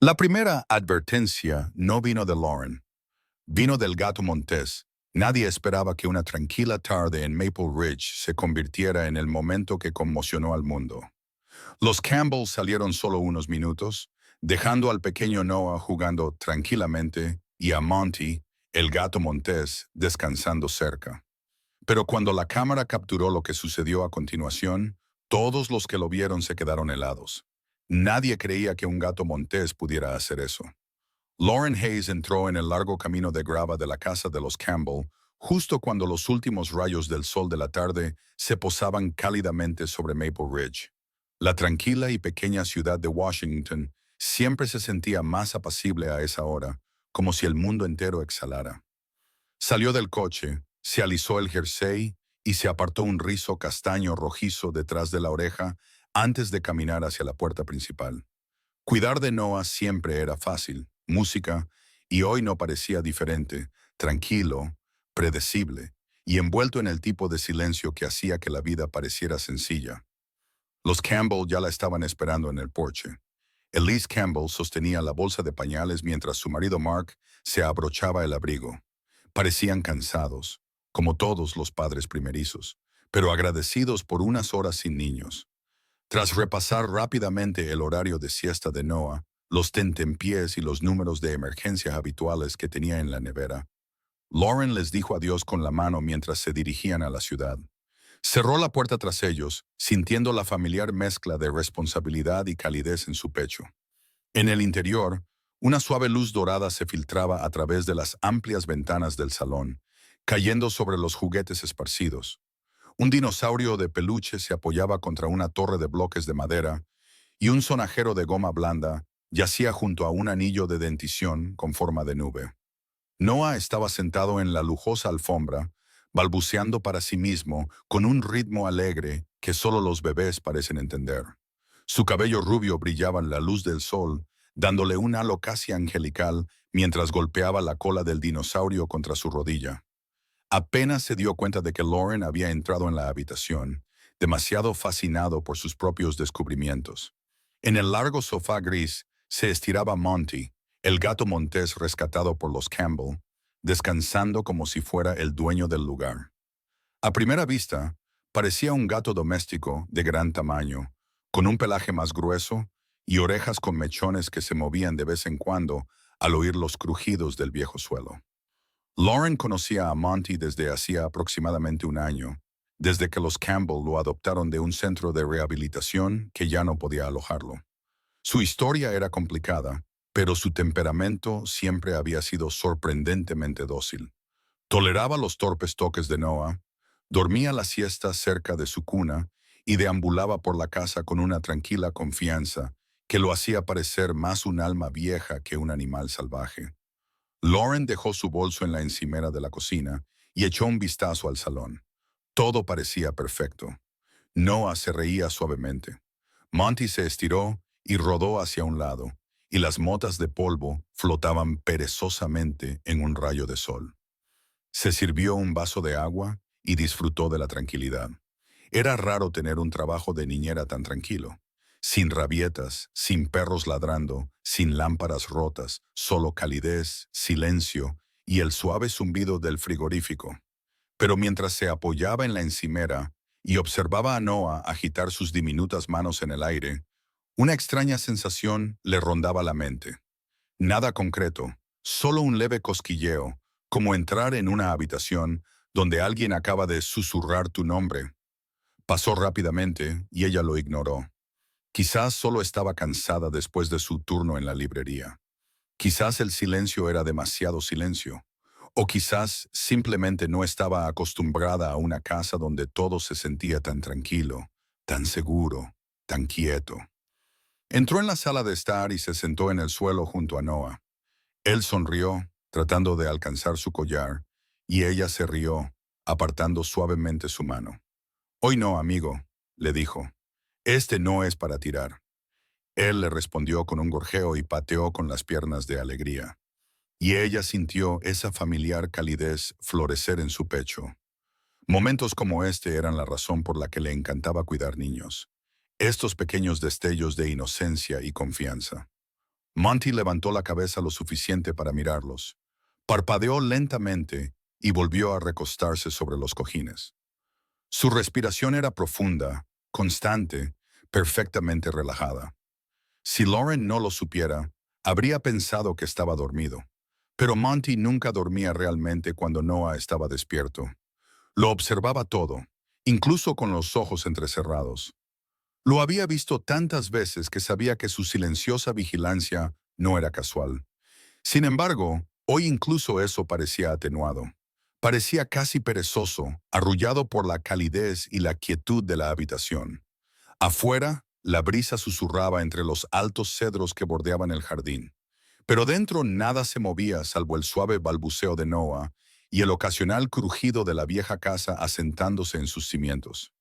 La primera advertencia no vino de Lauren, vino del gato Montés. Nadie esperaba que una tranquila tarde en Maple Ridge se convirtiera en el momento que conmocionó al mundo. Los Campbell salieron solo unos minutos, dejando al pequeño Noah jugando tranquilamente y a Monty, el gato Montés, descansando cerca. Pero cuando la cámara capturó lo que sucedió a continuación, todos los que lo vieron se quedaron helados. Nadie creía que un gato Montés pudiera hacer eso. Lauren Hayes entró en el largo camino de grava de la casa de los Campbell justo cuando los últimos rayos del sol de la tarde se posaban cálidamente sobre Maple Ridge. La tranquila y pequeña ciudad de Washington siempre se sentía más apacible a esa hora, como si el mundo entero exhalara. Salió del coche, se alisó el jersey y se apartó un rizo castaño rojizo detrás de la oreja antes de caminar hacia la puerta principal. Cuidar de Noah siempre era fácil, música, y hoy no parecía diferente, tranquilo, predecible, y envuelto en el tipo de silencio que hacía que la vida pareciera sencilla. Los Campbell ya la estaban esperando en el porche. Elise Campbell sostenía la bolsa de pañales mientras su marido Mark se abrochaba el abrigo. Parecían cansados, como todos los padres primerizos, pero agradecidos por unas horas sin niños. Tras repasar rápidamente el horario de siesta de Noah, los tentempiés y los números de emergencia habituales que tenía en la nevera, Lauren les dijo adiós con la mano mientras se dirigían a la ciudad. Cerró la puerta tras ellos, sintiendo la familiar mezcla de responsabilidad y calidez en su pecho. En el interior, una suave luz dorada se filtraba a través de las amplias ventanas del salón, cayendo sobre los juguetes esparcidos. Un dinosaurio de peluche se apoyaba contra una torre de bloques de madera y un sonajero de goma blanda yacía junto a un anillo de dentición con forma de nube. Noah estaba sentado en la lujosa alfombra, balbuceando para sí mismo con un ritmo alegre que solo los bebés parecen entender. Su cabello rubio brillaba en la luz del sol, dándole un halo casi angelical mientras golpeaba la cola del dinosaurio contra su rodilla. Apenas se dio cuenta de que Lauren había entrado en la habitación, demasiado fascinado por sus propios descubrimientos. En el largo sofá gris se estiraba Monty, el gato montés rescatado por los Campbell, descansando como si fuera el dueño del lugar. A primera vista, parecía un gato doméstico de gran tamaño, con un pelaje más grueso y orejas con mechones que se movían de vez en cuando al oír los crujidos del viejo suelo. Lauren conocía a Monty desde hacía aproximadamente un año, desde que los Campbell lo adoptaron de un centro de rehabilitación que ya no podía alojarlo. Su historia era complicada, pero su temperamento siempre había sido sorprendentemente dócil. Toleraba los torpes toques de Noah, dormía la siesta cerca de su cuna y deambulaba por la casa con una tranquila confianza que lo hacía parecer más un alma vieja que un animal salvaje. Lauren dejó su bolso en la encimera de la cocina y echó un vistazo al salón. Todo parecía perfecto. Noah se reía suavemente. Monty se estiró y rodó hacia un lado, y las motas de polvo flotaban perezosamente en un rayo de sol. Se sirvió un vaso de agua y disfrutó de la tranquilidad. Era raro tener un trabajo de niñera tan tranquilo. Sin rabietas, sin perros ladrando, sin lámparas rotas, solo calidez, silencio y el suave zumbido del frigorífico. Pero mientras se apoyaba en la encimera y observaba a Noah agitar sus diminutas manos en el aire, una extraña sensación le rondaba la mente. Nada concreto, solo un leve cosquilleo, como entrar en una habitación donde alguien acaba de susurrar tu nombre. Pasó rápidamente y ella lo ignoró. Quizás solo estaba cansada después de su turno en la librería. Quizás el silencio era demasiado silencio. O quizás simplemente no estaba acostumbrada a una casa donde todo se sentía tan tranquilo, tan seguro, tan quieto. Entró en la sala de estar y se sentó en el suelo junto a Noah. Él sonrió, tratando de alcanzar su collar, y ella se rió, apartando suavemente su mano. «Hoy no, amigo», le dijo. «Este no es para tirar». Él le respondió con un gorjeo y pateó con las piernas de alegría. Y ella sintió esa familiar calidez florecer en su pecho. Momentos como este eran la razón por la que le encantaba cuidar niños. Estos pequeños destellos de inocencia y confianza. Monty levantó la cabeza lo suficiente para mirarlos. Parpadeó lentamente y volvió a recostarse sobre los cojines. Su respiración era profunda, constante, perfectamente relajada. Si Lauren no lo supiera, habría pensado que estaba dormido. Pero Monty nunca dormía realmente cuando Noah estaba despierto. Lo observaba todo, incluso con los ojos entrecerrados. Lo había visto tantas veces que sabía que su silenciosa vigilancia no era casual. Sin embargo, hoy incluso eso parecía atenuado. Parecía casi perezoso, arrullado por la calidez y la quietud de la habitación. Afuera, la brisa susurraba entre los altos cedros que bordeaban el jardín. Pero dentro nada se movía salvo el suave balbuceo de Noah y el ocasional crujido de la vieja casa asentándose en sus cimientos.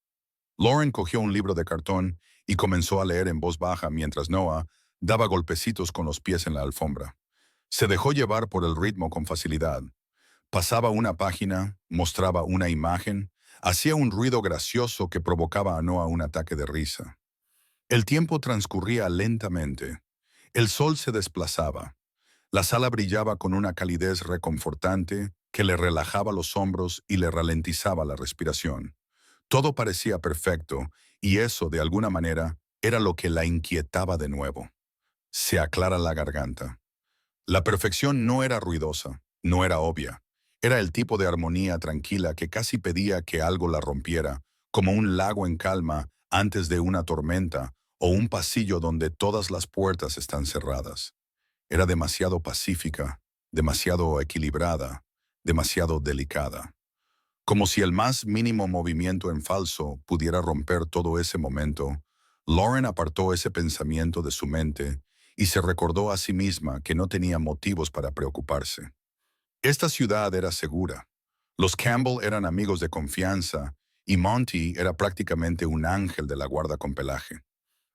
Lauren cogió un libro de cartón y comenzó a leer en voz baja mientras Noah daba golpecitos con los pies en la alfombra. Se dejó llevar por el ritmo con facilidad. Pasaba una página, mostraba una imagen, hacía un ruido gracioso que provocaba a Noah un ataque de risa. El tiempo transcurría lentamente. El sol se desplazaba. La sala brillaba con una calidez reconfortante que le relajaba los hombros y le ralentizaba la respiración. Todo parecía perfecto, y eso, de alguna manera, era lo que la inquietaba de nuevo. Se aclara la garganta. La perfección no era ruidosa, no era obvia. Era el tipo de armonía tranquila que casi pedía que algo la rompiera, como un lago en calma antes de una tormenta o un pasillo donde todas las puertas están cerradas. Era demasiado pacífica, demasiado equilibrada, demasiado delicada. Como si el más mínimo movimiento en falso pudiera romper todo ese momento, Lauren apartó ese pensamiento de su mente y se recordó a sí misma que no tenía motivos para preocuparse. Esta ciudad era segura. Los Campbell eran amigos de confianza y Monty era prácticamente un ángel de la guarda con pelaje.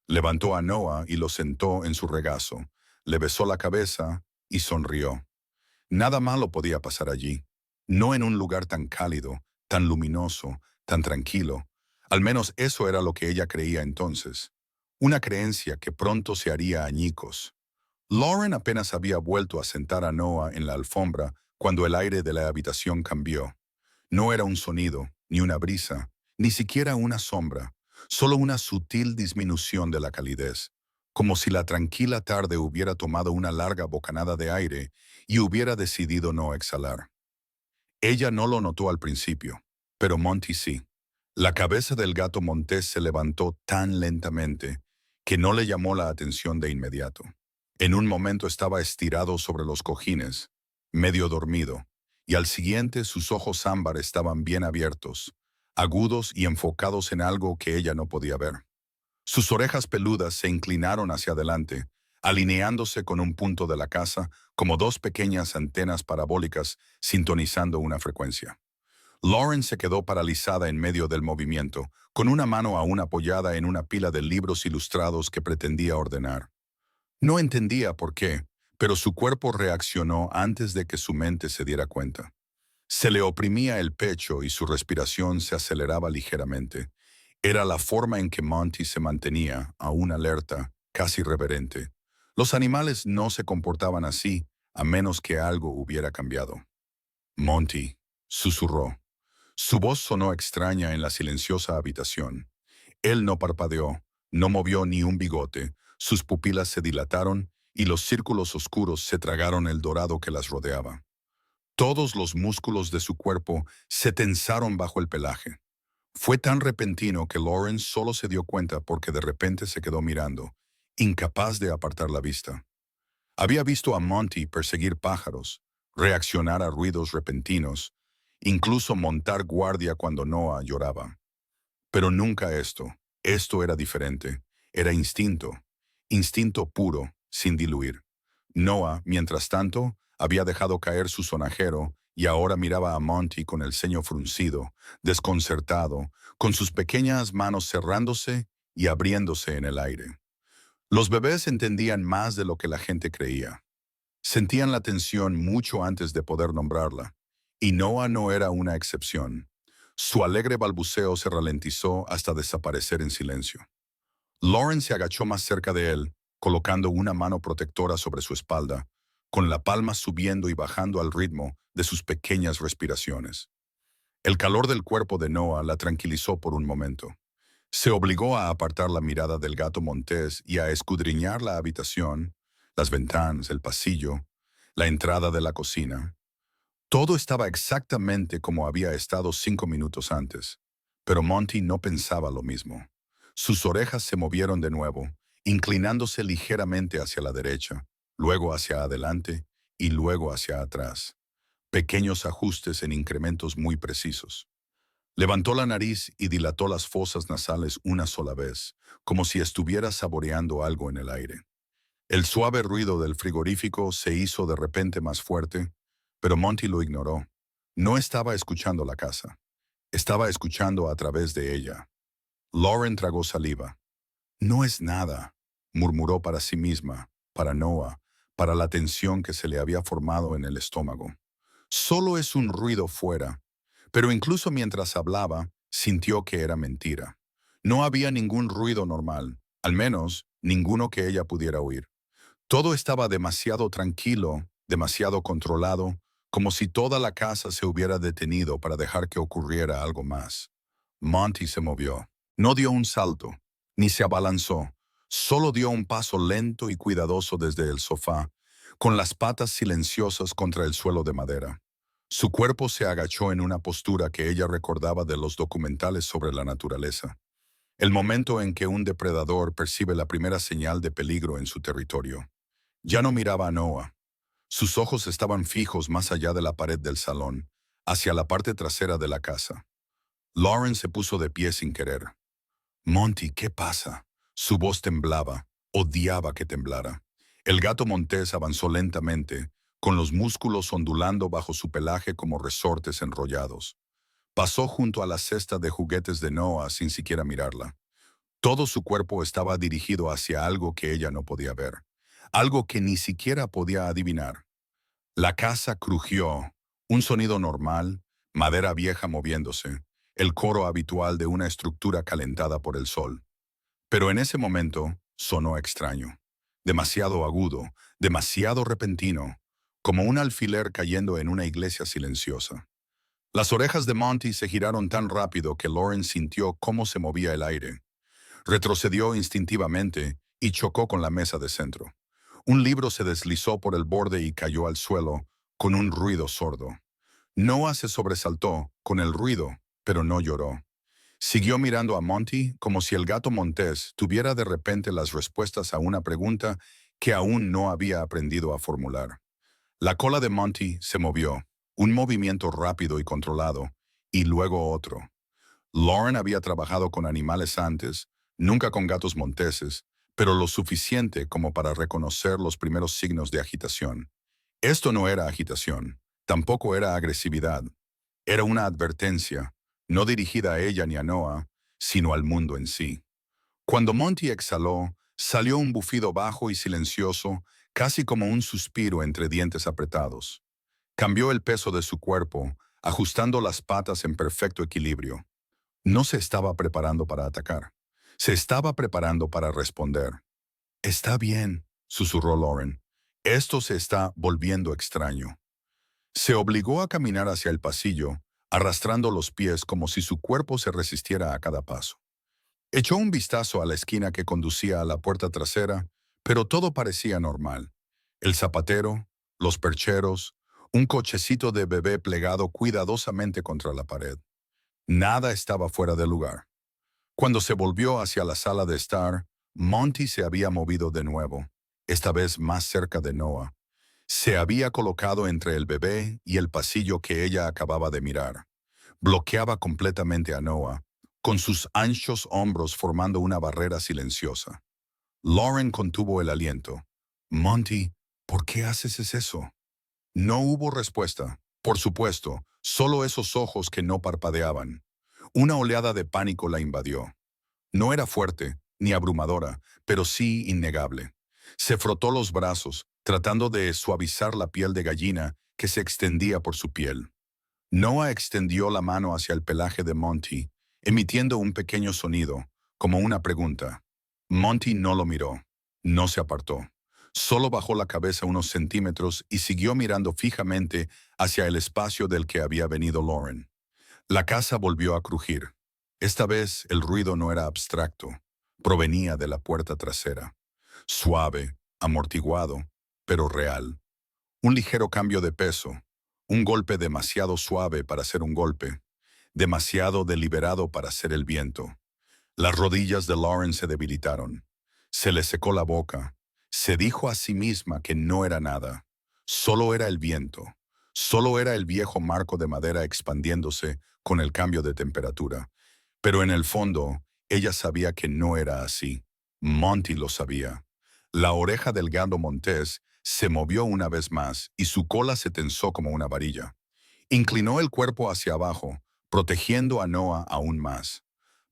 Levantó a Noah y lo sentó en su regazo, le besó la cabeza y sonrió. Nada malo podía pasar allí. No en un lugar tan cálido, tan luminoso, tan tranquilo. Al menos eso era lo que ella creía entonces. Una creencia que pronto se haría añicos. Lauren apenas había vuelto a sentar a Noah en la alfombra cuando el aire de la habitación cambió. No era un sonido, ni una brisa, ni siquiera una sombra, solo una sutil disminución de la calidez, como si la tranquila tarde hubiera tomado una larga bocanada de aire y hubiera decidido no exhalar. Ella no lo notó al principio, pero Monty sí. La cabeza del gato montés se levantó tan lentamente que no le llamó la atención de inmediato. En un momento estaba estirado sobre los cojines, medio dormido, y al siguiente sus ojos ámbar estaban bien abiertos, agudos y enfocados en algo que ella no podía ver. Sus orejas peludas se inclinaron hacia adelante, alineándose con un punto de la casa como dos pequeñas antenas parabólicas sintonizando una frecuencia. Lauren se quedó paralizada en medio del movimiento, con una mano aún apoyada en una pila de libros ilustrados que pretendía ordenar. No entendía por qué, pero su cuerpo reaccionó antes de que su mente se diera cuenta. Se le oprimía el pecho y su respiración se aceleraba ligeramente. Era la forma en que Monty se mantenía, aún alerta, casi reverente. Los animales no se comportaban así, a menos que algo hubiera cambiado. Monty, susurró. Su voz sonó extraña en la silenciosa habitación. Él no parpadeó, no movió ni un bigote, sus pupilas se dilataron y los círculos oscuros se tragaron el dorado que las rodeaba. Todos los músculos de su cuerpo se tensaron bajo el pelaje. Fue tan repentino que Lawrence solo se dio cuenta porque de repente se quedó mirando, incapaz de apartar la vista. Había visto a Monty perseguir pájaros, reaccionar a ruidos repentinos, incluso montar guardia cuando Noah lloraba. Pero nunca esto. Esto era diferente. Era instinto. Instinto puro, sin diluir. Noah, mientras tanto, había dejado caer su sonajero y ahora miraba a Monty con el ceño fruncido, desconcertado, con sus pequeñas manos cerrándose y abriéndose en el aire. Los bebés entendían más de lo que la gente creía. Sentían la tensión mucho antes de poder nombrarla, y Noah no era una excepción. Su alegre balbuceo se ralentizó hasta desaparecer en silencio. Lauren se agachó más cerca de él, colocando una mano protectora sobre su espalda, con la palma subiendo y bajando al ritmo de sus pequeñas respiraciones. El calor del cuerpo de Noah la tranquilizó por un momento. Se obligó a apartar la mirada del gato montés y a escudriñar la habitación, las ventanas, el pasillo, la entrada de la cocina. Todo estaba exactamente como había estado 5 minutos antes, pero Monty no pensaba lo mismo. Sus orejas se movieron de nuevo, inclinándose ligeramente hacia la derecha, luego hacia adelante y luego hacia atrás. Pequeños ajustes en incrementos muy precisos. Levantó la nariz y dilató las fosas nasales una sola vez, como si estuviera saboreando algo en el aire. El suave ruido del frigorífico se hizo de repente más fuerte, pero Monty lo ignoró. No estaba escuchando la casa. Estaba escuchando a través de ella. Lauren tragó saliva. No es nada, murmuró para sí misma, para Noah, para la tensión que se le había formado en el estómago. Solo es un ruido fuera. Pero incluso mientras hablaba, sintió que era mentira. No había ningún ruido normal, al menos ninguno que ella pudiera oír. Todo estaba demasiado tranquilo, demasiado controlado, como si toda la casa se hubiera detenido para dejar que ocurriera algo más. Monty se movió. No dio un salto, ni se abalanzó. Solo dio un paso lento y cuidadoso desde el sofá, con las patas silenciosas contra el suelo de madera. Su cuerpo se agachó en una postura que ella recordaba de los documentales sobre la naturaleza. El momento en que un depredador percibe la primera señal de peligro en su territorio. Ya no miraba a Noah. Sus ojos estaban fijos más allá de la pared del salón, hacia la parte trasera de la casa. Lauren se puso de pie sin querer. Monty, ¿qué pasa? Su voz temblaba. Odiaba que temblara. El gato montés avanzó lentamente, con los músculos ondulando bajo su pelaje como resortes enrollados. Pasó junto a la cesta de juguetes de Noah sin siquiera mirarla. Todo su cuerpo estaba dirigido hacia algo que ella no podía ver, algo que ni siquiera podía adivinar. La casa crujió, un sonido normal, madera vieja moviéndose, el coro habitual de una estructura calentada por el sol. Pero en ese momento sonó extraño, demasiado agudo, demasiado repentino, como un alfiler cayendo en una iglesia silenciosa. Las orejas de Monty se giraron tan rápido que Lauren sintió cómo se movía el aire. Retrocedió instintivamente y chocó con la mesa de centro. Un libro se deslizó por el borde y cayó al suelo con un ruido sordo. Noah se sobresaltó con el ruido, pero no lloró. Siguió mirando a Monty como si el gato montés tuviera de repente las respuestas a una pregunta que aún no había aprendido a formular. La cola de Monty se movió, un movimiento rápido y controlado, y luego otro. Lauren había trabajado con animales antes, nunca con gatos monteses, pero lo suficiente como para reconocer los primeros signos de agitación. Esto no era agitación, tampoco era agresividad. Era una advertencia, no dirigida a ella ni a Noah, sino al mundo en sí. Cuando Monty exhaló, salió un bufido bajo y silencioso, casi como un suspiro entre dientes apretados. Cambió el peso de su cuerpo, ajustando las patas en perfecto equilibrio. No se estaba preparando para atacar. Se estaba preparando para responder. Está bien, susurró Lauren. Esto se está volviendo extraño. Se obligó a caminar hacia el pasillo, arrastrando los pies como si su cuerpo se resistiera a cada paso. Echó un vistazo a la esquina que conducía a la puerta trasera, pero todo parecía normal. El zapatero, los percheros, un cochecito de bebé plegado cuidadosamente contra la pared. Nada estaba fuera de lugar. Cuando se volvió hacia la sala de estar, Monty se había movido de nuevo, esta vez más cerca de Noah. Se había colocado entre el bebé y el pasillo que ella acababa de mirar. Bloqueaba completamente a Noah, con sus anchos hombros formando una barrera silenciosa. Lauren contuvo el aliento. Monty, ¿por qué haces eso? No hubo respuesta. Por supuesto, solo esos ojos que no parpadeaban. Una oleada de pánico la invadió. No era fuerte, ni abrumadora, pero sí innegable. Se frotó los brazos, tratando de suavizar la piel de gallina que se extendía por su piel. Noah extendió la mano hacia el pelaje de Monty, emitiendo un pequeño sonido, como una pregunta. Monty no lo miró. No se apartó. Solo bajó la cabeza unos centímetros y siguió mirando fijamente hacia el espacio del que había venido Lauren. La casa volvió a crujir. Esta vez el ruido no era abstracto. Provenía de la puerta trasera. Suave, amortiguado, pero real. Un ligero cambio de peso. Un golpe demasiado suave para ser un golpe. Demasiado deliberado para ser el viento. Las rodillas de Lauren se debilitaron. Se le secó la boca. Se dijo a sí misma que no era nada. Solo era el viento. Solo era el viejo marco de madera expandiéndose con el cambio de temperatura. Pero en el fondo, ella sabía que no era así. Monty lo sabía. La oreja del gato montés se movió una vez más y su cola se tensó como una varilla. Inclinó el cuerpo hacia abajo, protegiendo a Noah aún más.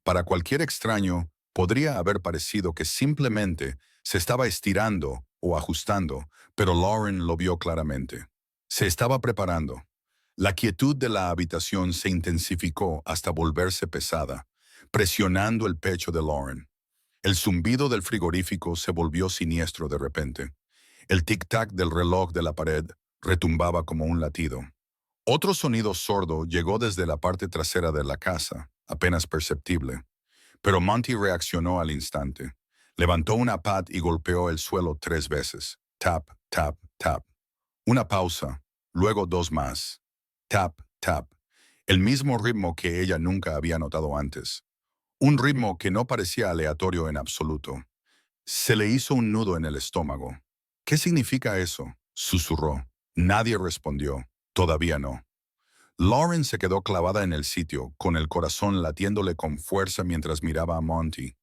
Para cualquier extraño, podría haber parecido que simplemente se estaba estirando o ajustando, pero Lauren lo vio claramente. Se estaba preparando. La quietud de la habitación se intensificó hasta volverse pesada, presionando el pecho de Lauren. El zumbido del frigorífico se volvió siniestro de repente. El tic-tac del reloj de la pared retumbaba como un latido. Otro sonido sordo llegó desde la parte trasera de la casa, apenas perceptible. Pero Monty reaccionó al instante. Levantó una pat y golpeó el suelo 3 veces. Tap, tap, tap. Una pausa, luego 2 más. Tap, tap. El mismo ritmo que ella nunca había notado antes. Un ritmo que no parecía aleatorio en absoluto. Se le hizo un nudo en el estómago. ¿Qué significa eso?, susurró. Nadie respondió. Todavía no. Lauren se quedó clavada en el sitio, con el corazón latiéndole con fuerza mientras miraba a Monty,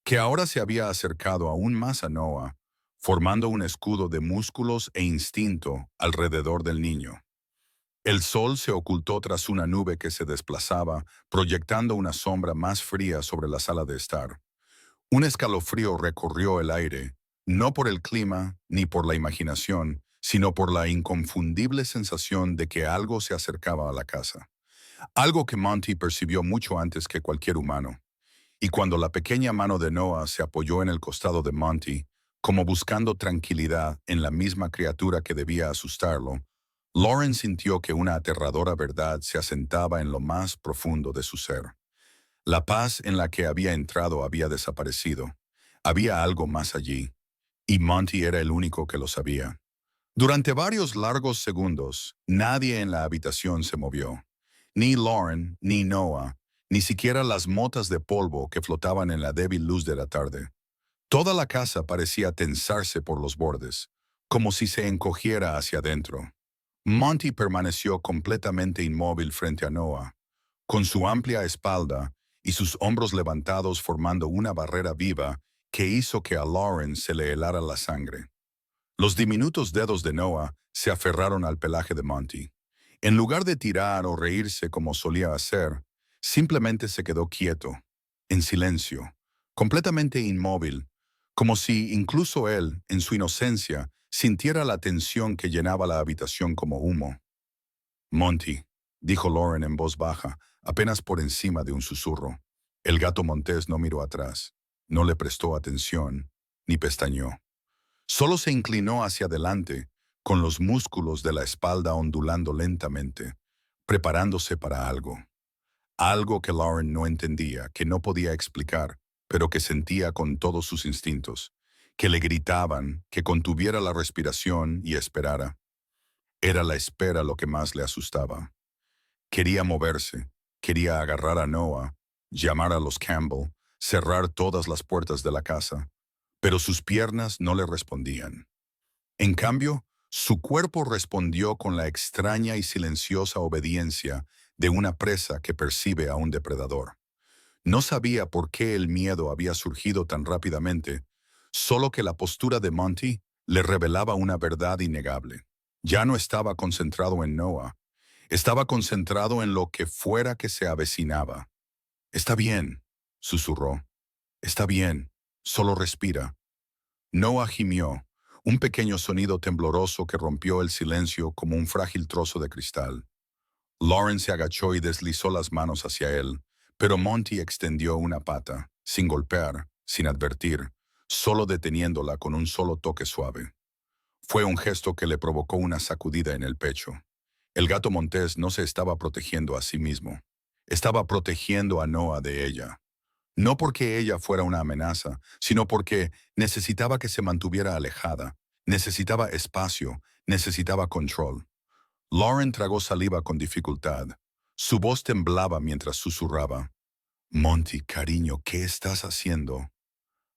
que ahora se había acercado aún más a Noah, formando un escudo de músculos e instinto alrededor del niño. El sol se ocultó tras una nube que se desplazaba, proyectando una sombra más fría sobre la sala de estar. Un escalofrío recorrió el aire, no por el clima ni por la imaginación, sino por la inconfundible sensación de que algo se acercaba a la casa. Algo que Monty percibió mucho antes que cualquier humano. Y cuando la pequeña mano de Noah se apoyó en el costado de Monty, como buscando tranquilidad en la misma criatura que debía asustarlo, Lauren sintió que una aterradora verdad se asentaba en lo más profundo de su ser. La paz en la que había entrado había desaparecido. Había algo más allí, y Monty era el único que lo sabía. Durante varios largos segundos, nadie en la habitación se movió. Ni Lauren, ni Noah, ni siquiera las motas de polvo que flotaban en la débil luz de la tarde. Toda la casa parecía tensarse por los bordes, como si se encogiera hacia adentro. Monty permaneció completamente inmóvil frente a Noah, con su amplia espalda y sus hombros levantados formando una barrera viva que hizo que a Lauren se le helara la sangre. Los diminutos dedos de Noah se aferraron al pelaje de Monty. En lugar de tirar o reírse como solía hacer, simplemente se quedó quieto, en silencio, completamente inmóvil, como si incluso él, en su inocencia, sintiera la tensión que llenaba la habitación como humo. Monty, dijo Lauren en voz baja, apenas por encima de un susurro. El gato montés no miró atrás, no le prestó atención, ni pestañeó. Solo se inclinó hacia adelante, con los músculos de la espalda ondulando lentamente, preparándose para algo. Algo que Lauren no entendía, que no podía explicar, pero que sentía con todos sus instintos, que le gritaban, que contuviera la respiración y esperara. Era la espera lo que más le asustaba. Quería moverse, quería agarrar a Noah, llamar a los Campbell, cerrar todas las puertas de la casa, pero sus piernas no le respondían. En cambio, su cuerpo respondió con la extraña y silenciosa obediencia de una presa que percibe a un depredador. No sabía por qué el miedo había surgido tan rápidamente, solo que la postura de Monty le revelaba una verdad innegable. Ya no estaba concentrado en Noah, estaba concentrado en lo que fuera que se avecinaba. «Está bien», susurró. «Está bien, solo respira». Noah gimió, un pequeño sonido tembloroso que rompió el silencio como un frágil trozo de cristal. Lauren se agachó y deslizó las manos hacia él, pero Monty extendió una pata, sin golpear, sin advertir, solo deteniéndola con un solo toque suave. Fue un gesto que le provocó una sacudida en el pecho. El gato montés no se estaba protegiendo a sí mismo. Estaba protegiendo a Noah de ella. No porque ella fuera una amenaza, sino porque necesitaba que se mantuviera alejada, necesitaba espacio, necesitaba control. Lauren tragó saliva con dificultad. Su voz temblaba mientras susurraba. Monty, cariño, ¿qué estás haciendo?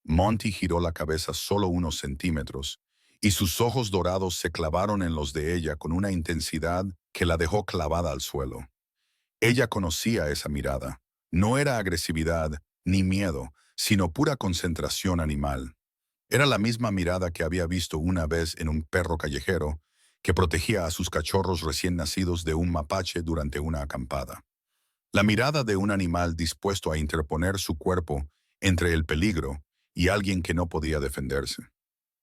Monty giró la cabeza solo unos centímetros, y sus ojos dorados se clavaron en los de ella con una intensidad que la dejó clavada al suelo. Ella conocía esa mirada. No era agresividad ni miedo, sino pura concentración animal. Era la misma mirada que había visto una vez en un perro callejero que protegía a sus cachorros recién nacidos de un mapache durante una acampada. La mirada de un animal dispuesto a interponer su cuerpo entre el peligro y alguien que no podía defenderse.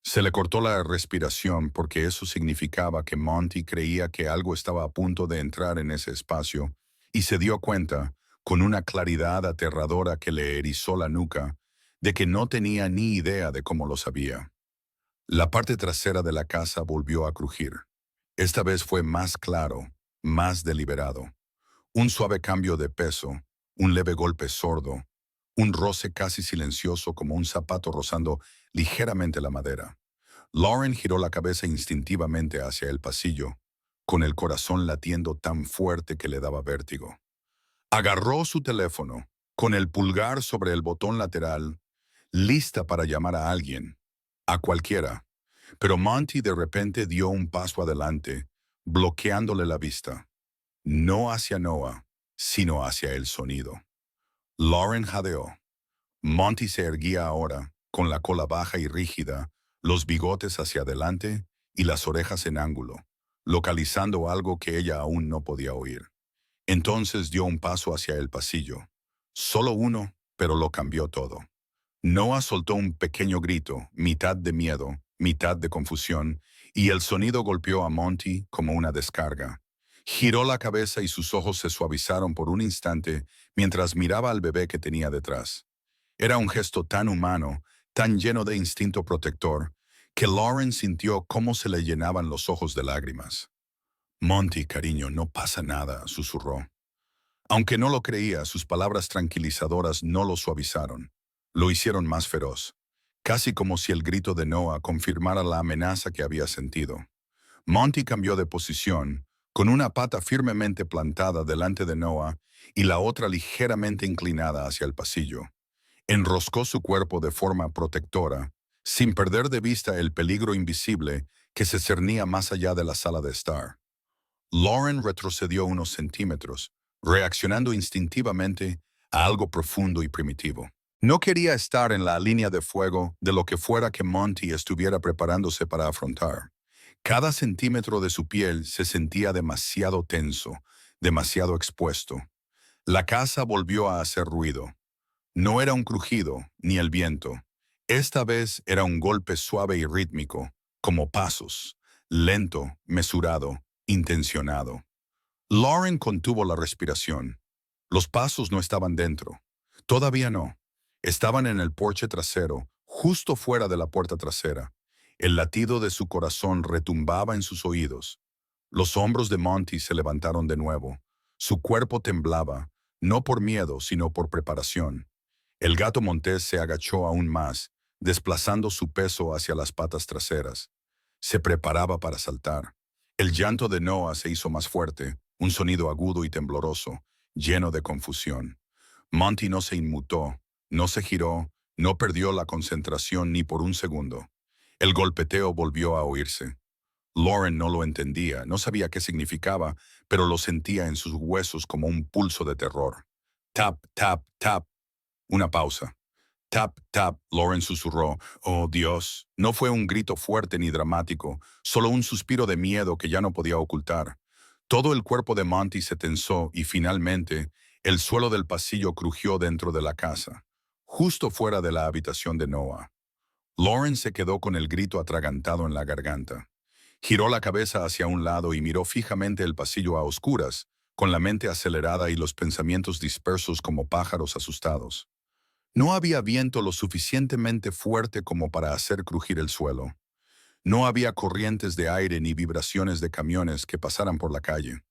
Se le cortó la respiración porque eso significaba que Monty creía que algo estaba a punto de entrar en ese espacio y se dio cuenta, con una claridad aterradora que le erizó la nuca, de que no tenía ni idea de cómo lo sabía. La parte trasera de la casa volvió a crujir. Esta vez fue más claro, más deliberado. Un suave cambio de peso, un leve golpe sordo, un roce casi silencioso como un zapato rozando ligeramente la madera. Lauren giró la cabeza instintivamente hacia el pasillo, con el corazón latiendo tan fuerte que le daba vértigo. Agarró su teléfono, con el pulgar sobre el botón lateral, lista para llamar a alguien, a cualquiera. Pero Monty de repente dio un paso adelante, bloqueándole la vista. No hacia Noah, sino hacia el sonido. Lauren jadeó. Monty se erguía ahora, con la cola baja y rígida, los bigotes hacia adelante y las orejas en ángulo, localizando algo que ella aún no podía oír. Entonces dio un paso hacia el pasillo. Solo uno, pero lo cambió todo. Noah soltó un pequeño grito, mitad de miedo, mitad de confusión, y el sonido golpeó a Monty como una descarga. Giró la cabeza y sus ojos se suavizaron por un instante mientras miraba al bebé que tenía detrás. Era un gesto tan humano, tan lleno de instinto protector, que Lauren sintió cómo se le llenaban los ojos de lágrimas. Monty, cariño, no pasa nada, susurró. Aunque no lo creía, sus palabras tranquilizadoras no lo suavizaron. Lo hicieron más feroz, casi como si el grito de Noah confirmara la amenaza que había sentido. Monty cambió de posición, con una pata firmemente plantada delante de Noah y la otra ligeramente inclinada hacia el pasillo. Enroscó su cuerpo de forma protectora, sin perder de vista el peligro invisible que se cernía más allá de la sala de estar. Lauren retrocedió unos centímetros, reaccionando instintivamente a algo profundo y primitivo. No quería estar en la línea de fuego de lo que fuera que Monty estuviera preparándose para afrontar. Cada centímetro de su piel se sentía demasiado tenso, demasiado expuesto. La casa volvió a hacer ruido. No era un crujido, ni el viento. Esta vez era un golpe suave y rítmico, como pasos, lento, mesurado, intencionado. Lauren contuvo la respiración. Los pasos no estaban dentro. Todavía no. Estaban en el porche trasero, justo fuera de la puerta trasera. El latido de su corazón retumbaba en sus oídos. Los hombros de Monty se levantaron de nuevo. Su cuerpo temblaba, no por miedo, sino por preparación. El gato montés se agachó aún más, desplazando su peso hacia las patas traseras. Se preparaba para saltar. El llanto de Noah se hizo más fuerte, un sonido agudo y tembloroso, lleno de confusión. Monty no se inmutó, no se giró, no perdió la concentración ni por un segundo. El golpeteo volvió a oírse. Lauren no lo entendía, no sabía qué significaba, pero lo sentía en sus huesos como un pulso de terror. Tap, tap, tap. Una pausa. Tap, tap, Lauren susurró. Oh, Dios. No fue un grito fuerte ni dramático, solo un suspiro de miedo que ya no podía ocultar. Todo el cuerpo de Monty se tensó y finalmente el suelo del pasillo crujió dentro de la casa, justo fuera de la habitación de Noah. Lauren se quedó con el grito atragantado en la garganta. Giró la cabeza hacia un lado y miró fijamente el pasillo a oscuras, con la mente acelerada y los pensamientos dispersos como pájaros asustados. No había viento lo suficientemente fuerte como para hacer crujir el suelo. No había corrientes de aire ni vibraciones de camiones que pasaran por la calle.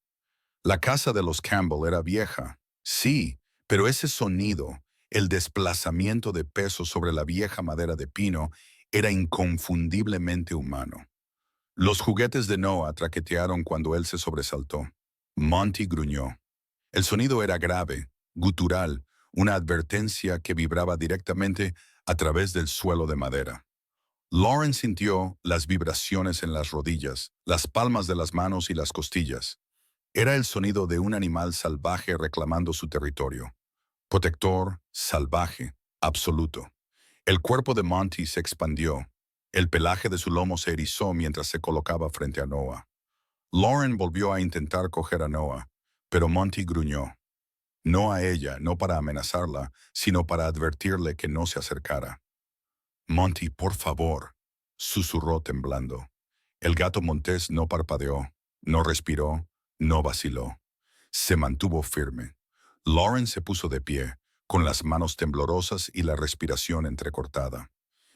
La casa de los Campbell era vieja, sí, pero ese sonido, el desplazamiento de peso sobre la vieja madera de pino, era inconfundiblemente humano. Los juguetes de Noah traquetearon cuando él se sobresaltó. Monty gruñó. El sonido era grave, gutural, una advertencia que vibraba directamente a través del suelo de madera. Lauren sintió las vibraciones en las rodillas, las palmas de las manos y las costillas. Era el sonido de un animal salvaje reclamando su territorio. Protector, salvaje, absoluto. El cuerpo de Monty se expandió. El pelaje de su lomo se erizó mientras se colocaba frente a Noah. Lauren volvió a intentar coger a Noah, pero Monty gruñó. No a ella, no para amenazarla, sino para advertirle que no se acercara. Monty, por favor, susurró temblando. El gato montés no parpadeó, no respiró, no vaciló. Se mantuvo firme. Lauren se puso de pie, con las manos temblorosas y la respiración entrecortada.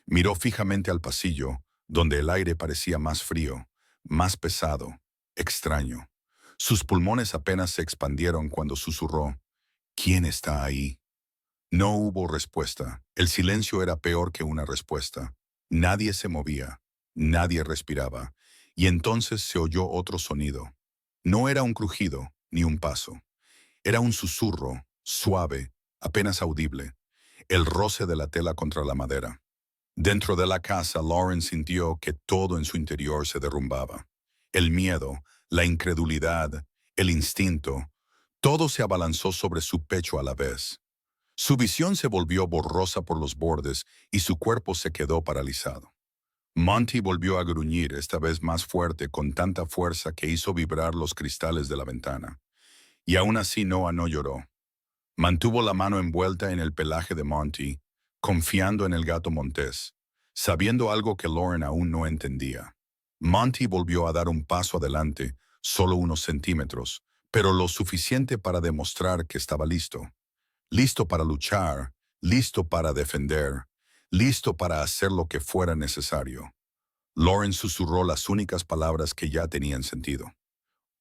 Miró fijamente al pasillo, donde el aire parecía más frío, más pesado, extraño. Sus pulmones apenas se expandieron cuando susurró, ¿quién está ahí? No hubo respuesta. El silencio era peor que una respuesta. Nadie se movía, nadie respiraba, y entonces se oyó otro sonido. No era un crujido, ni un paso. Era un susurro, suave, apenas audible, el roce de la tela contra la madera. Dentro de la casa, Lauren sintió que todo en su interior se derrumbaba. El miedo, la incredulidad, el instinto, todo se abalanzó sobre su pecho a la vez. Su visión se volvió borrosa por los bordes y su cuerpo se quedó paralizado. Monty volvió a gruñir, esta vez más fuerte, con tanta fuerza que hizo vibrar los cristales de la ventana. Y aún así Noah no lloró. Mantuvo la mano envuelta en el pelaje de Monty, confiando en el gato montés, sabiendo algo que Lauren aún no entendía. Monty volvió a dar un paso adelante, solo unos centímetros, pero lo suficiente para demostrar que estaba listo. Listo para luchar, listo para defender, listo para hacer lo que fuera necesario. Lauren susurró las únicas palabras que ya tenían sentido.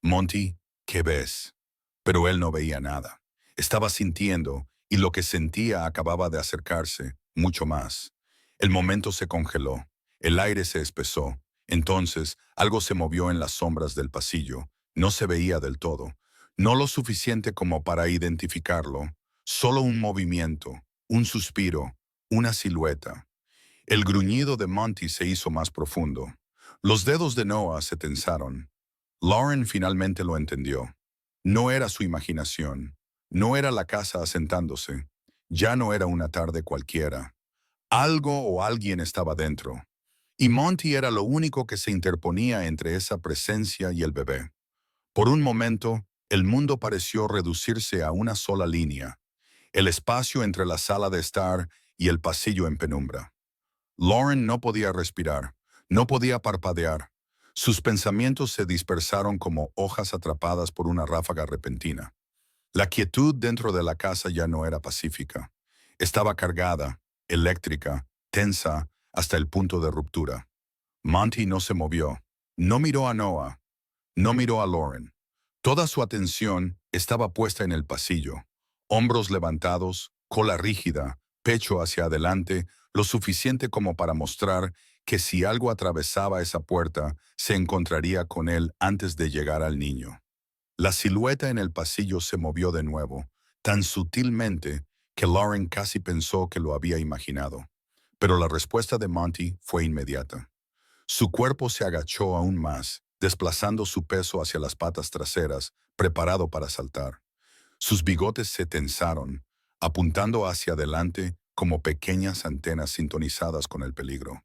Monty, ¿qué ves? Pero él no veía nada. Estaba sintiendo, y lo que sentía acababa de acercarse, mucho más. El momento se congeló, el aire se espesó. Entonces, algo se movió en las sombras del pasillo. No se veía del todo, no lo suficiente como para identificarlo. Solo un movimiento, un suspiro, una silueta. El gruñido de Monty se hizo más profundo. Los dedos de Noah se tensaron. Lauren finalmente lo entendió. No era su imaginación. No era la casa asentándose. Ya no era una tarde cualquiera. Algo o alguien estaba dentro. Y Monty era lo único que se interponía entre esa presencia y el bebé. Por un momento, el mundo pareció reducirse a una sola línea. El espacio entre la sala de estar y el pasillo en penumbra. Lauren no podía respirar, no podía parpadear. Sus pensamientos se dispersaron como hojas atrapadas por una ráfaga repentina. La quietud dentro de la casa ya no era pacífica. Estaba cargada, eléctrica, tensa, hasta el punto de ruptura. Monty no se movió. No miró a Noah. No miró a Lauren. Toda su atención estaba puesta en el pasillo. Hombros levantados, cola rígida, pecho hacia adelante, lo suficiente como para mostrar que si algo atravesaba esa puerta, se encontraría con él antes de llegar al niño. La silueta en el pasillo se movió de nuevo, tan sutilmente que Lauren casi pensó que lo había imaginado. Pero la respuesta de Monty fue inmediata. Su cuerpo se agachó aún más, desplazando su peso hacia las patas traseras, preparado para saltar. Sus bigotes se tensaron, apuntando hacia adelante como pequeñas antenas sintonizadas con el peligro.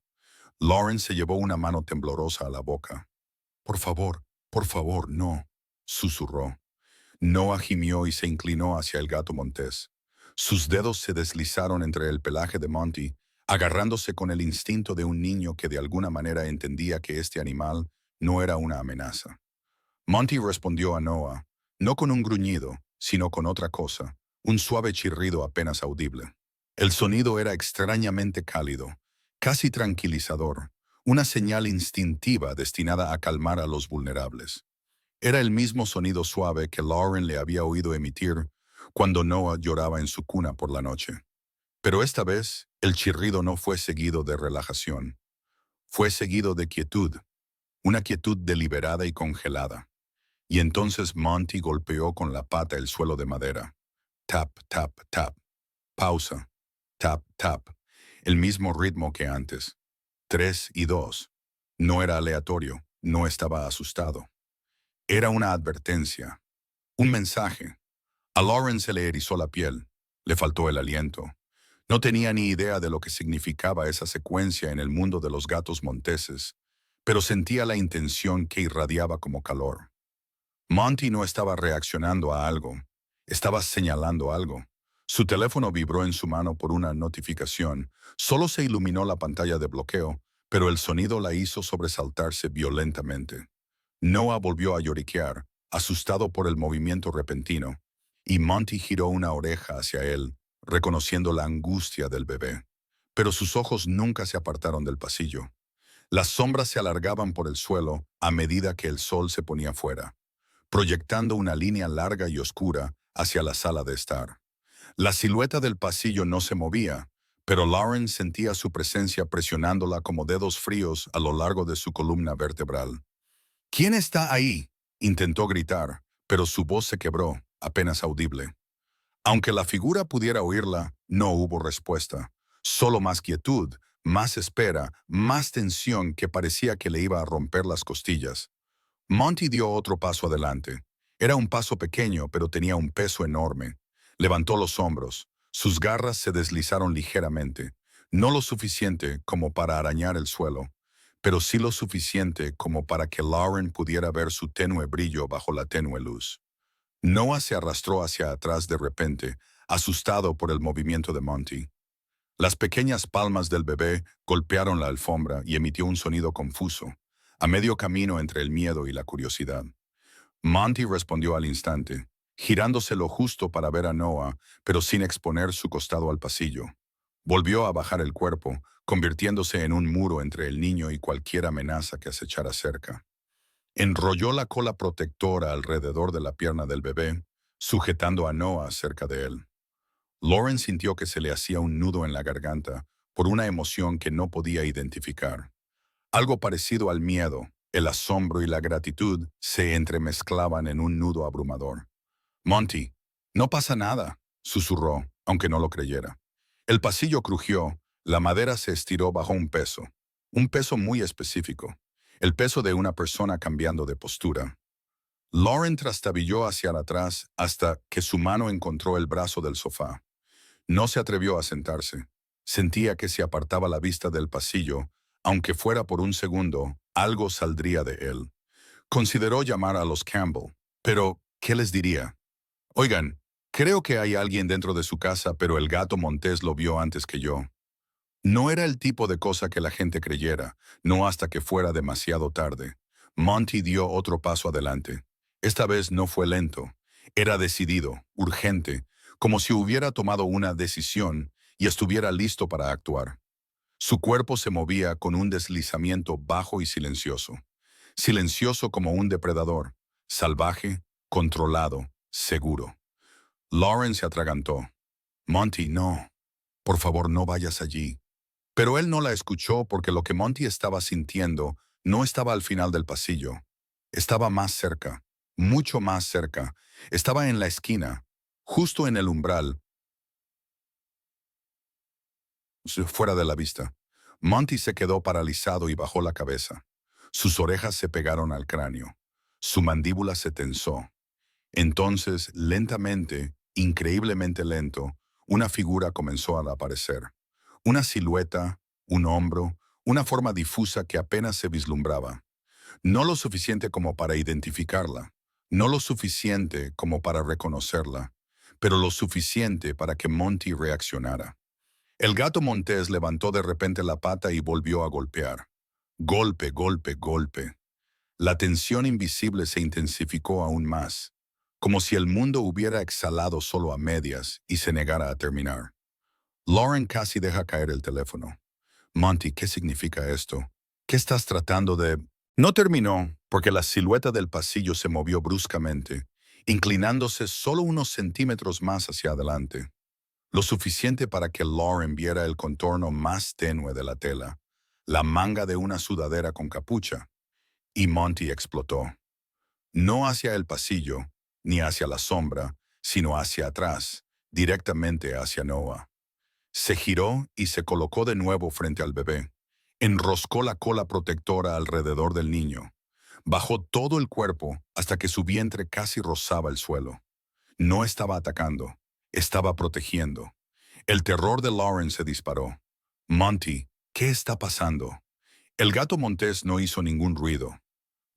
Lauren se llevó una mano temblorosa a la boca. Por favor, no», susurró. Noah gimió y se inclinó hacia el gato montés. Sus dedos se deslizaron entre el pelaje de Monty, agarrándose con el instinto de un niño que de alguna manera entendía que este animal no era una amenaza. Monty respondió a Noah, no con un gruñido, sino con otra cosa, un suave chirrido apenas audible. El sonido era extrañamente cálido, casi tranquilizador, una señal instintiva destinada a calmar a los vulnerables. Era el mismo sonido suave que Lauren le había oído emitir cuando Noah lloraba en su cuna por la noche. Pero esta vez, el chirrido no fue seguido de relajación. Fue seguido de quietud, una quietud deliberada y congelada. Y entonces Monty golpeó con la pata el suelo de madera. Tap, tap, tap. Pausa. Tap, tap. El mismo ritmo que antes. 3 y 2. No era aleatorio, no estaba asustado. Era una advertencia, un mensaje. A Lauren se le erizó la piel, le faltó el aliento. No tenía ni idea de lo que significaba esa secuencia en el mundo de los gatos monteses, pero sentía la intención que irradiaba como calor. Monty no estaba reaccionando a algo, estaba señalando algo. Su teléfono vibró en su mano por una notificación. Solo se iluminó la pantalla de bloqueo, pero el sonido la hizo sobresaltarse violentamente. Noah volvió a lloriquear, asustado por el movimiento repentino, y Monty giró una oreja hacia él, reconociendo la angustia del bebé. Pero sus ojos nunca se apartaron del pasillo. Las sombras se alargaban por el suelo a medida que el sol se ponía fuera, proyectando una línea larga y oscura hacia la sala de estar. La silueta del pasillo no se movía, pero Lauren sentía su presencia presionándola como dedos fríos a lo largo de su columna vertebral. ¿Quién está ahí?, intentó gritar, pero su voz se quebró, apenas audible. Aunque la figura pudiera oírla, no hubo respuesta. Solo más quietud, más espera, más tensión que parecía que le iba a romper las costillas. Monty dio otro paso adelante. Era un paso pequeño, pero tenía un peso enorme. Levantó los hombros. Sus garras se deslizaron ligeramente, no lo suficiente como para arañar el suelo, pero sí lo suficiente como para que Lauren pudiera ver su tenue brillo bajo la tenue luz. Noah se arrastró hacia atrás de repente, asustado por el movimiento de Monty. Las pequeñas palmas del bebé golpearon la alfombra y emitió un sonido confuso, a medio camino entre el miedo y la curiosidad. Monty respondió al instante, girándose lo justo para ver a Noah, pero sin exponer su costado al pasillo. Volvió a bajar el cuerpo, convirtiéndose en un muro entre el niño y cualquier amenaza que acechara cerca. Enrolló la cola protectora alrededor de la pierna del bebé, sujetando a Noah cerca de él. Lauren sintió que se le hacía un nudo en la garganta por una emoción que no podía identificar. Algo parecido al miedo, el asombro y la gratitud se entremezclaban en un nudo abrumador. Monty, no pasa nada, susurró, aunque no lo creyera. El pasillo crujió, la madera se estiró bajo un peso muy específico, el peso de una persona cambiando de postura. Lauren trastabilló hacia atrás hasta que su mano encontró el brazo del sofá. No se atrevió a sentarse. Sentía que si apartaba la vista del pasillo, aunque fuera por un segundo, algo saldría de él. Consideró llamar a los Campbell, pero ¿qué les diría? Oigan, creo que hay alguien dentro de su casa, pero el gato montés lo vio antes que yo. No era el tipo de cosa que la gente creyera, no hasta que fuera demasiado tarde. Monty dio otro paso adelante. Esta vez no fue lento. Era decidido, urgente, como si hubiera tomado una decisión y estuviera listo para actuar. Su cuerpo se movía con un deslizamiento bajo y silencioso. Silencioso como un depredador, salvaje, controlado, seguro. Lauren se atragantó. Monty, no. Por favor, no vayas allí. Pero él no la escuchó porque lo que Monty estaba sintiendo no estaba al final del pasillo. Estaba más cerca, mucho más cerca. Estaba en la esquina, justo en el umbral, fuera de la vista. Monty se quedó paralizado y bajó la cabeza. Sus orejas se pegaron al cráneo. Su mandíbula se tensó. Entonces, lentamente, increíblemente lento, una figura comenzó a aparecer. Una silueta, un hombro, una forma difusa que apenas se vislumbraba. No lo suficiente como para identificarla, no lo suficiente como para reconocerla, pero lo suficiente para que Monty reaccionara. El gato montés levantó de repente la pata y volvió a golpear. Golpe, golpe, golpe. La tensión invisible se intensificó aún más, como si el mundo hubiera exhalado solo a medias y se negara a terminar. Lauren casi deja caer el teléfono. Monty, ¿qué significa esto? ¿Qué estás tratando de...? No terminó porque la silueta del pasillo se movió bruscamente, inclinándose solo unos centímetros más hacia adelante, lo suficiente para que Lauren viera el contorno más tenue de la tela, la manga de una sudadera con capucha, y Monty explotó. No hacia el pasillo, ni hacia la sombra, sino hacia atrás, directamente hacia Noah. Se giró y se colocó de nuevo frente al bebé. Enroscó la cola protectora alrededor del niño. Bajó todo el cuerpo hasta que su vientre casi rozaba el suelo. No estaba atacando, estaba protegiendo. El terror de Lauren se disparó. Monty, ¿qué está pasando? El gato montés no hizo ningún ruido.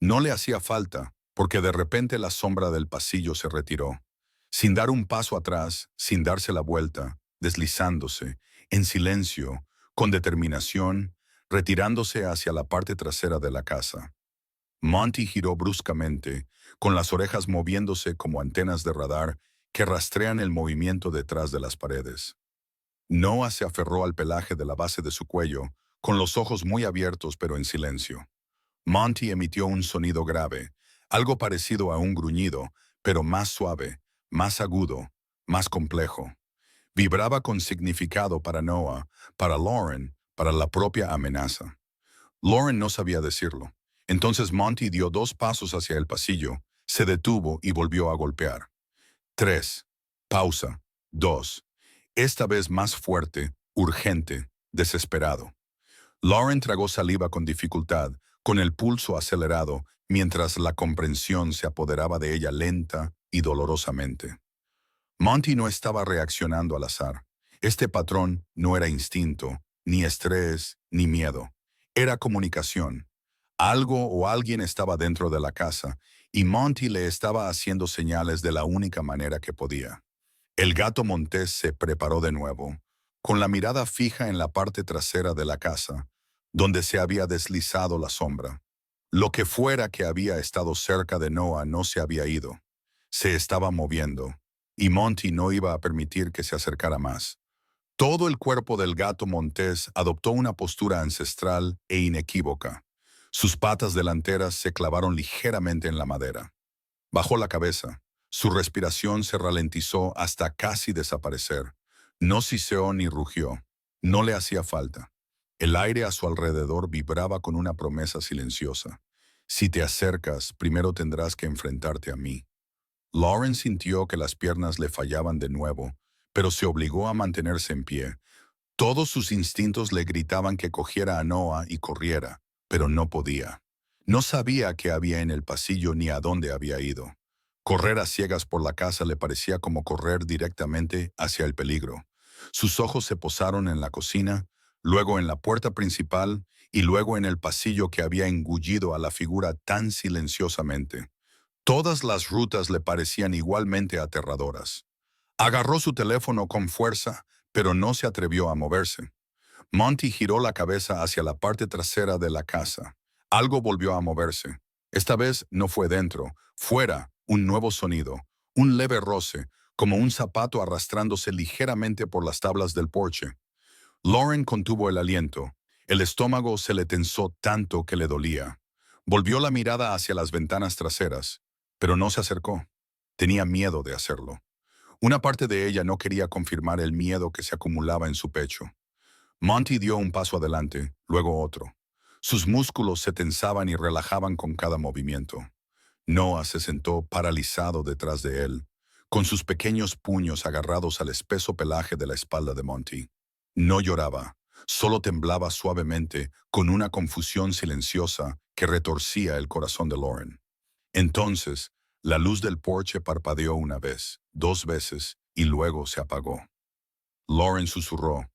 No le hacía falta, porque de repente la sombra del pasillo se retiró. Sin dar un paso atrás, sin darse la vuelta, deslizándose, en silencio, con determinación, retirándose hacia la parte trasera de la casa. Monty giró bruscamente, con las orejas moviéndose como antenas de radar que rastrean el movimiento detrás de las paredes. Noah se aferró al pelaje de la base de su cuello, con los ojos muy abiertos pero en silencio. Monty emitió un sonido grave, algo parecido a un gruñido, pero más suave, más agudo, más complejo. Vibraba con significado para Noah, para Lauren, para la propia amenaza. Lauren no sabía decirlo. Entonces Monty dio 2 pasos hacia el pasillo, se detuvo y volvió a golpear. 3. Pausa. 2. Esta vez más fuerte, urgente, desesperado. Lauren tragó saliva con dificultad, con el pulso acelerado, mientras la comprensión se apoderaba de ella lenta y dolorosamente. Monty no estaba reaccionando al azar. Este patrón no era instinto, ni estrés, ni miedo. Era comunicación. Algo o alguien estaba dentro de la casa, y Monty le estaba haciendo señales de la única manera que podía. El gato montés se preparó de nuevo, con la mirada fija en la parte trasera de la casa, donde se había deslizado la sombra. Lo que fuera que había estado cerca de Noah no se había ido. Se estaba moviendo, y Monty no iba a permitir que se acercara más. Todo el cuerpo del gato montés adoptó una postura ancestral e inequívoca. Sus patas delanteras se clavaron ligeramente en la madera. Bajó la cabeza. Su respiración se ralentizó hasta casi desaparecer. No siseó ni rugió. No le hacía falta. El aire a su alrededor vibraba con una promesa silenciosa. Si te acercas, primero tendrás que enfrentarte a mí. Lauren sintió que las piernas le fallaban de nuevo, pero se obligó a mantenerse en pie. Todos sus instintos le gritaban que cogiera a Noah y corriera, pero no podía. No sabía qué había en el pasillo ni a dónde había ido. Correr a ciegas por la casa le parecía como correr directamente hacia el peligro. Sus ojos se posaron en la cocina, luego en la puerta principal y luego en el pasillo que había engullido a la figura tan silenciosamente. Todas las rutas le parecían igualmente aterradoras. Agarró su teléfono con fuerza, pero no se atrevió a moverse. Monty giró la cabeza hacia la parte trasera de la casa. Algo volvió a moverse. Esta vez no fue dentro, fuera, un nuevo sonido, un leve roce, como un zapato arrastrándose ligeramente por las tablas del porche. Lauren contuvo el aliento. El estómago se le tensó tanto que le dolía. Volvió la mirada hacia las ventanas traseras, pero no se acercó. Tenía miedo de hacerlo. Una parte de ella no quería confirmar el miedo que se acumulaba en su pecho. Monty dio un paso adelante, luego otro. Sus músculos se tensaban y relajaban con cada movimiento. Noah se sentó paralizado detrás de él, con sus pequeños puños agarrados al espeso pelaje de la espalda de Monty. No lloraba, solo temblaba suavemente con una confusión silenciosa que retorcía el corazón de Lauren. Entonces, la luz del porche parpadeó una vez, 2 veces, y luego se apagó. Lauren susurró,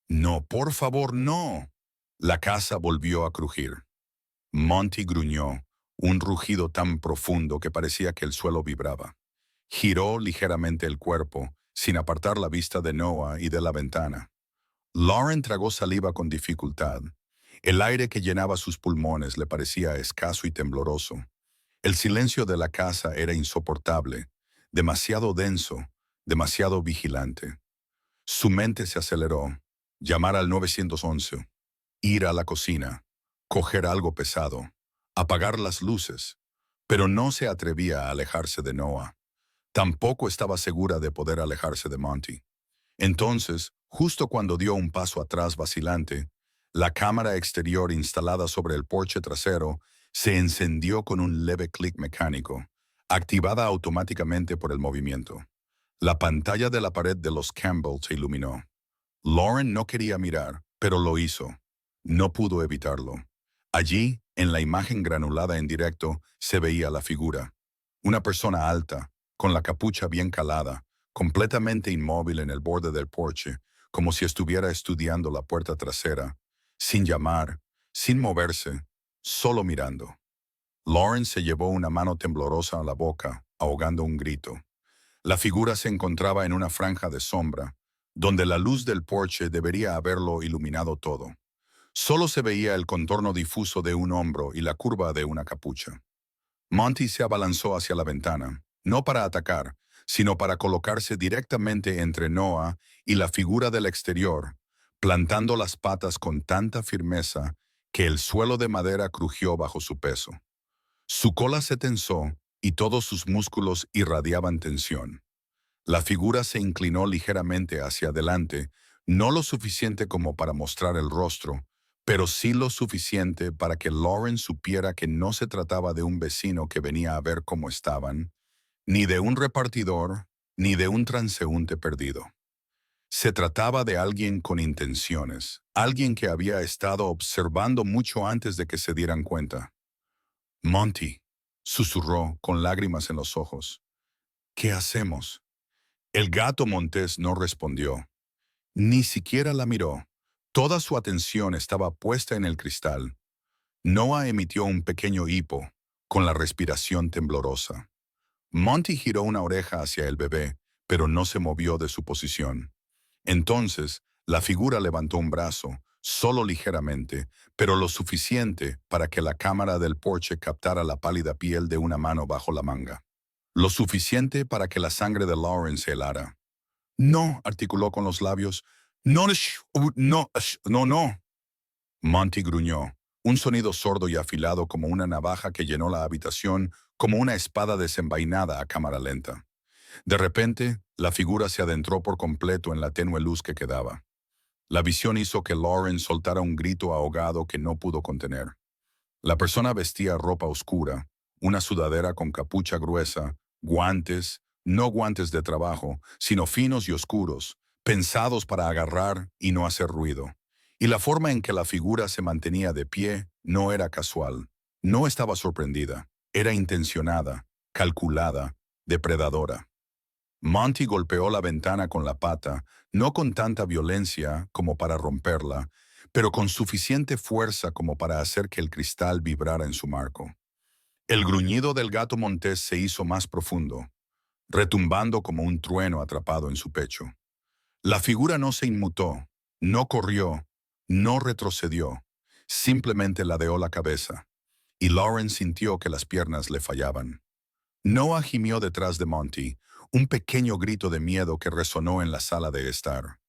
«No, por favor, no». La casa volvió a crujir. Monty gruñó, un rugido tan profundo que parecía que el suelo vibraba. Giró ligeramente el cuerpo, sin apartar la vista de Noah y de la ventana. Lauren tragó saliva con dificultad. El aire que llenaba sus pulmones le parecía escaso y tembloroso. El silencio de la casa era insoportable, demasiado denso, demasiado vigilante. Su mente se aceleró. Llamar al 911, ir a la cocina, coger algo pesado, apagar las luces. Pero no se atrevía a alejarse de Noah. Tampoco estaba segura de poder alejarse de Monty. Entonces, justo cuando dio un paso atrás vacilante, la cámara exterior instalada sobre el porche trasero se encendió con un leve clic mecánico, activada automáticamente por el movimiento. La pantalla de la pared de los Campbell se iluminó. Lauren no quería mirar, pero lo hizo. No pudo evitarlo. Allí, en la imagen granulada en directo, se veía la figura. Una persona alta, con la capucha bien calada, completamente inmóvil en el borde del porche, como si estuviera estudiando la puerta trasera, sin llamar, sin moverse, solo mirando. Lauren se llevó una mano temblorosa a la boca, ahogando un grito. La figura se encontraba en una franja de sombra, donde la luz del porche debería haberlo iluminado todo. Solo se veía el contorno difuso de un hombro y la curva de una capucha. Monty se abalanzó hacia la ventana, no para atacar, sino para colocarse directamente entre Noah y la figura del exterior, plantando las patas con tanta firmeza que el suelo de madera crujió bajo su peso. Su cola se tensó y todos sus músculos irradiaban tensión. La figura se inclinó ligeramente hacia adelante, no lo suficiente como para mostrar el rostro, pero sí lo suficiente para que Lauren supiera que no se trataba de un vecino que venía a ver cómo estaban, ni de un repartidor, ni de un transeúnte perdido. Se trataba de alguien con intenciones, alguien que había estado observando mucho antes de que se dieran cuenta. Monty, susurró con lágrimas en los ojos. ¿Qué hacemos? El gato montés no respondió. Ni siquiera la miró. Toda su atención estaba puesta en el cristal. Noah emitió un pequeño hipo, con la respiración temblorosa. Monty giró una oreja hacia el bebé, pero no se movió de su posición. Entonces, la figura levantó un brazo, solo ligeramente, pero lo suficiente para que la cámara del porche captara la pálida piel de una mano bajo la manga. Lo suficiente para que la sangre de Lauren se helara. No, articuló con los labios. No, no. Monty gruñó, un sonido sordo y afilado como una navaja que llenó la habitación como una espada desenvainada a cámara lenta. De repente, la figura se adentró por completo en la tenue luz que quedaba. La visión hizo que Lauren soltara un grito ahogado que no pudo contener. La persona vestía ropa oscura, una sudadera con capucha gruesa, guantes, no guantes de trabajo, sino finos y oscuros, pensados para agarrar y no hacer ruido. Y la forma en que la figura se mantenía de pie no era casual. No estaba sorprendida. Era intencionada, calculada, depredadora. Monty golpeó la ventana con la pata, no con tanta violencia como para romperla, pero con suficiente fuerza como para hacer que el cristal vibrara en su marco. El gruñido del gato montés se hizo más profundo, retumbando como un trueno atrapado en su pecho. La figura no se inmutó, no corrió, no retrocedió, simplemente ladeó la cabeza, y Lauren sintió que las piernas le fallaban. Noah gimió detrás de Monty, un pequeño grito de miedo que resonó en la sala de estar.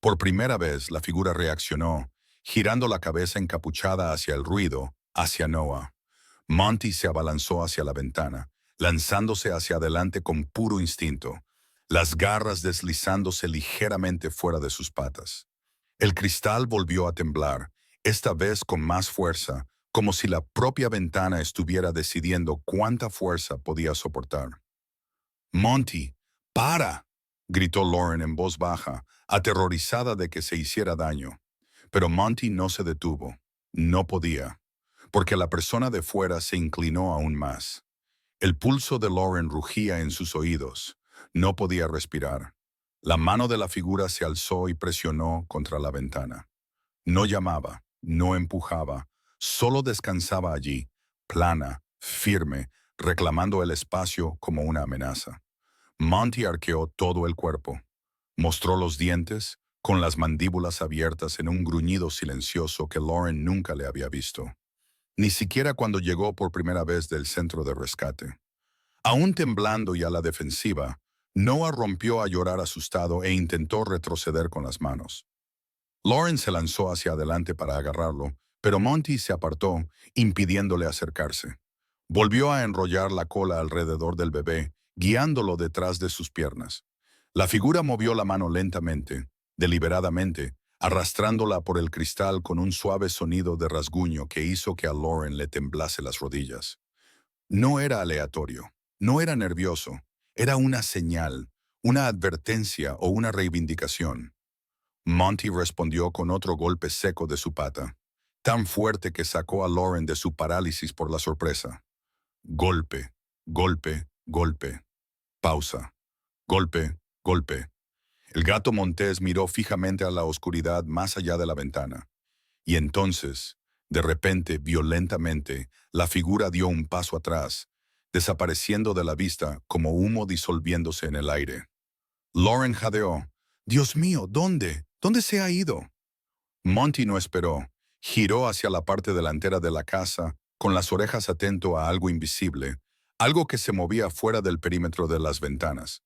Por primera vez la figura reaccionó, girando la cabeza encapuchada hacia el ruido, hacia Noah. Monty se abalanzó hacia la ventana, lanzándose hacia adelante con puro instinto, las garras deslizándose ligeramente fuera de sus patas. El cristal volvió a temblar, esta vez con más fuerza, como si la propia ventana estuviera decidiendo cuánta fuerza podía soportar. «Monty, para», gritó Lauren en voz baja, aterrorizada de que se hiciera daño. Pero Monty no se detuvo. No podía, porque la persona de fuera se inclinó aún más. El pulso de Lauren rugía en sus oídos. No podía respirar. La mano de la figura se alzó y presionó contra la ventana. No llamaba, no empujaba, solo descansaba allí, plana, firme, reclamando el espacio como una amenaza. Monty arqueó todo el cuerpo. Mostró los dientes, con las mandíbulas abiertas en un gruñido silencioso que Lauren nunca le había visto. Ni siquiera cuando llegó por primera vez del centro de rescate. Aún temblando y a la defensiva, Noah rompió a llorar asustado e intentó retroceder con las manos. Lauren se lanzó hacia adelante para agarrarlo, pero Monty se apartó, impidiéndole acercarse. Volvió a enrollar la cola alrededor del bebé, guiándolo detrás de sus piernas. La figura movió la mano lentamente, deliberadamente, arrastrándola por el cristal con un suave sonido de rasguño que hizo que a Lauren le temblase las rodillas. No era aleatorio, no era nervioso, era una señal, una advertencia o una reivindicación. Monty respondió con otro golpe seco de su pata, tan fuerte que sacó a Lauren de su parálisis por la sorpresa. Golpe, golpe, golpe. Pausa. Golpe, golpe. El gato montés miró fijamente a la oscuridad más allá de la ventana. Y entonces, de repente, violentamente, la figura dio un paso atrás, desapareciendo de la vista como humo disolviéndose en el aire. Lauren jadeó. «Dios mío, ¿dónde? ¿Dónde se ha ido?» Monty no esperó. Giró hacia la parte delantera de la casa, con las orejas atento a algo invisible, algo que se movía fuera del perímetro de las ventanas.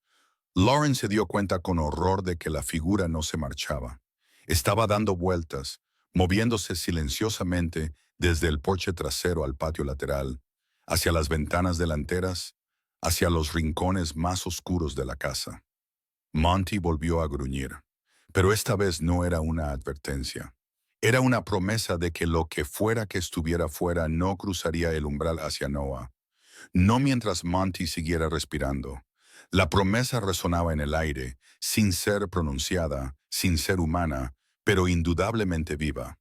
Lauren se dio cuenta con horror de que la figura no se marchaba. Estaba dando vueltas, moviéndose silenciosamente desde el porche trasero al patio lateral, hacia las ventanas delanteras, hacia los rincones más oscuros de la casa. Monty volvió a gruñir, pero esta vez no era una advertencia. Era una promesa de que lo que fuera que estuviera fuera no cruzaría el umbral hacia Noah, no mientras Monty siguiera respirando. La promesa resonaba en el aire, sin ser pronunciada, sin ser humana, pero indudablemente viva.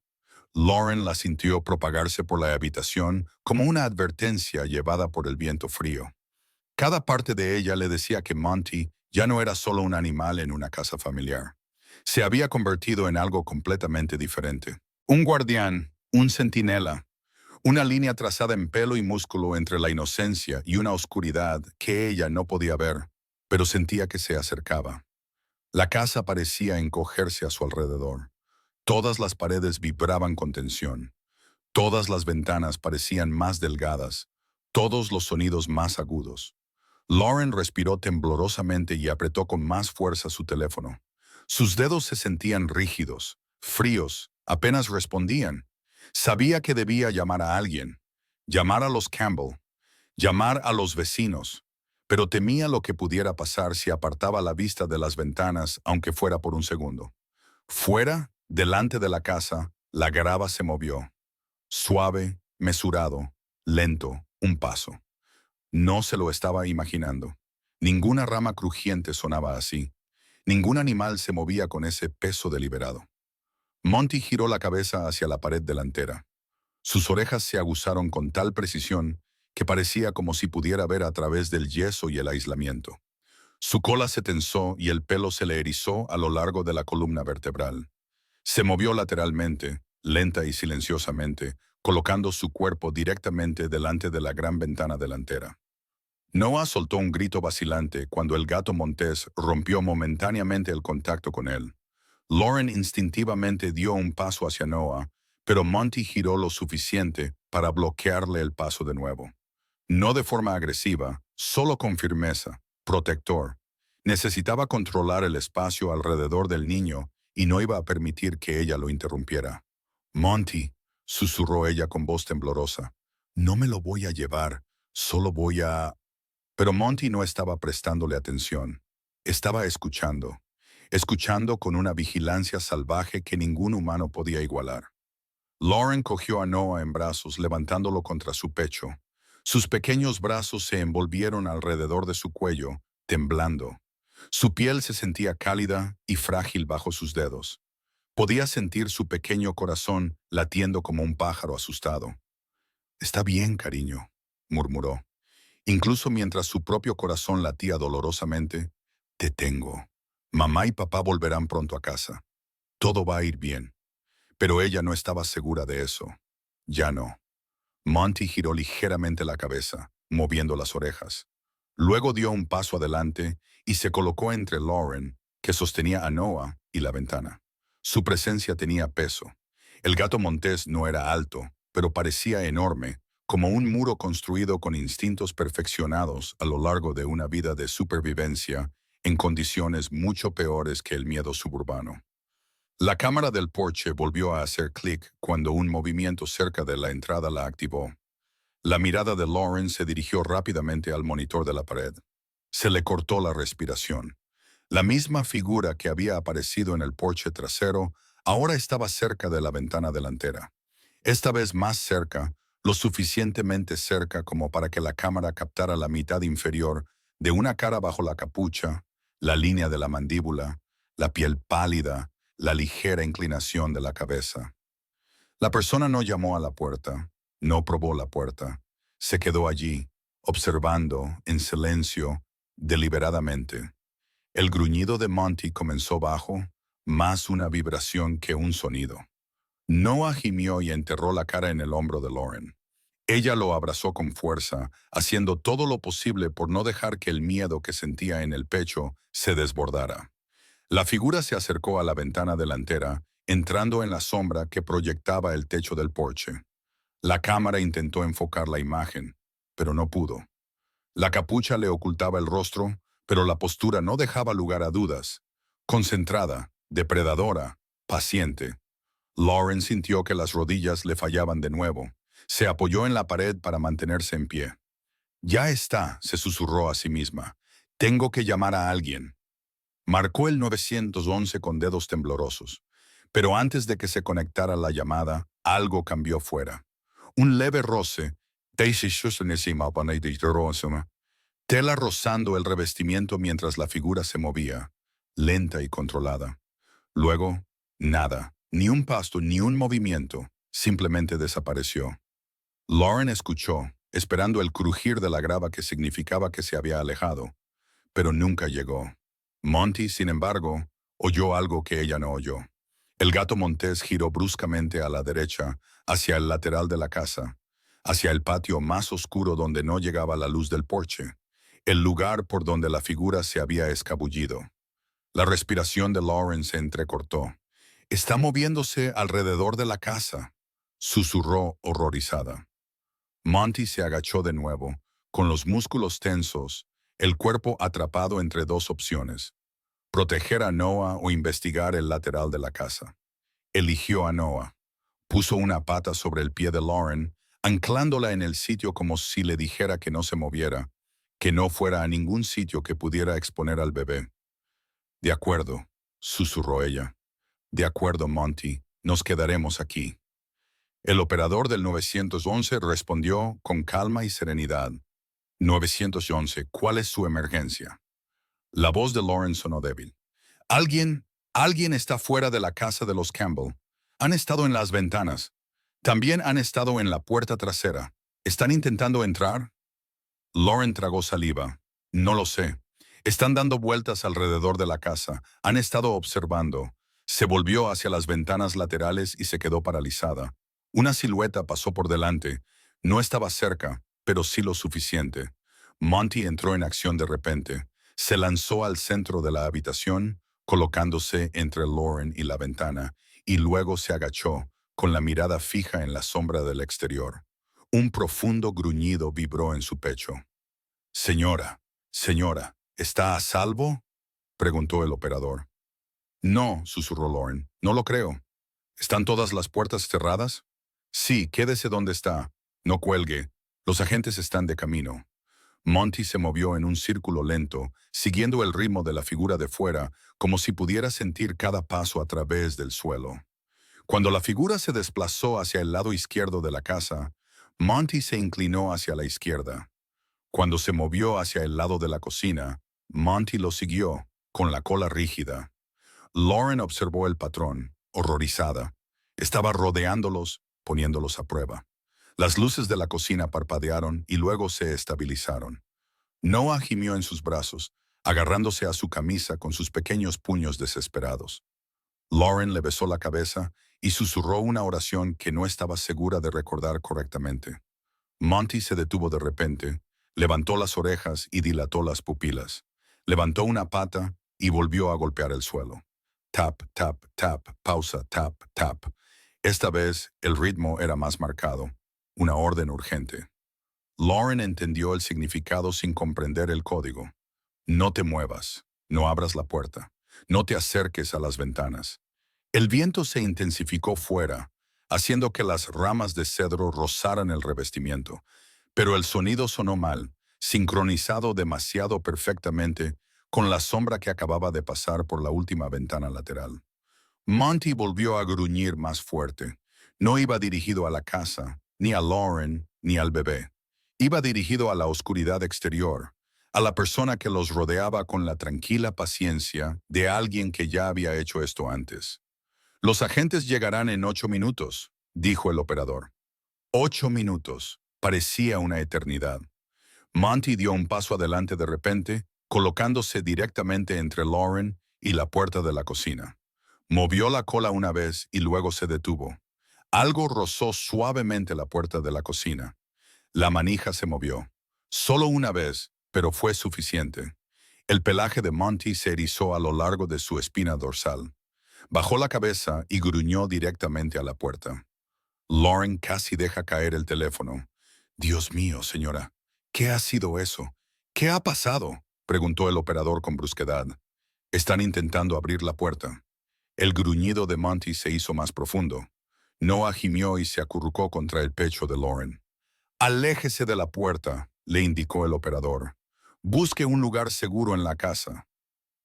Lauren la sintió propagarse por la habitación como una advertencia llevada por el viento frío. Cada parte de ella le decía que Monty ya no era solo un animal en una casa familiar. Se había convertido en algo completamente diferente. Un guardián, un centinela, una línea trazada en pelo y músculo entre la inocencia y una oscuridad que ella no podía ver, pero sentía que se acercaba. La casa parecía encogerse a su alrededor. Todas las paredes vibraban con tensión. Todas las ventanas parecían más delgadas, todos los sonidos más agudos. Lauren respiró temblorosamente y apretó con más fuerza su teléfono. Sus dedos se sentían rígidos, fríos, apenas respondían. Sabía que debía llamar a alguien, llamar a los Campbell, llamar a los vecinos, pero temía lo que pudiera pasar si apartaba la vista de las ventanas, aunque fuera por un segundo. Fuera, delante de la casa, la grava se movió. Suave, mesurado, lento, un paso. No se lo estaba imaginando. Ninguna rama crujiente sonaba así. Ningún animal se movía con ese peso deliberado. Monty giró la cabeza hacia la pared delantera. Sus orejas se aguzaron con tal precisión que parecía como si pudiera ver a través del yeso y el aislamiento. Su cola se tensó y el pelo se le erizó a lo largo de la columna vertebral. Se movió lateralmente, lenta y silenciosamente, colocando su cuerpo directamente delante de la gran ventana delantera. Noah soltó un grito vacilante cuando el gato montés rompió momentáneamente el contacto con él. Lauren instintivamente dio un paso hacia Noah, pero Monty giró lo suficiente para bloquearle el paso de nuevo. No de forma agresiva, solo con firmeza, protector. Necesitaba controlar el espacio alrededor del niño y no iba a permitir que ella lo interrumpiera. «Monty», susurró ella con voz temblorosa, «no me lo voy a llevar, solo voy a...» Pero Monty no estaba prestándole atención. Estaba escuchando con una vigilancia salvaje que ningún humano podía igualar. Lauren cogió a Noah en brazos, levantándolo contra su pecho. Sus pequeños brazos se envolvieron alrededor de su cuello, temblando. Su piel se sentía cálida y frágil bajo sus dedos. Podía sentir su pequeño corazón latiendo como un pájaro asustado. «Está bien, cariño», murmuró. Incluso mientras su propio corazón latía dolorosamente, «Te tengo. Mamá y papá volverán pronto a casa. Todo va a ir bien». Pero ella no estaba segura de eso. Ya no. Monty giró ligeramente la cabeza, moviendo las orejas. Luego dio un paso adelante y se colocó entre Lauren, que sostenía a Noah, y la ventana. Su presencia tenía peso. El gato montés no era alto, pero parecía enorme, como un muro construido con instintos perfeccionados a lo largo de una vida de supervivencia en condiciones mucho peores que el miedo suburbano. La cámara del porche volvió a hacer clic cuando un movimiento cerca de la entrada la activó. La mirada de Lauren se dirigió rápidamente al monitor de la pared. Se le cortó la respiración. La misma figura que había aparecido en el porche trasero ahora estaba cerca de la ventana delantera. Esta vez más cerca, lo suficientemente cerca como para que la cámara captara la mitad inferior de una cara bajo la capucha, la línea de la mandíbula, la piel pálida, la ligera inclinación de la cabeza. La persona no llamó a la puerta, no probó la puerta. Se quedó allí, observando, en silencio, deliberadamente. El gruñido de Monty comenzó bajo, más una vibración que un sonido. Noah gimió y enterró la cara en el hombro de Lauren. Ella lo abrazó con fuerza, haciendo todo lo posible por no dejar que el miedo que sentía en el pecho se desbordara. La figura se acercó a la ventana delantera, entrando en la sombra que proyectaba el techo del porche. La cámara intentó enfocar la imagen, pero no pudo. La capucha le ocultaba el rostro, pero la postura no dejaba lugar a dudas. Concentrada, depredadora, paciente. Lauren sintió que las rodillas le fallaban de nuevo. Se apoyó en la pared para mantenerse en pie. Ya está, se susurró a sí misma. Tengo que llamar a alguien. Marcó el 911 con dedos temblorosos. Pero antes de que se conectara la llamada, algo cambió fuera. Un leve roce. Tela rozando el revestimiento mientras la figura se movía, lenta y controlada. Luego, nada, ni un pasto ni un movimiento, simplemente desapareció. Lauren escuchó, esperando el crujir de la grava que significaba que se había alejado, pero nunca llegó. Monty, sin embargo, oyó algo que ella no oyó. El gato montés giró bruscamente a la derecha, hacia el lateral de la casa, hacia el patio más oscuro donde no llegaba la luz del porche, el lugar por donde la figura se había escabullido. La respiración de Lauren se entrecortó. «Está moviéndose alrededor de la casa», susurró horrorizada. Monty se agachó de nuevo, con los músculos tensos, el cuerpo atrapado entre dos opciones: proteger a Noah o investigar el lateral de la casa. Eligió a Noah. Puso una pata sobre el pie de Lauren, anclándola en el sitio como si le dijera que no se moviera, que no fuera a ningún sitio que pudiera exponer al bebé. «De acuerdo», susurró ella. «De acuerdo, Monty, nos quedaremos aquí». El operador del 911 respondió con calma y serenidad. «911, ¿cuál es su emergencia?» La voz de Lauren sonó débil. Alguien está fuera de la casa de los Campbell. Han estado en las ventanas. También han estado en la puerta trasera. ¿Están intentando entrar?» Lauren tragó saliva. «No lo sé. Están dando vueltas alrededor de la casa. Han estado observando». Se volvió hacia las ventanas laterales y se quedó paralizada. Una silueta pasó por delante. No estaba cerca, pero sí lo suficiente. Monty entró en acción de repente. Se lanzó al centro de la habitación, colocándose entre Lauren y la ventana, y luego se agachó, con la mirada fija en la sombra del exterior. Un profundo gruñido vibró en su pecho. Señora, ¿está a salvo?», preguntó el operador. «No», susurró Lauren, «no lo creo». «¿Están todas las puertas cerradas?» «Sí, quédese donde está. No cuelgue. Los agentes están de camino». Monty se movió en un círculo lento, siguiendo el ritmo de la figura de fuera, como si pudiera sentir cada paso a través del suelo. Cuando la figura se desplazó hacia el lado izquierdo de la casa, Monty se inclinó hacia la izquierda. Cuando se movió hacia el lado de la cocina, Monty lo siguió, con la cola rígida. Lauren observó el patrón, horrorizada. Estaba rodeándolos, poniéndolos a prueba. Las luces de la cocina parpadearon y luego se estabilizaron. Noah gimió en sus brazos, agarrándose a su camisa con sus pequeños puños desesperados. Lauren le besó la cabeza y susurró una oración que no estaba segura de recordar correctamente. Monty se detuvo de repente, levantó las orejas y dilató las pupilas. Levantó una pata y volvió a golpear el suelo. Tap, tap, tap, pausa, tap, tap. Esta vez el ritmo era más marcado, una orden urgente. Lauren entendió el significado sin comprender el código. «No te muevas. No abras la puerta. No te acerques a las ventanas. El viento se intensificó fuera, haciendo que las ramas de cedro rozaran el revestimiento, pero el sonido sonó mal, sincronizado demasiado perfectamente con la sombra que acababa de pasar por la última ventana lateral. Monty volvió a gruñir más fuerte. No iba dirigido a la casa, ni a Lauren, ni al bebé. Iba dirigido a la oscuridad exterior, a la persona que los rodeaba con la tranquila paciencia de alguien que ya había hecho esto antes. Los agentes llegarán en 8 minutos, dijo el operador. 8 minutos. Parecía una eternidad. Monty dio un paso adelante de repente, colocándose directamente entre Lauren y la puerta de la cocina. Movió la cola una vez y luego se detuvo. Algo rozó suavemente la puerta de la cocina. La manija se movió. Solo una vez, pero fue suficiente. El pelaje de Monty se erizó a lo largo de su espina dorsal. Bajó la cabeza y gruñó directamente a la puerta. Lauren casi deja caer el teléfono. «Dios mío, señora, ¿qué ha sido eso? ¿Qué ha pasado?», preguntó el operador con brusquedad. «Están intentando abrir la puerta». El gruñido de Monty se hizo más profundo. Noah gimió y se acurrucó contra el pecho de Lauren. «Aléjese de la puerta», le indicó el operador. «Busque un lugar seguro en la casa».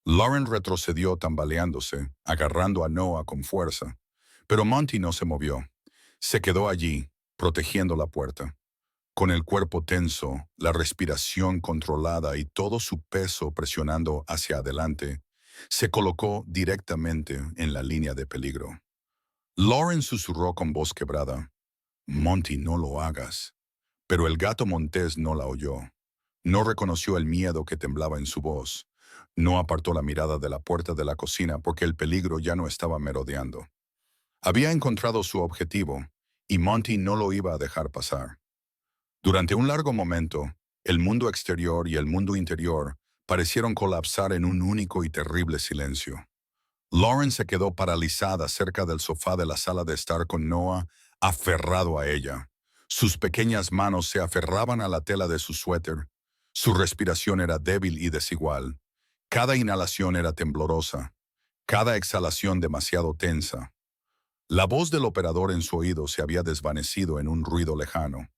Lauren retrocedió tambaleándose, agarrando a Noah con fuerza. Pero Monty no se movió. Se quedó allí, protegiendo la puerta. Con el cuerpo tenso, la respiración controlada y todo su peso presionando hacia adelante, se colocó directamente en la línea de peligro. Lauren susurró con voz quebrada: «Monty, no lo hagas». Pero el gato montés no la oyó. No reconoció el miedo que temblaba en su voz. No apartó la mirada de la puerta de la cocina porque el peligro ya no estaba merodeando. Había encontrado su objetivo, y Monty no lo iba a dejar pasar. Durante un largo momento, el mundo exterior y el mundo interior parecieron colapsar en un único y terrible silencio. Lauren se quedó paralizada cerca del sofá de la sala de estar con Noah, aferrado a ella. Sus pequeñas manos se aferraban a la tela de su suéter. Su respiración era débil y desigual. Cada inhalación era temblorosa, cada exhalación demasiado tensa. La voz del operador en su oído se había desvanecido en un ruido lejano.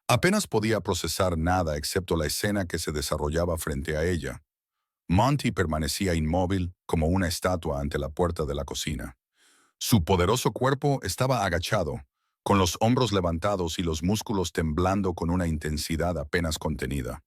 Apenas podía procesar nada excepto la escena que se desarrollaba frente a ella. Monty permanecía inmóvil como una estatua ante la puerta de la cocina. Su poderoso cuerpo estaba agachado, con los hombros levantados y los músculos temblando con una intensidad apenas contenida.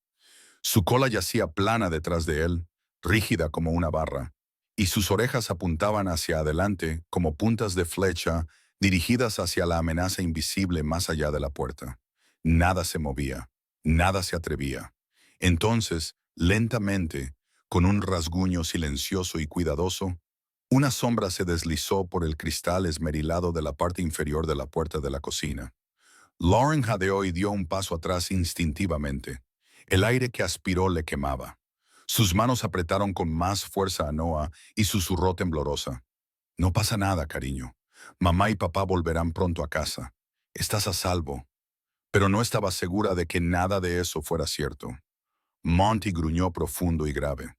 Su cola yacía plana detrás de él, rígida como una barra, y sus orejas apuntaban hacia adelante como puntas de flecha dirigidas hacia la amenaza invisible más allá de la puerta. Nada se movía, nada se atrevía. Entonces, lentamente, con un rasguño silencioso y cuidadoso, una sombra se deslizó por el cristal esmerilado de la parte inferior de la puerta de la cocina. Lauren jadeó y dio un paso atrás instintivamente. El aire que aspiró le quemaba. Sus manos apretaron con más fuerza a Noah y susurró temblorosa: «No pasa nada, cariño. Mamá y papá volverán pronto a casa. Estás a salvo». Pero no estaba segura de que nada de eso fuera cierto. Monty gruñó profundo y grave.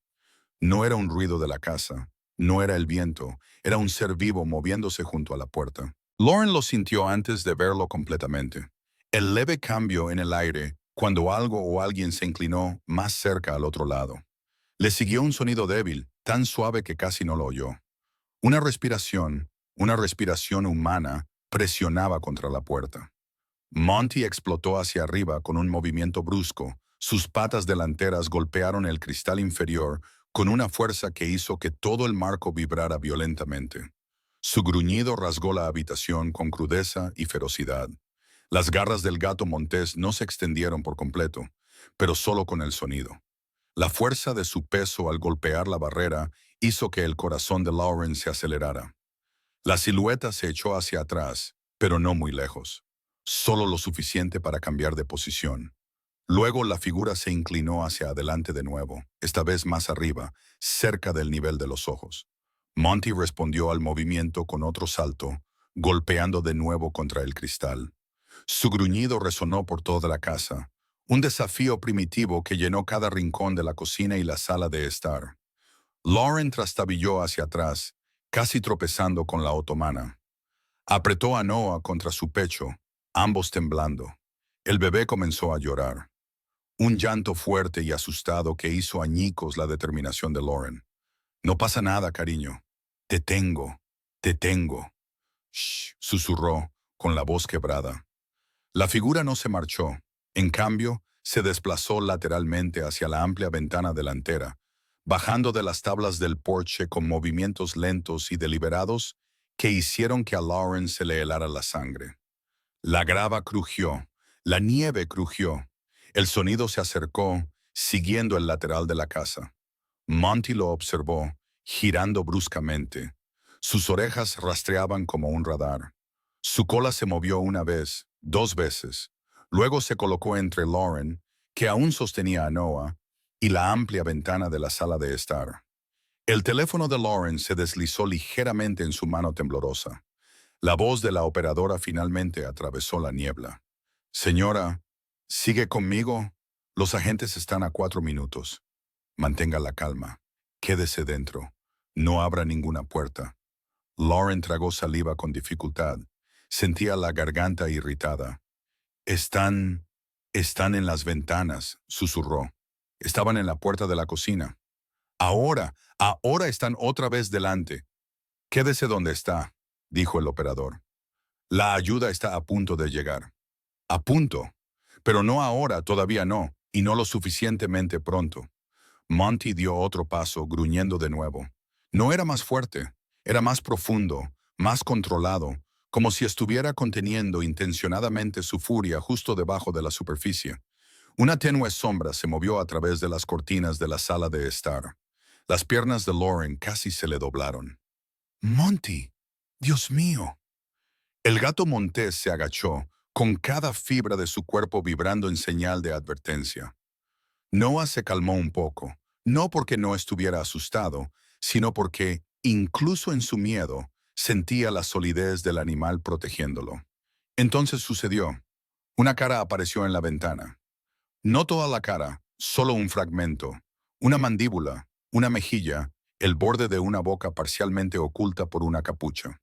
No era un ruido de la casa, no era el viento, era un ser vivo moviéndose junto a la puerta. Lauren lo sintió antes de verlo completamente. El leve cambio en el aire cuando algo o alguien se inclinó más cerca al otro lado. Le siguió un sonido débil, tan suave que casi no lo oyó. Una respiración humana, presionaba contra la puerta. Monty explotó hacia arriba con un movimiento brusco. Sus patas delanteras golpearon el cristal inferior con una fuerza que hizo que todo el marco vibrara violentamente. Su gruñido rasgó la habitación con crudeza y ferocidad. Las garras del gato montés no se extendieron por completo, pero solo con el sonido. La fuerza de su peso al golpear la barrera hizo que el corazón de Lauren se acelerara. La silueta se echó hacia atrás, pero no muy lejos. Solo lo suficiente para cambiar de posición. Luego la figura se inclinó hacia adelante de nuevo, esta vez más arriba, cerca del nivel de los ojos. Monty respondió al movimiento con otro salto, golpeando de nuevo contra el cristal. Su gruñido resonó por toda la casa, un desafío primitivo que llenó cada rincón de la cocina y la sala de estar. Lauren trastabilló hacia atrás, casi tropezando con la otomana. Apretó a Noah contra su pecho, ambos temblando. El bebé comenzó a llorar. Un llanto fuerte y asustado que hizo añicos la determinación de Lauren. No pasa nada, cariño. Te tengo, te tengo. Shh, susurró, con la voz quebrada. La figura no se marchó. En cambio, se desplazó lateralmente hacia la amplia ventana delantera, bajando de las tablas del porche con movimientos lentos y deliberados que hicieron que a Lauren se le helara la sangre. La grava crujió, la nieve crujió. El sonido se acercó, siguiendo el lateral de la casa. Monty lo observó, girando bruscamente. Sus orejas rastreaban como un radar. Su cola se movió una vez, dos veces. Luego se colocó entre Lauren, que aún sostenía a Noah, y la amplia ventana de la sala de estar. El teléfono de Lauren se deslizó ligeramente en su mano temblorosa. La voz de la operadora finalmente atravesó la niebla. Señora, ¿sigue conmigo? Los agentes están a 4 minutos. Mantenga la calma. Quédese dentro. No abra ninguna puerta. Lauren tragó saliva con dificultad. Sentía la garganta irritada. Están en las ventanas, susurró. Estaban en la puerta de la cocina. Ahora están otra vez delante. Quédese donde está, dijo el operador. La ayuda está a punto de llegar. A punto. Pero no ahora, todavía no, y no lo suficientemente pronto. Monty dio otro paso, gruñendo de nuevo. No era más fuerte, era más profundo, más controlado, como si estuviera conteniendo intencionadamente su furia justo debajo de la superficie. Una tenue sombra se movió a través de las cortinas de la sala de estar. Las piernas de Lauren casi se le doblaron. «Monty, Dios mío». El gato montés se agachó, con cada fibra de su cuerpo vibrando en señal de advertencia. Noah se calmó un poco, no porque no estuviera asustado, sino porque, incluso en su miedo, sentía la solidez del animal protegiéndolo. Entonces sucedió. Una cara apareció en la ventana. No toda la cara, solo un fragmento. Una mandíbula, una mejilla, el borde de una boca parcialmente oculta por una capucha.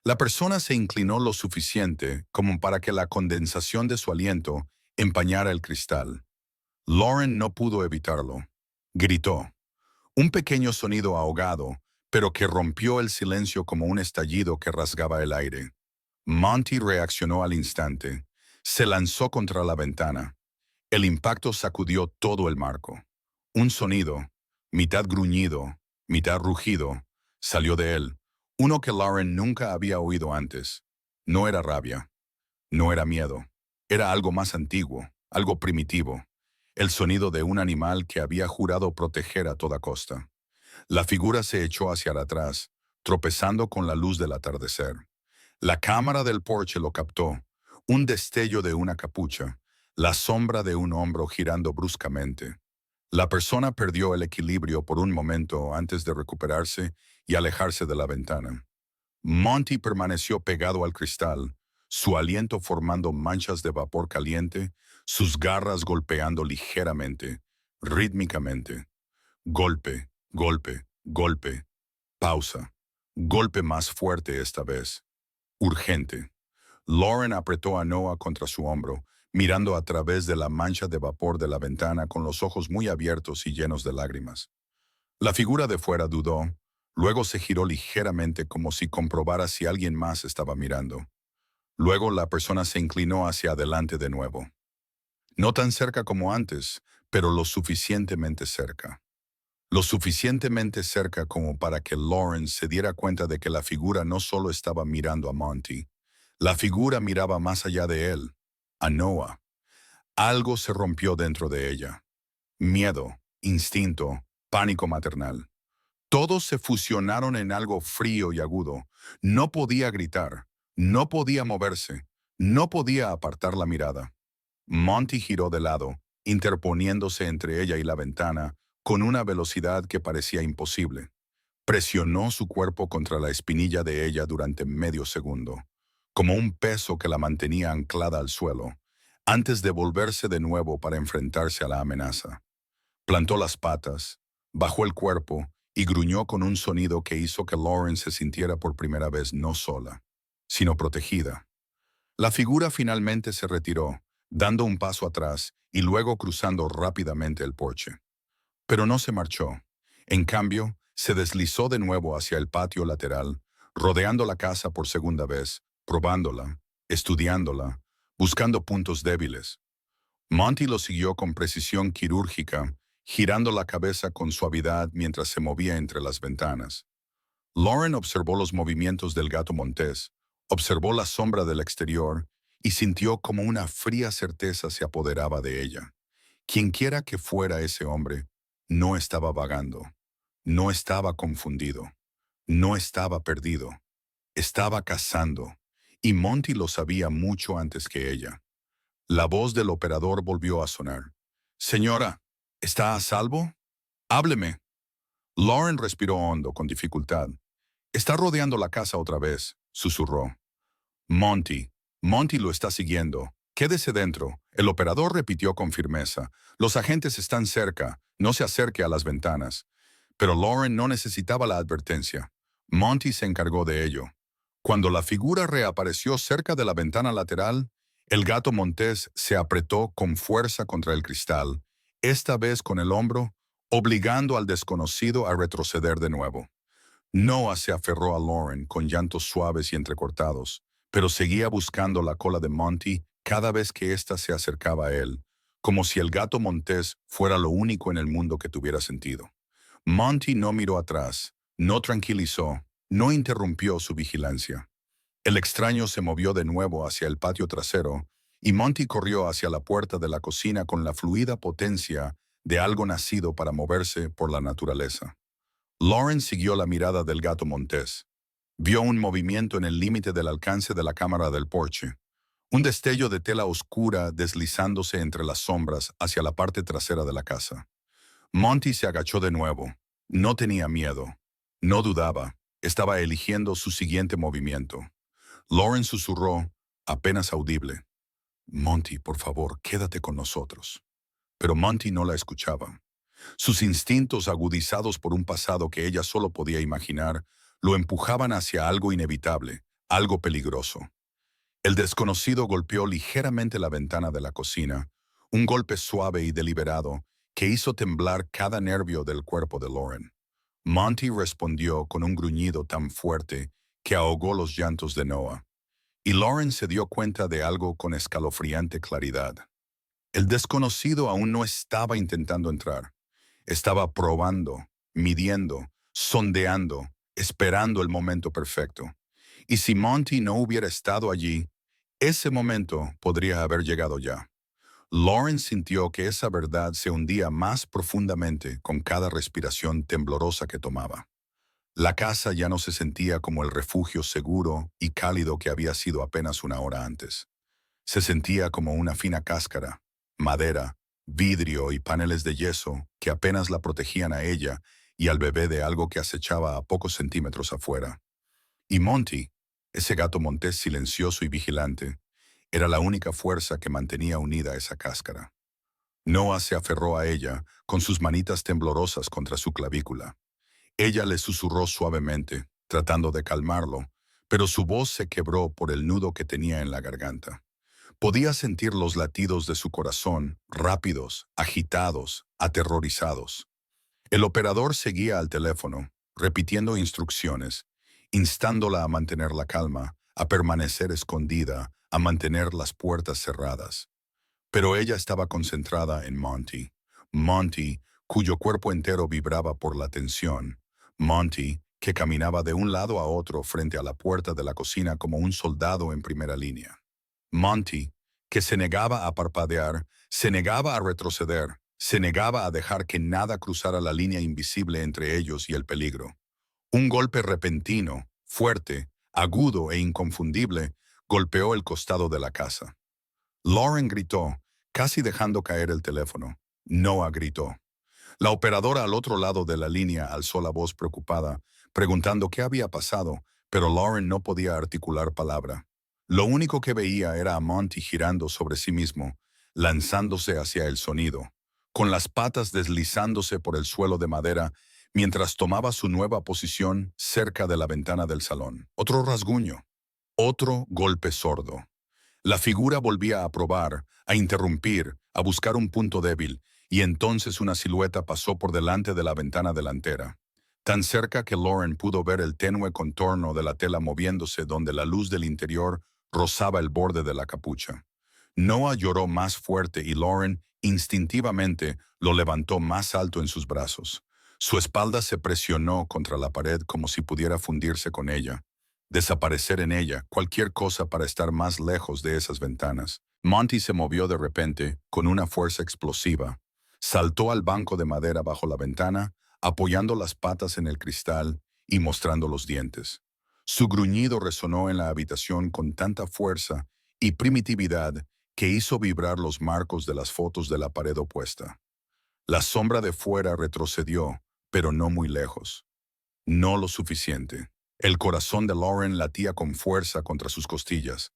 La persona se inclinó lo suficiente como para que la condensación de su aliento empañara el cristal. Lauren no pudo evitarlo. Gritó. Un pequeño sonido ahogado, pero que rompió el silencio como un estallido que rasgaba el aire. Monty reaccionó al instante. Se lanzó contra la ventana. El impacto sacudió todo el marco. Un sonido, mitad gruñido, mitad rugido, salió de él, uno que Lauren nunca había oído antes. No era rabia, no era miedo, era algo más antiguo, algo primitivo. El sonido de un animal que había jurado proteger a toda costa. La figura se echó hacia atrás, tropezando con la luz del atardecer. La cámara del porche lo captó, un destello de una capucha, la sombra de un hombro girando bruscamente. La persona perdió el equilibrio por un momento antes de recuperarse y alejarse de la ventana. Monty permaneció pegado al cristal, su aliento formando manchas de vapor caliente, sus garras golpeando ligeramente, rítmicamente. Golpe, golpe, golpe. Pausa. Golpe más fuerte esta vez. Urgente. Lauren apretó a Noah contra su hombro, mirando a través de la mancha de vapor de la ventana con los ojos muy abiertos y llenos de lágrimas. La figura de fuera dudó, luego se giró ligeramente como si comprobara si alguien más estaba mirando. Luego la persona se inclinó hacia adelante de nuevo. No tan cerca como antes, pero lo suficientemente cerca. Lo suficientemente cerca como para que Lauren se diera cuenta de que la figura no solo estaba mirando a Monty. La figura miraba más allá de él, a Noah. Algo se rompió dentro de ella. Miedo, instinto, pánico maternal. Todos se fusionaron en algo frío y agudo. No podía gritar, no podía moverse, no podía apartar la mirada. Monty giró de lado, interponiéndose entre ella y la ventana, con una velocidad que parecía imposible. Presionó su cuerpo contra la espinilla de ella durante medio segundo, como un peso que la mantenía anclada al suelo, antes de volverse de nuevo para enfrentarse a la amenaza. Plantó las patas, bajó el cuerpo y gruñó con un sonido que hizo que Lauren se sintiera por primera vez no sola, sino protegida. La figura finalmente se retiró, dando un paso atrás y luego cruzando rápidamente el porche. Pero no se marchó. En cambio, se deslizó de nuevo hacia el patio lateral, rodeando la casa por segunda vez, probándola, estudiándola, buscando puntos débiles. Monty lo siguió con precisión quirúrgica, girando la cabeza con suavidad mientras se movía entre las ventanas. Lauren observó los movimientos del gato montés, observó la sombra del exterior y sintió como una fría certeza se apoderaba de ella. Quienquiera que fuera ese hombre, no estaba vagando, no estaba confundido, no estaba perdido, estaba cazando, y Monty lo sabía mucho antes que ella. La voz del operador volvió a sonar. «Señora, ¿está a salvo? Hábleme». Lauren respiró hondo, con dificultad. «Está rodeando la casa otra vez», susurró. «Monty, Monty lo está siguiendo. Quédese dentro». El operador repitió con firmeza. «Los agentes están cerca. No se acerque a las ventanas». Pero Lauren no necesitaba la advertencia. Monty se encargó de ello. Cuando la figura reapareció cerca de la ventana lateral, el gato montés se apretó con fuerza contra el cristal, esta vez con el hombro, obligando al desconocido a retroceder de nuevo. Noah se aferró a Lauren con llantos suaves y entrecortados, pero seguía buscando la cola de Monty cada vez que ésta se acercaba a él, como si el gato montés fuera lo único en el mundo que tuviera sentido. Monty no miró atrás, no tranquilizó, no interrumpió su vigilancia. El extraño se movió de nuevo hacia el patio trasero y Monty corrió hacia la puerta de la cocina con la fluida potencia de algo nacido para moverse por la naturaleza. Lauren siguió la mirada del gato montés. Vio un movimiento en el límite del alcance de la cámara del porche, un destello de tela oscura deslizándose entre las sombras hacia la parte trasera de la casa. Monty se agachó de nuevo. No tenía miedo. No dudaba. Estaba eligiendo su siguiente movimiento. Lauren susurró, apenas audible. «Monty, por favor, quédate con nosotros». Pero Monty no la escuchaba. Sus instintos, agudizados por un pasado que ella solo podía imaginar, lo empujaban hacia algo inevitable, algo peligroso. El desconocido golpeó ligeramente la ventana de la cocina, un golpe suave y deliberado que hizo temblar cada nervio del cuerpo de Lauren. Monty respondió con un gruñido tan fuerte que ahogó los llantos de Noah. Y Lauren se dio cuenta de algo con escalofriante claridad. El desconocido aún no estaba intentando entrar. Estaba probando, midiendo, sondeando, esperando el momento perfecto. Y si Monty no hubiera estado allí, ese momento podría haber llegado ya. Lauren sintió que esa verdad se hundía más profundamente con cada respiración temblorosa que tomaba. La casa ya no se sentía como el refugio seguro y cálido que había sido apenas una hora antes. Se sentía como una fina cáscara, madera, vidrio y paneles de yeso que apenas la protegían a ella y al bebé de algo que acechaba a pocos centímetros afuera. Y Monty, ese gato montés silencioso y vigilante, era la única fuerza que mantenía unida esa cáscara. Noah se aferró a ella con sus manitas temblorosas contra su clavícula. Ella le susurró suavemente, tratando de calmarlo, pero su voz se quebró por el nudo que tenía en la garganta. Podía sentir los latidos de su corazón, rápidos, agitados, aterrorizados. El operador seguía al teléfono, repitiendo instrucciones, instándola a mantener la calma, a permanecer escondida, a mantener las puertas cerradas. Pero ella estaba concentrada en Monty. Monty, cuyo cuerpo entero vibraba por la tensión. Monty, que caminaba de un lado a otro frente a la puerta de la cocina como un soldado en primera línea. Monty, que se negaba a parpadear, se negaba a retroceder, se negaba a dejar que nada cruzara la línea invisible entre ellos y el peligro. Un golpe repentino, fuerte, agudo e inconfundible, golpeó el costado de la casa. Lauren gritó, casi dejando caer el teléfono. Noah gritó. La operadora al otro lado de la línea alzó la voz preocupada, preguntando qué había pasado, pero Lauren no podía articular palabra. Lo único que veía era a Monty girando sobre sí mismo, lanzándose hacia el sonido, con las patas deslizándose por el suelo de madera, mientras tomaba su nueva posición cerca de la ventana del salón. Otro rasguño, otro golpe sordo. La figura volvía a probar, a interrumpir, a buscar un punto débil, y entonces una silueta pasó por delante de la ventana delantera, tan cerca que Lauren pudo ver el tenue contorno de la tela moviéndose donde la luz del interior rozaba el borde de la capucha. Noah lloró más fuerte y Lauren instintivamente lo levantó más alto en sus brazos. Su espalda se presionó contra la pared como si pudiera fundirse con ella, desaparecer en ella, cualquier cosa para estar más lejos de esas ventanas. Monty se movió de repente, con una fuerza explosiva. Saltó al banco de madera bajo la ventana, apoyando las patas en el cristal y mostrando los dientes. Su gruñido resonó en la habitación con tanta fuerza y primitividad que hizo vibrar los marcos de las fotos de la pared opuesta. La sombra de fuera retrocedió, pero no muy lejos. No lo suficiente. El corazón de Lauren latía con fuerza contra sus costillas.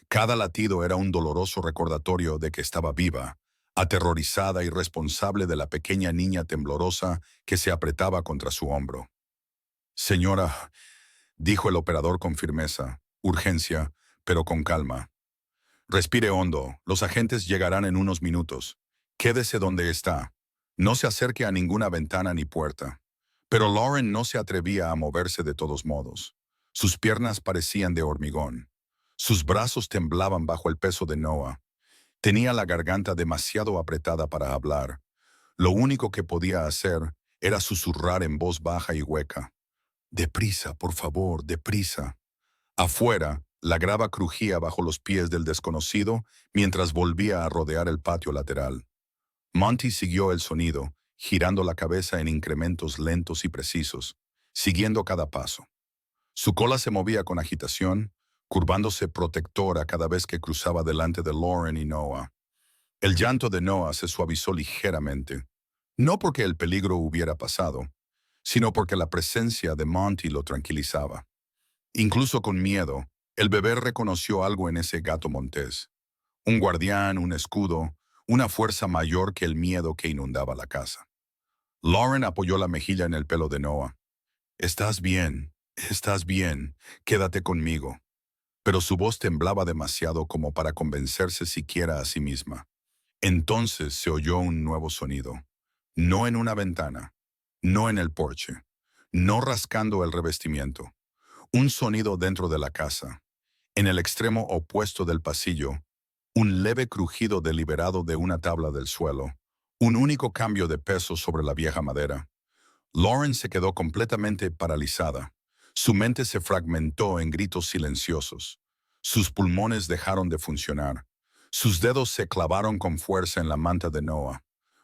Cada latido era un doloroso recordatorio de que estaba viva, aterrorizada y responsable de la pequeña niña temblorosa que se apretaba contra su hombro. Señora, dijo el operador con firmeza, urgencia, pero con calma. Respire hondo, los agentes llegarán en unos minutos. Quédese donde está. No se acerque a ninguna ventana ni puerta. Pero Lauren no se atrevía a moverse de todos modos. Sus piernas parecían de hormigón. Sus brazos temblaban bajo el peso de Noah. Tenía la garganta demasiado apretada para hablar. Lo único que podía hacer era susurrar en voz baja y hueca. «Deprisa, por favor, deprisa». Afuera, la grava crujía bajo los pies del desconocido mientras volvía a rodear el patio lateral. Monty siguió el sonido, girando la cabeza en incrementos lentos y precisos, siguiendo cada paso. Su cola se movía con agitación, curvándose protectora cada vez que cruzaba delante de Lauren y Noah. El llanto de Noah se suavizó ligeramente, no porque el peligro hubiera pasado, sino porque la presencia de Monty lo tranquilizaba. Incluso con miedo, el bebé reconoció algo en ese gato montés. Un guardián, un escudo, una fuerza mayor que el miedo que inundaba la casa. Lauren apoyó la mejilla en el pelo de Noah. Estás bien, quédate conmigo. Pero su voz temblaba demasiado como para convencerse siquiera a sí misma. Entonces se oyó un nuevo sonido. No en una ventana, no en el porche, no rascando el revestimiento. Un sonido dentro de la casa. En el extremo opuesto del pasillo, un leve crujido deliberado de una tabla del suelo. Un único cambio de peso sobre la vieja madera. Lauren se quedó completamente paralizada. Su mente se fragmentó en gritos silenciosos. Sus pulmones dejaron de funcionar. Sus dedos se clavaron con fuerza en la manta de Noah.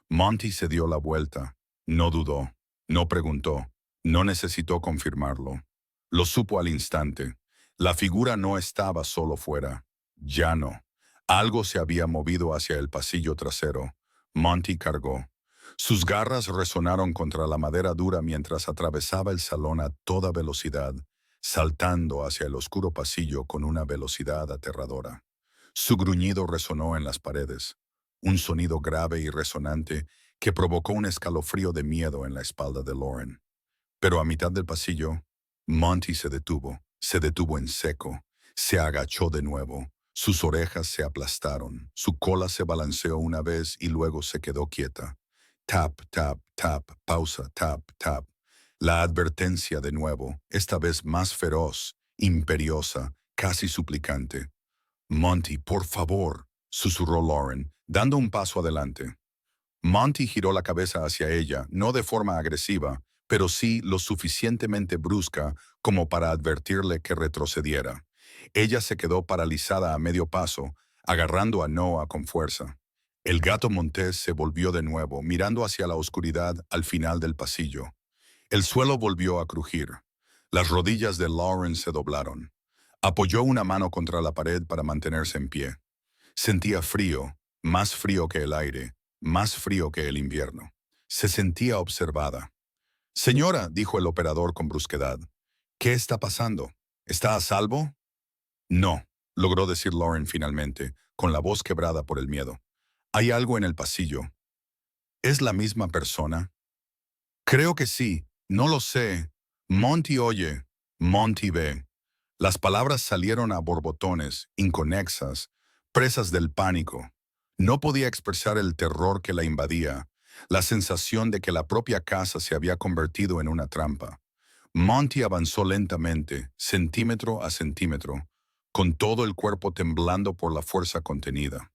Monty se dio la vuelta. No dudó. No preguntó. No necesitó confirmarlo. Lo supo al instante. La figura no estaba solo fuera. Ya no. Algo se había movido hacia el pasillo trasero. Monty cargó. Sus garras resonaron contra la madera dura mientras atravesaba el salón a toda velocidad, saltando hacia el oscuro pasillo con una velocidad aterradora. Su gruñido resonó en las paredes, un sonido grave y resonante que provocó un escalofrío de miedo en la espalda de Lauren. Pero a mitad del pasillo, Monty se detuvo en seco, se agachó de nuevo. Sus orejas se aplastaron, su cola se balanceó una vez y luego se quedó quieta. Tap, tap, tap, pausa, tap, tap. La advertencia de nuevo, esta vez más feroz, imperiosa, casi suplicante. «Monty, por favor», susurró Lauren, dando un paso adelante. Monty giró la cabeza hacia ella, no de forma agresiva, pero sí lo suficientemente brusca como para advertirle que retrocediera. Ella se quedó paralizada a medio paso, agarrando a Noah con fuerza. El gato montés se volvió de nuevo, mirando hacia la oscuridad al final del pasillo. El suelo volvió a crujir. Las rodillas de Lauren se doblaron. Apoyó una mano contra la pared para mantenerse en pie. Sentía frío, más frío que el aire, más frío que el invierno. Se sentía observada. «Señora», dijo el operador con brusquedad, «¿qué está pasando? ¿Está a salvo?» «No», logró decir Lauren finalmente, con la voz quebrada por el miedo. «Hay algo en el pasillo». «¿Es la misma persona?» «Creo que sí», No lo sé. Monty oye, Monty ve. Las palabras salieron a borbotones, inconexas, presas del pánico. No podía expresar el terror que la invadía, la sensación de que la propia casa se había convertido en una trampa. Monty avanzó lentamente, centímetro a centímetro, con todo el cuerpo temblando por la fuerza contenida.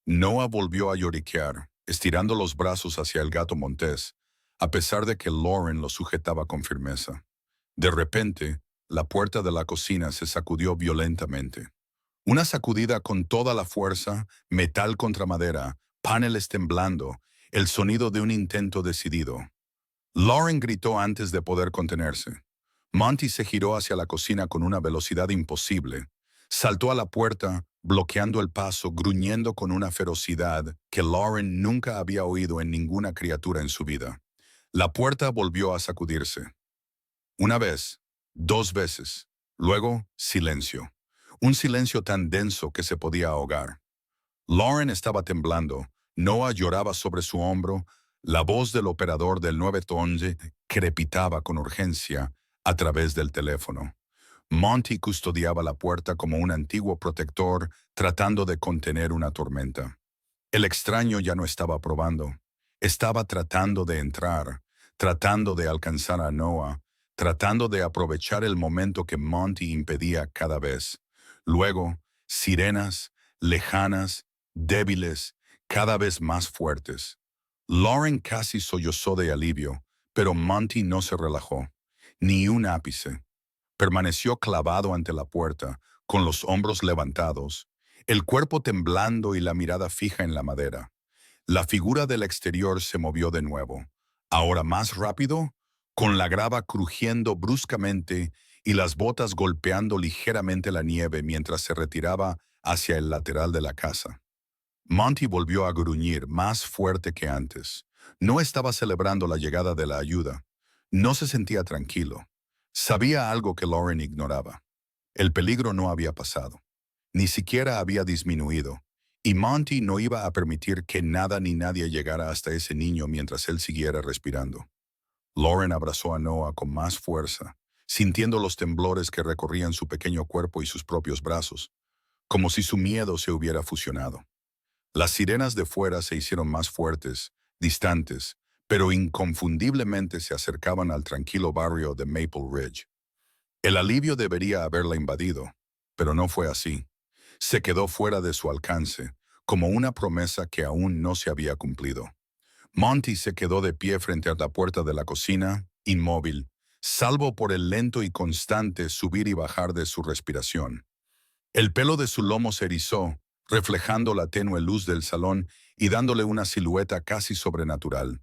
Noah volvió a lloriquear, estirando los brazos hacia el gato montés, a pesar de que Lauren lo sujetaba con firmeza. De repente, la puerta de la cocina se sacudió violentamente. Una sacudida con toda la fuerza, metal contra madera, paneles temblando, el sonido de un intento decidido. Lauren gritó antes de poder contenerse. Monty se giró hacia la cocina con una velocidad imposible. Saltó a la puerta, bloqueando el paso, gruñendo con una ferocidad que Lauren nunca había oído en ninguna criatura en su vida. La puerta volvió a sacudirse. Una vez, dos veces. Luego, silencio. Un silencio tan denso que se podía ahogar. Lauren estaba temblando. Noah lloraba sobre su hombro. La voz del operador del 911 crepitaba con urgencia a través del teléfono. Monty custodiaba la puerta como un antiguo protector tratando de contener una tormenta. El extraño ya no estaba probando. Estaba tratando de entrar, tratando de alcanzar a Noah, tratando de aprovechar el momento que Monty impedía cada vez. Luego, sirenas, lejanas, débiles, cada vez más fuertes. Lauren casi sollozó de alivio, pero Monty no se relajó, ni un ápice. Permaneció clavado ante la puerta, con los hombros levantados, el cuerpo temblando y la mirada fija en la madera. La figura del exterior se movió de nuevo, ahora más rápido, con la grava crujiendo bruscamente y las botas golpeando ligeramente la nieve mientras se retiraba hacia el lateral de la casa. Monty volvió a gruñir más fuerte que antes. No estaba celebrando la llegada de la ayuda. No se sentía tranquilo. Sabía algo que Lauren ignoraba. El peligro no había pasado. Ni siquiera había disminuido. Y Monty no iba a permitir que nada ni nadie llegara hasta ese niño mientras él siguiera respirando. Lauren abrazó a Noah con más fuerza, sintiendo los temblores que recorrían su pequeño cuerpo y sus propios brazos, como si su miedo se hubiera fusionado. Las sirenas de fuera se hicieron más fuertes, distantes, pero inconfundiblemente se acercaban al tranquilo barrio de Maple Ridge. El alivio debería haberla invadido, pero no fue así. Se quedó fuera de su alcance, como una promesa que aún no se había cumplido. Monty se quedó de pie frente a la puerta de la cocina, inmóvil, salvo por el lento y constante subir y bajar de su respiración. El pelo de su lomo se erizó, reflejando la tenue luz del salón y dándole una silueta casi sobrenatural.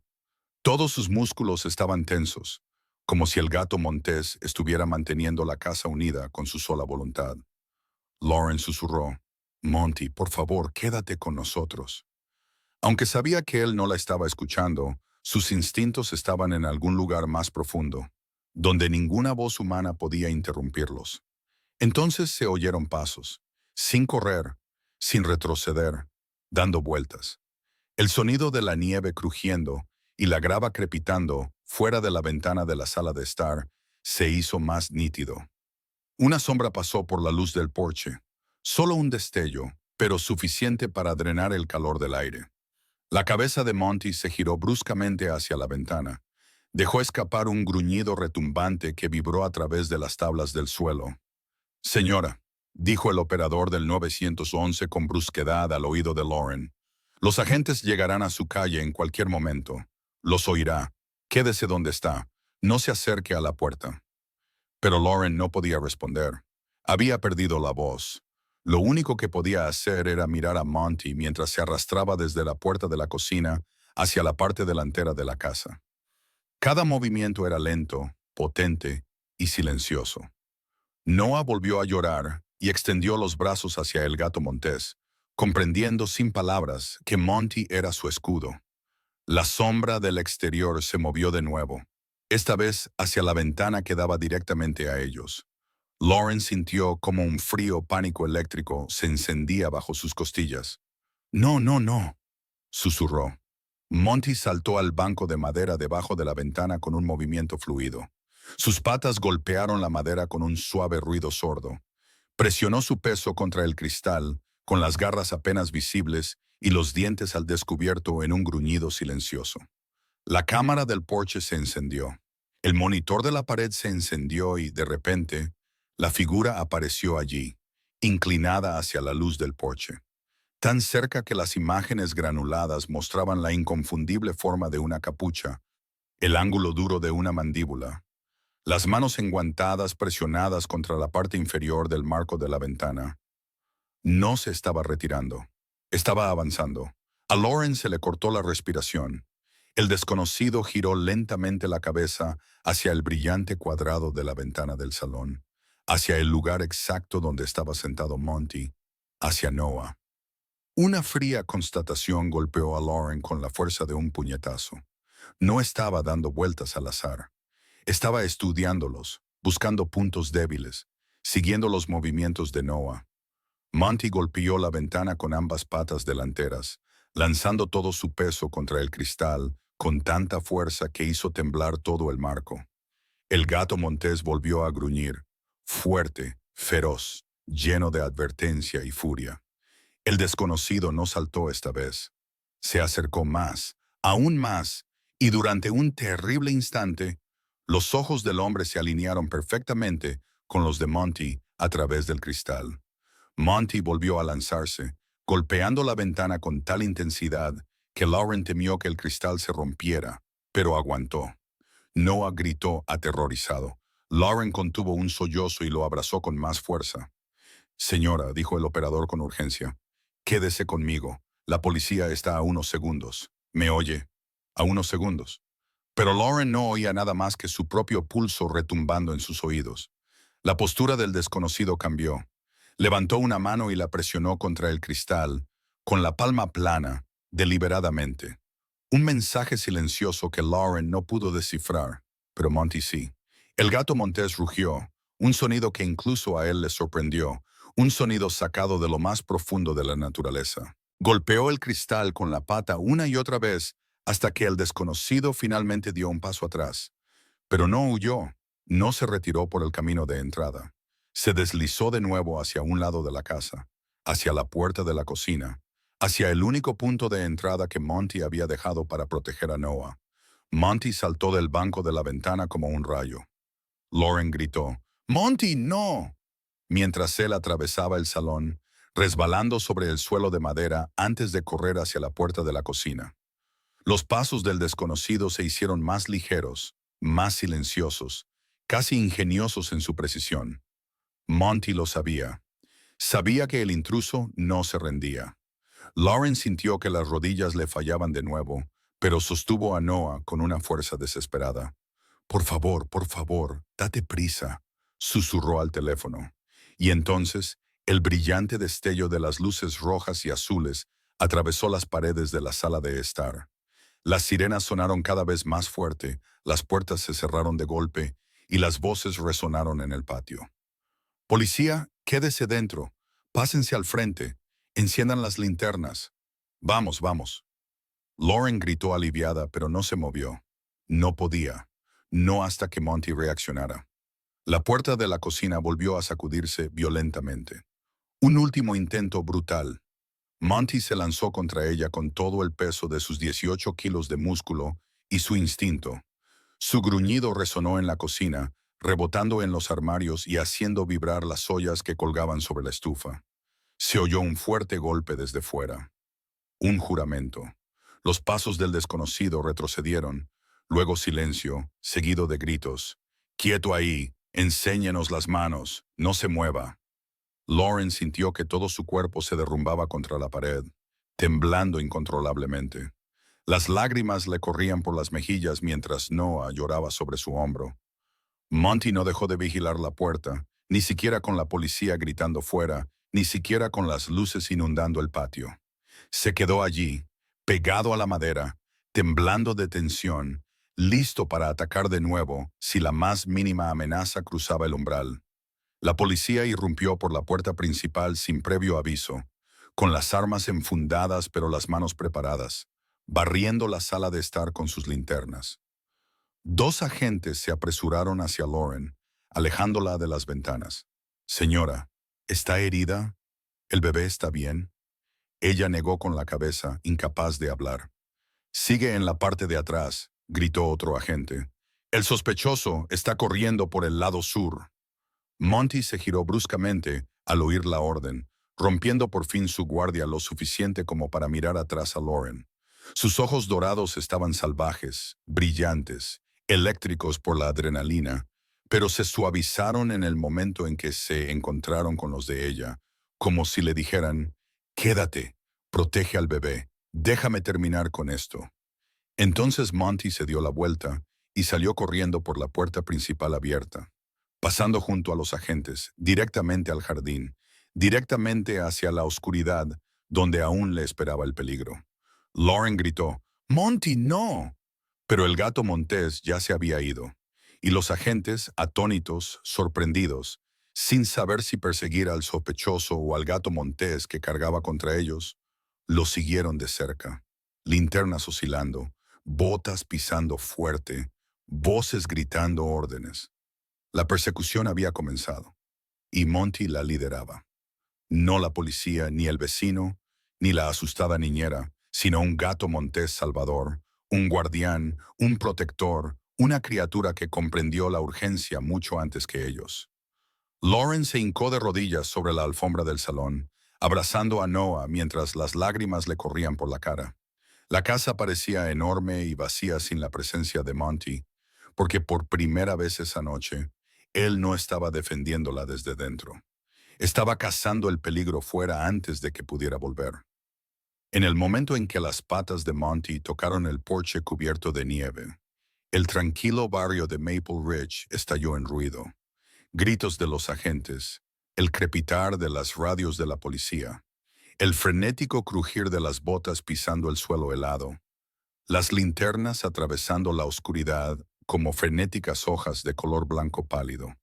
Todos sus músculos estaban tensos, como si el gato montés estuviera manteniendo la casa unida con su sola voluntad. Lauren susurró, «Monty, por favor, quédate con nosotros». Aunque sabía que él no la estaba escuchando, sus instintos estaban en algún lugar más profundo, donde ninguna voz humana podía interrumpirlos. Entonces se oyeron pasos, sin correr, sin retroceder, dando vueltas. El sonido de la nieve crujiendo y la grava crepitando fuera de la ventana de la sala de estar se hizo más nítido. Una sombra pasó por la luz del porche, solo un destello, pero suficiente para drenar el calor del aire. La cabeza de Monty se giró bruscamente hacia la ventana. Dejó escapar un gruñido retumbante que vibró a través de las tablas del suelo. «Señora», dijo el operador del 911 con brusquedad al oído de Lauren, «los agentes llegarán a su calle en cualquier momento. Los oirá. Quédese donde está. No se acerque a la puerta». Pero Lauren no podía responder. Había perdido la voz. Lo único que podía hacer era mirar a Monty mientras se arrastraba desde la puerta de la cocina hacia la parte delantera de la casa. Cada movimiento era lento, potente y silencioso. Noah volvió a llorar y extendió los brazos hacia el gato montés, comprendiendo sin palabras que Monty era su escudo. La sombra del exterior se movió de nuevo, esta vez hacia la ventana que daba directamente a ellos. Lauren sintió como un frío pánico eléctrico se encendía bajo sus costillas. «No, no, no», susurró. Monty saltó al banco de madera debajo de la ventana con un movimiento fluido. Sus patas golpearon la madera con un suave ruido sordo. Presionó su peso contra el cristal, con las garras apenas visibles y los dientes al descubierto en un gruñido silencioso. La cámara del porche se encendió. El monitor de la pared se encendió y, de repente, la figura apareció allí, inclinada hacia la luz del porche, tan cerca que las imágenes granuladas mostraban la inconfundible forma de una capucha, el ángulo duro de una mandíbula, las manos enguantadas presionadas contra la parte inferior del marco de la ventana. No se estaba retirando. Estaba avanzando. A Lauren se le cortó la respiración. El desconocido giró lentamente la cabeza hacia el brillante cuadrado de la ventana del salón, hacia el lugar exacto donde estaba sentado Monty, hacia Noah. Una fría constatación golpeó a Lauren con la fuerza de un puñetazo. No estaba dando vueltas al azar. Estaba estudiándolos, buscando puntos débiles, siguiendo los movimientos de Noah. Monty golpeó la ventana con ambas patas delanteras, lanzando todo su peso contra el cristal con tanta fuerza que hizo temblar todo el marco. El gato montés volvió a gruñir, fuerte, feroz, lleno de advertencia y furia. El desconocido no saltó esta vez. Se acercó más, aún más, y durante un terrible instante, los ojos del hombre se alinearon perfectamente con los de Monty a través del cristal. Monty volvió a lanzarse, golpeando la ventana con tal intensidad que Lauren temió que el cristal se rompiera, pero aguantó. Noah gritó aterrorizado. Lauren contuvo un sollozo y lo abrazó con más fuerza. Señora, dijo el operador con urgencia, quédese conmigo. La policía está a unos segundos. ¿Me oye? A unos segundos. Pero Lauren no oía nada más que su propio pulso retumbando en sus oídos. La postura del desconocido cambió. Levantó una mano y la presionó contra el cristal, con la palma plana, deliberadamente. Un mensaje silencioso que Lauren no pudo descifrar, pero Monty sí. El gato montés rugió, un sonido que incluso a él le sorprendió, un sonido sacado de lo más profundo de la naturaleza. Golpeó el cristal con la pata una y otra vez hasta que el desconocido finalmente dio un paso atrás. Pero no huyó, no se retiró por el camino de entrada. Se deslizó de nuevo hacia un lado de la casa, hacia la puerta de la cocina, hacia el único punto de entrada que Monty había dejado para proteger a Noah. Monty saltó del banco de la ventana como un rayo. Lauren gritó, «¡Monty, no!», mientras él atravesaba el salón, resbalando sobre el suelo de madera antes de correr hacia la puerta de la cocina. Los pasos del desconocido se hicieron más ligeros, más silenciosos, casi ingeniosos en su precisión. Monty lo sabía. Sabía que el intruso no se rendía. Lauren sintió que las rodillas le fallaban de nuevo, pero sostuvo a Noah con una fuerza desesperada. Por favor, date prisa», susurró al teléfono. Y entonces, el brillante destello de las luces rojas y azules atravesó las paredes de la sala de estar. Las sirenas sonaron cada vez más fuerte, las puertas se cerraron de golpe y las voces resonaron en el patio. «Policía, quédese dentro. Pásense al frente. Enciendan las linternas. Vamos, vamos». Lauren gritó aliviada, pero no se movió. No podía. No hasta que Monty reaccionara. La puerta de la cocina volvió a sacudirse violentamente. Un último intento brutal. Monty se lanzó contra ella con todo el peso de sus 18 kilos de músculo y su instinto. Su gruñido resonó en la cocina, rebotando en los armarios y haciendo vibrar las ollas que colgaban sobre la estufa. Se oyó un fuerte golpe desde fuera. Un juramento. Los pasos del desconocido retrocedieron, luego silencio, seguido de gritos. «¡Quieto ahí! Enséñenos las manos! ¡No se mueva!». Lauren sintió que todo su cuerpo se derrumbaba contra la pared, temblando incontrolablemente. Las lágrimas le corrían por las mejillas mientras Noah lloraba sobre su hombro. Monty no dejó de vigilar la puerta, ni siquiera con la policía gritando fuera, ni siquiera con las luces inundando el patio. Se quedó allí, pegado a la madera, temblando de tensión, listo para atacar de nuevo si la más mínima amenaza cruzaba el umbral. La policía irrumpió por la puerta principal sin previo aviso, con las armas enfundadas pero las manos preparadas. barriendo la sala de estar con sus linternas. Dos agentes se apresuraron hacia Lauren, alejándola de las ventanas. Señora, ¿está herida? ¿El bebé está bien? Ella negó con la cabeza, incapaz de hablar. Sigue en la parte de atrás, gritó otro agente. El sospechoso está corriendo por el lado sur. Monty se giró bruscamente al oír la orden, rompiendo por fin su guardia lo suficiente como para mirar atrás a Lauren. Sus ojos dorados estaban salvajes, brillantes, eléctricos por la adrenalina, pero se suavizaron en el momento en que se encontraron con los de ella, como si le dijeran, «Quédate, protege al bebé, déjame terminar con esto». Entonces Monty se dio la vuelta y salió corriendo por la puerta principal abierta, pasando junto a los agentes, directamente al jardín, directamente hacia la oscuridad, donde aún le esperaba el peligro. Lauren gritó, «¡Monty, no!». Pero el gato montés ya se había ido, y los agentes, atónitos, sorprendidos, sin saber si perseguir al sospechoso o al gato montés que cargaba contra ellos, lo siguieron de cerca, linternas oscilando, botas pisando fuerte, voces gritando órdenes. La persecución había comenzado, y Monty la lideraba. No la policía, ni el vecino, ni la asustada niñera, sino un gato montés salvador, un guardián, un protector, una criatura que comprendió la urgencia mucho antes que ellos. Lauren se hincó de rodillas sobre la alfombra del salón, abrazando a Noah mientras las lágrimas le corrían por la cara. La casa parecía enorme y vacía sin la presencia de Monty, porque por primera vez esa noche, él no estaba defendiéndola desde dentro. Estaba cazando el peligro fuera antes de que pudiera volver. En el momento en que las patas de Monty tocaron el porche cubierto de nieve, el tranquilo barrio de Maple Ridge estalló en ruido. Gritos de los agentes, el crepitar de las radios de la policía, el frenético crujir de las botas pisando el suelo helado, las linternas atravesando la oscuridad como frenéticas hojas de color blanco pálido.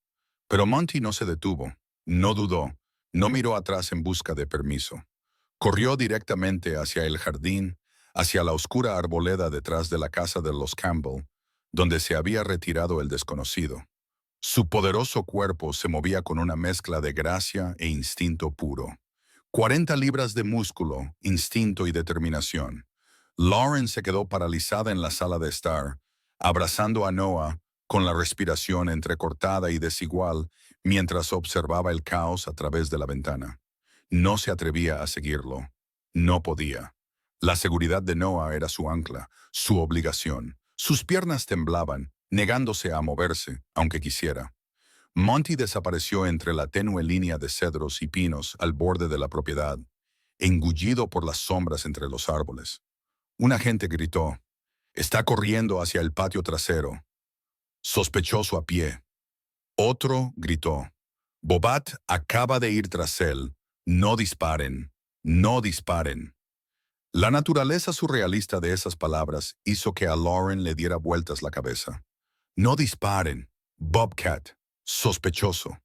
Pero Monty no se detuvo, no dudó, no miró atrás en busca de permiso. Corrió directamente hacia el jardín, hacia la oscura arboleda detrás de la casa de los Campbell, donde se había retirado el desconocido. Su poderoso cuerpo se movía con una mezcla de gracia e instinto puro. 40 libras de músculo, instinto y determinación. Lauren se quedó paralizada en la sala de estar, abrazando a Noah, con la respiración entrecortada y desigual, mientras observaba el caos a través de la ventana. No se atrevía a seguirlo. No podía. La seguridad de Noah era su ancla, su obligación. Sus piernas temblaban, negándose a moverse, aunque quisiera. Monty desapareció entre la tenue línea de cedros y pinos al borde de la propiedad, engullido por las sombras entre los árboles. Un agente gritó, «Está corriendo hacia el patio trasero». Sospechoso a pie. Otro gritó, «Bobat acaba de ir tras él. No disparen. No disparen». La naturaleza surrealista de esas palabras hizo que a Lauren le diera vueltas la cabeza. No disparen. Bobcat. Sospechoso.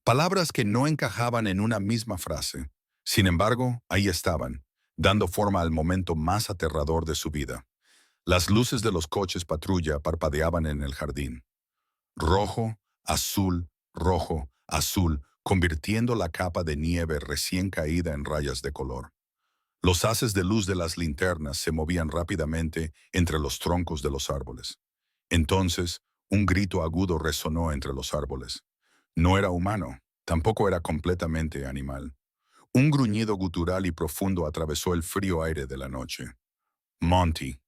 Palabras que no encajaban en una misma frase. Sin embargo, ahí estaban, dando forma al momento más aterrador de su vida. Las luces de los coches patrulla parpadeaban en el jardín. Rojo, rojo, azul, convirtiendo la capa de nieve recién caída en rayas de color. Los haces de luz de las linternas se movían rápidamente entre los troncos de los árboles. Entonces, un grito agudo resonó entre los árboles. No era humano, tampoco era completamente animal. Un gruñido gutural y profundo atravesó el frío aire de la noche. Monty.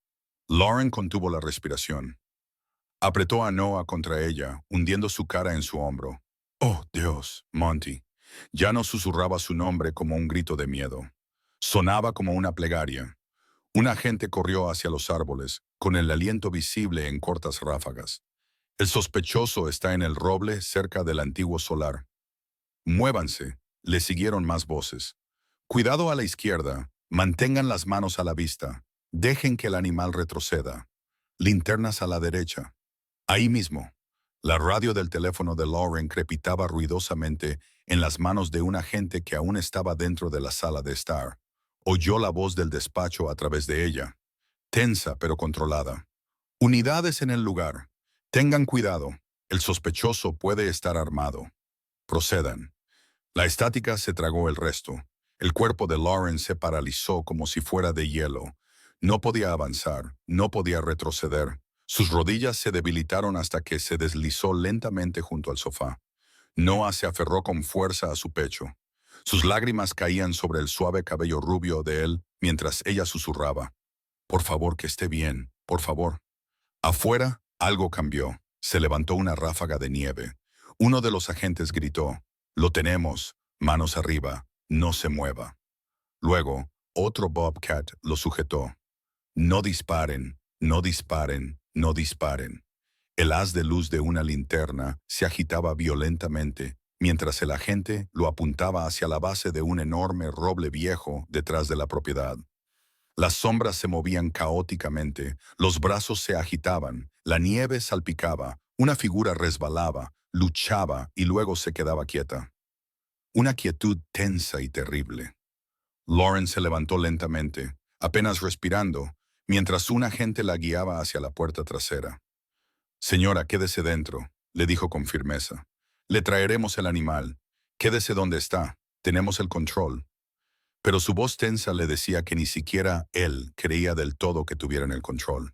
Lauren contuvo la respiración. Apretó a Noah contra ella, hundiendo su cara en su hombro. «Oh, Dios, Monty». Ya no susurraba su nombre como un grito de miedo. Sonaba como una plegaria. Un agente corrió hacia los árboles, con el aliento visible en cortas ráfagas. «El sospechoso está en el roble cerca del antiguo solar». «Muévanse», le siguieron más voces. «Cuidado a la izquierda, mantengan las manos a la vista, dejen que el animal retroceda. Linternas a la derecha». Ahí mismo, la radio del teléfono de Lauren crepitaba ruidosamente en las manos de un agente que aún estaba dentro de la sala de estar. Oyó la voz del despacho a través de ella. tensa pero controlada. Unidades en el lugar. Tengan cuidado. El sospechoso puede estar armado. Procedan. La estática se tragó el resto. El cuerpo de Lauren se paralizó como si fuera de hielo. No podía avanzar, no podía retroceder. Sus rodillas se debilitaron hasta que se deslizó lentamente junto al sofá. Noah se aferró con fuerza a su pecho. Sus lágrimas caían sobre el suave cabello rubio de él mientras ella susurraba. Por favor, que esté bien, por favor. Afuera, algo cambió. Se levantó una ráfaga de nieve. Uno de los agentes gritó, «Lo tenemos, manos arriba, no se mueva». Luego, otro Bobcat lo sujetó. «No disparen, no disparen, no disparen». El haz de luz de una linterna se agitaba violentamente, mientras el agente lo apuntaba hacia la base de un enorme roble viejo detrás de la propiedad. Las sombras se movían caóticamente, los brazos se agitaban, la nieve salpicaba, una figura resbalaba, luchaba y luego se quedaba quieta. Una quietud tensa y terrible. Lauren se levantó lentamente, apenas respirando, mientras un agente la guiaba hacia la puerta trasera. «Señora, quédese dentro», le dijo con firmeza. «Le traeremos el animal. Quédese donde está. Tenemos el control». Pero su voz tensa le decía que ni siquiera él creía del todo que tuvieran el control.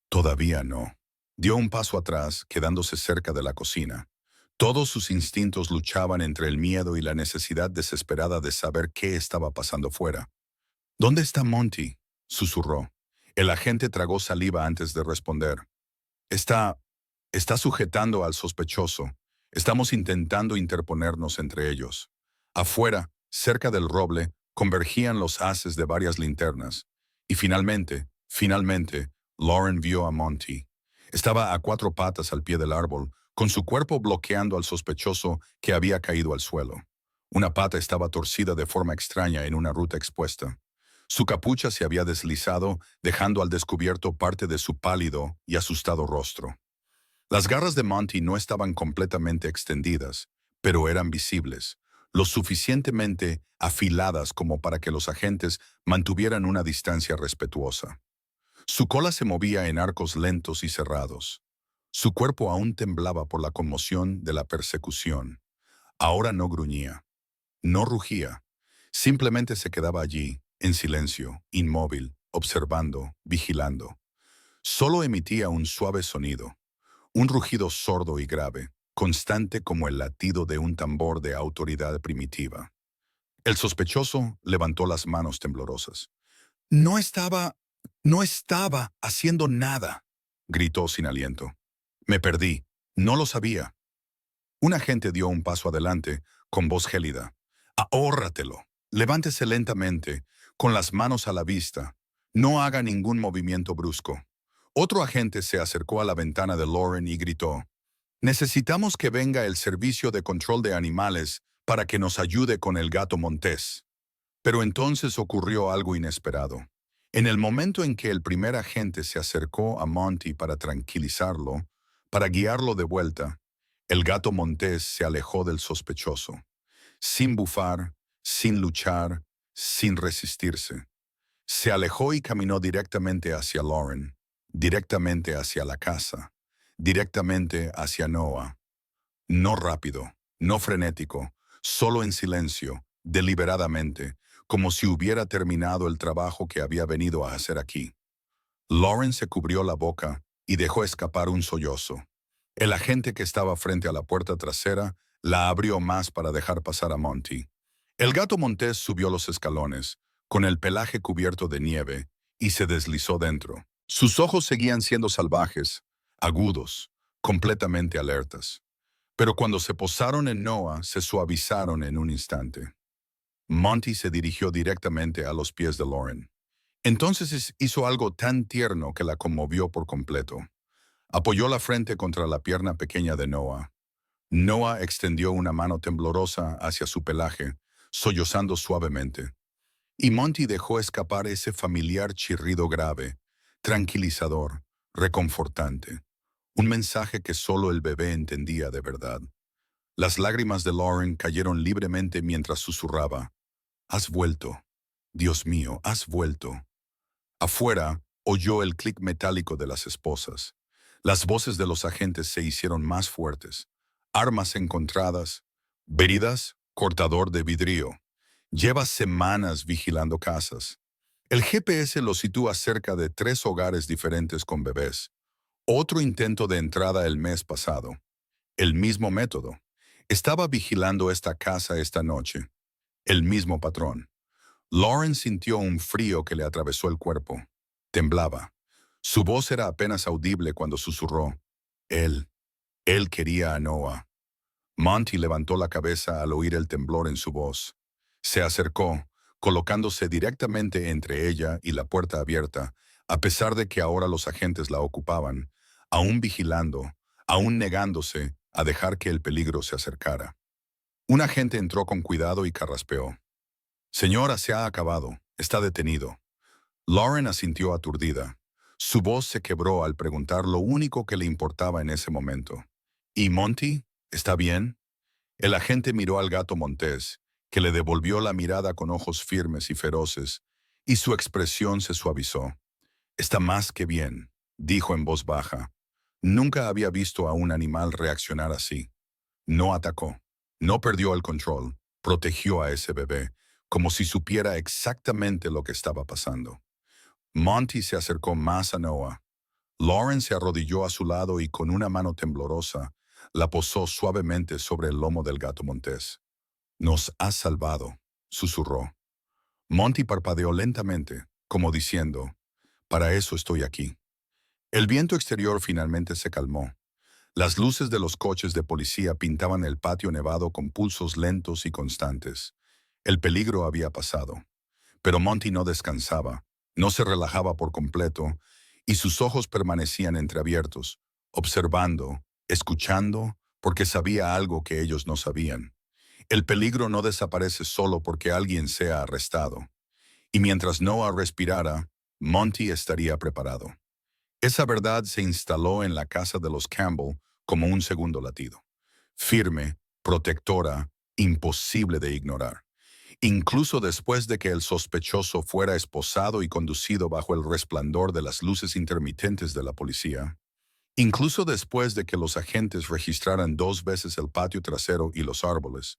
Todavía no. Dio un paso atrás, quedándose cerca de la cocina. Todos sus instintos luchaban entre el miedo y la necesidad desesperada de saber qué estaba pasando fuera. «¿Dónde está Monty?», susurró. El agente tragó saliva antes de responder. Está sujetando al sospechoso. Estamos intentando interponernos entre ellos». Afuera, cerca del roble, convergían los haces de varias linternas. Y finalmente, Lauren vio a Monty. Estaba a cuatro patas al pie del árbol, con su cuerpo bloqueando al sospechoso que había caído al suelo. Una pata estaba torcida de forma extraña en una ruta expuesta. Su capucha se había deslizado, dejando al descubierto parte de su pálido y asustado rostro. Las garras de Monty no estaban completamente extendidas, pero eran visibles, lo suficientemente afiladas como para que los agentes mantuvieran una distancia respetuosa. Su cola se movía en arcos lentos y cerrados. Su cuerpo aún temblaba por la conmoción de la persecución. Ahora no gruñía, no rugía, simplemente se quedaba allí, en silencio, inmóvil, observando, vigilando. Solo emitía un suave sonido, un rugido sordo y grave, constante como el latido de un tambor de autoridad primitiva. El sospechoso levantó las manos temblorosas. «No estaba haciendo nada», gritó sin aliento. «Me perdí. No lo sabía». Un agente dio un paso adelante, con voz gélida. «Ahórratelo. Levántese lentamente, con las manos a la vista. No haga ningún movimiento brusco». Otro agente se acercó a la ventana de Lauren y gritó, «Necesitamos que venga el servicio de control de animales para que nos ayude con el gato montés». Pero entonces ocurrió algo inesperado. En el momento en que el primer agente se acercó a Monty para tranquilizarlo, para guiarlo de vuelta, el gato montés se alejó del sospechoso, sin bufar, sin luchar, sin resistirse. Se alejó y caminó directamente hacia Lauren, directamente hacia la casa, directamente hacia Noah. No rápido, no frenético, solo en silencio, deliberadamente, como si hubiera terminado el trabajo que había venido a hacer aquí. Lauren se cubrió la boca y dejó escapar un sollozo. El agente que estaba frente a la puerta trasera la abrió más para dejar pasar a Monty. El gato montés subió los escalones, con el pelaje cubierto de nieve, y se deslizó dentro. Sus ojos seguían siendo salvajes, agudos, completamente alertas. Pero cuando se posaron en Noah, se suavizaron en un instante. Monty se dirigió directamente a los pies de Lauren. Entonces hizo algo tan tierno que la conmovió por completo. Apoyó la frente contra la pierna pequeña de Noah. Noah extendió una mano temblorosa hacia su pelaje, sollozando suavemente. Y Monty dejó escapar ese familiar chirrido grave, tranquilizador, reconfortante. Un mensaje que solo el bebé entendía de verdad. Las lágrimas de Lauren cayeron libremente mientras susurraba. «Has vuelto. Dios mío, has vuelto». Afuera, oyó el clic metálico de las esposas. Las voces de los agentes se hicieron más fuertes. Armas encontradas, heridas, cortador de vidrio. Lleva semanas vigilando casas. El GPS lo sitúa cerca de 3 hogares diferentes con bebés. Otro intento de entrada el mes pasado. El mismo método. Estaba vigilando esta casa esta noche. El mismo patrón. Lauren sintió un frío que le atravesó el cuerpo. Temblaba. Su voz era apenas audible cuando susurró. Él. Él quería a Noah. Monty levantó la cabeza al oír el temblor en su voz. Se acercó, colocándose directamente entre ella y la puerta abierta, a pesar de que ahora los agentes la ocupaban, aún vigilando, aún negándose a dejar que el peligro se acercara. Un agente entró con cuidado y carraspeó. Señora, se ha acabado. Está detenido. Lauren asintió aturdida. Su voz se quebró al preguntar lo único que le importaba en ese momento. ¿Y Monty? ¿Está bien? El agente miró al gato Montés, que le devolvió la mirada con ojos firmes y feroces, y su expresión se suavizó. Está más que bien, dijo en voz baja. Nunca había visto a un animal reaccionar así. No atacó, no perdió el control, protegió a ese bebé, como si supiera exactamente lo que estaba pasando. Monty se acercó más a Noah. Lauren se arrodilló a su lado y con una mano temblorosa la posó suavemente sobre el lomo del gato Montés. Nos has salvado, susurró. Monty parpadeó lentamente, como diciendo, para eso estoy aquí. El viento exterior finalmente se calmó. Las luces de los coches de policía pintaban el patio nevado con pulsos lentos y constantes. El peligro había pasado. Pero Monty no descansaba, no se relajaba por completo, y sus ojos permanecían entreabiertos, observando, escuchando, porque sabía algo que ellos no sabían. El peligro no desaparece solo porque alguien sea arrestado. Y mientras Noah respirara, Monty estaría preparado. Esa verdad se instaló en la casa de los Campbell como un segundo latido. Firme, protectora, imposible de ignorar. Incluso después de que el sospechoso fuera esposado y conducido bajo el resplandor de las luces intermitentes de la policía, incluso después de que los agentes registraran 2 veces el patio trasero y los árboles,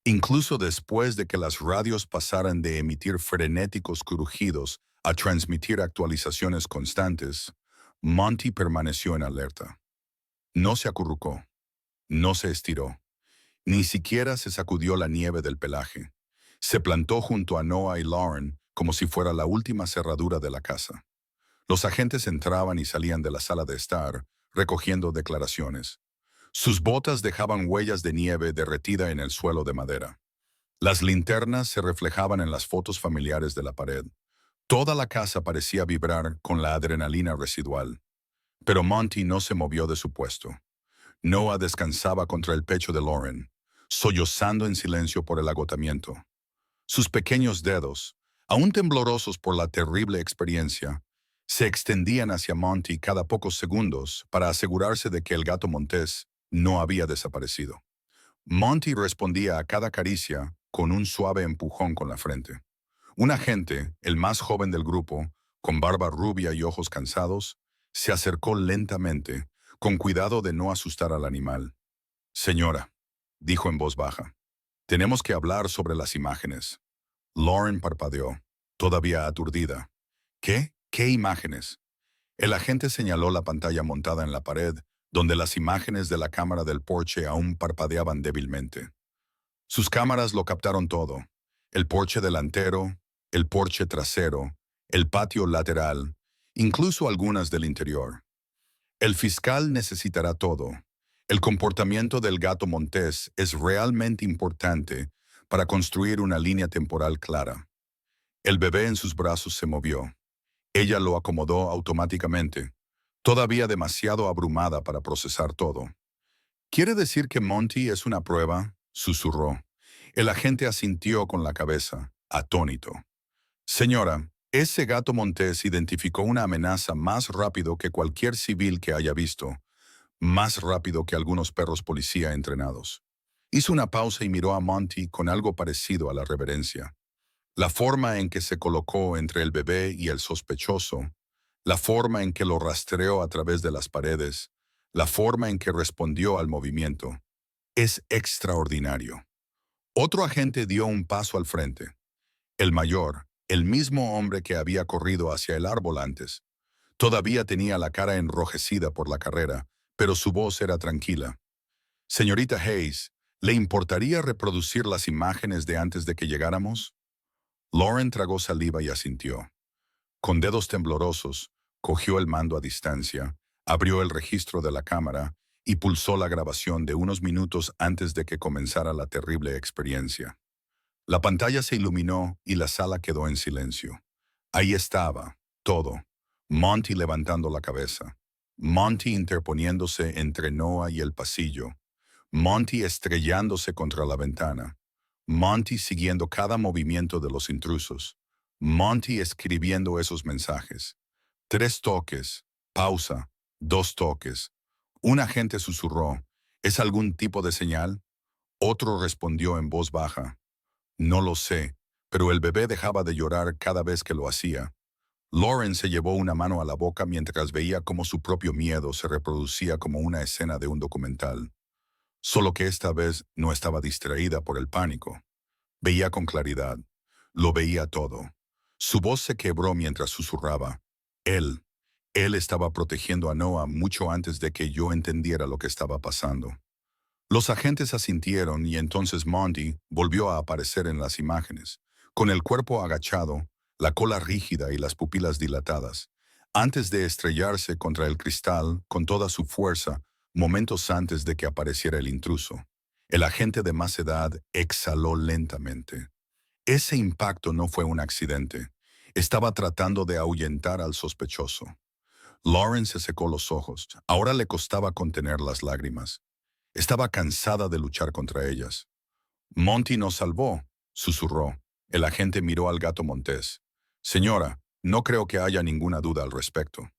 incluso después de que las radios pasaran de emitir frenéticos crujidos a transmitir actualizaciones constantes, Monty permaneció en alerta. No se acurrucó, no se estiró, ni siquiera se sacudió la nieve del pelaje. Se plantó junto a Noah y Lauren como si fuera la última cerradura de la casa. Los agentes entraban y salían de la sala de estar, recogiendo declaraciones. Sus botas dejaban huellas de nieve derretida en el suelo de madera. Las linternas se reflejaban en las fotos familiares de la pared. Toda la casa parecía vibrar con la adrenalina residual. Pero Monty no se movió de su puesto. Noah descansaba contra el pecho de Lauren, sollozando en silencio por el agotamiento. Sus pequeños dedos, aún temblorosos por la terrible experiencia, se extendían hacia Monty cada pocos segundos para asegurarse de que el gato Montés no había desaparecido. Monty respondía a cada caricia con un suave empujón con la frente. Un agente, el más joven del grupo, con barba rubia y ojos cansados, se acercó lentamente, con cuidado de no asustar al animal. Señora, dijo en voz baja, tenemos que hablar sobre las imágenes. Lauren parpadeó, todavía aturdida. ¿Qué? ¿Qué imágenes? El agente señaló la pantalla montada en la pared, donde las imágenes de la cámara del porche aún parpadeaban débilmente. Sus cámaras lo captaron todo. El porche delantero, el porche trasero, el patio lateral, incluso algunas del interior. El fiscal necesitará todo. El comportamiento del gato Montés es realmente importante para construir una línea temporal clara. El bebé en sus brazos se movió. Ella lo acomodó automáticamente, todavía demasiado abrumada para procesar todo. ¿Quiere decir que Monty es una prueba?, susurró. El agente asintió con la cabeza, atónito. Señora, ese gato Montés identificó una amenaza más rápido que cualquier civil que haya visto, más rápido que algunos perros policía entrenados. Hizo una pausa y miró a Monty con algo parecido a la reverencia. La forma en que se colocó entre el bebé y el sospechoso, la forma en que lo rastreó a través de las paredes, la forma en que respondió al movimiento. Es extraordinario. Otro agente dio un paso al frente. El mayor, el mismo hombre que había corrido hacia el árbol antes. Todavía tenía la cara enrojecida por la carrera, pero su voz era tranquila. Señorita Hayes, ¿le importaría reproducir las imágenes de antes de que llegáramos? Lauren tragó saliva y asintió. Con dedos temblorosos, cogió el mando a distancia, abrió el registro de la cámara y pulsó la grabación de unos minutos antes de que comenzara la terrible experiencia. La pantalla se iluminó y la sala quedó en silencio. Ahí estaba, todo. Monty levantando la cabeza. Monty interponiéndose entre Noah y el pasillo. Monty estrellándose contra la ventana. Monty siguiendo cada movimiento de los intrusos. Monty escribiendo esos mensajes. 3 toques. Pausa. 2 toques. Un agente susurró. ¿Es algún tipo de señal? Otro respondió en voz baja. No lo sé, pero el bebé dejaba de llorar cada vez que lo hacía. Lauren se llevó una mano a la boca mientras veía cómo su propio miedo se reproducía como una escena de un documental. Solo que esta vez no estaba distraída por el pánico. Veía con claridad. Lo veía todo. Su voz se quebró mientras susurraba. Él. Él estaba protegiendo a Noah mucho antes de que yo entendiera lo que estaba pasando. Los agentes asintieron y entonces Monty volvió a aparecer en las imágenes, con el cuerpo agachado, la cola rígida y las pupilas dilatadas, antes de estrellarse contra el cristal con toda su fuerza, momentos antes de que apareciera el intruso. El agente de más edad exhaló lentamente. Ese impacto no fue un accidente. Estaba tratando de ahuyentar al sospechoso. Lauren se secó los ojos. Ahora le costaba contener las lágrimas. Estaba cansada de luchar contra ellas. Monty nos salvó, susurró. El agente miró al gato montés. Señora, no creo que haya ninguna duda al respecto.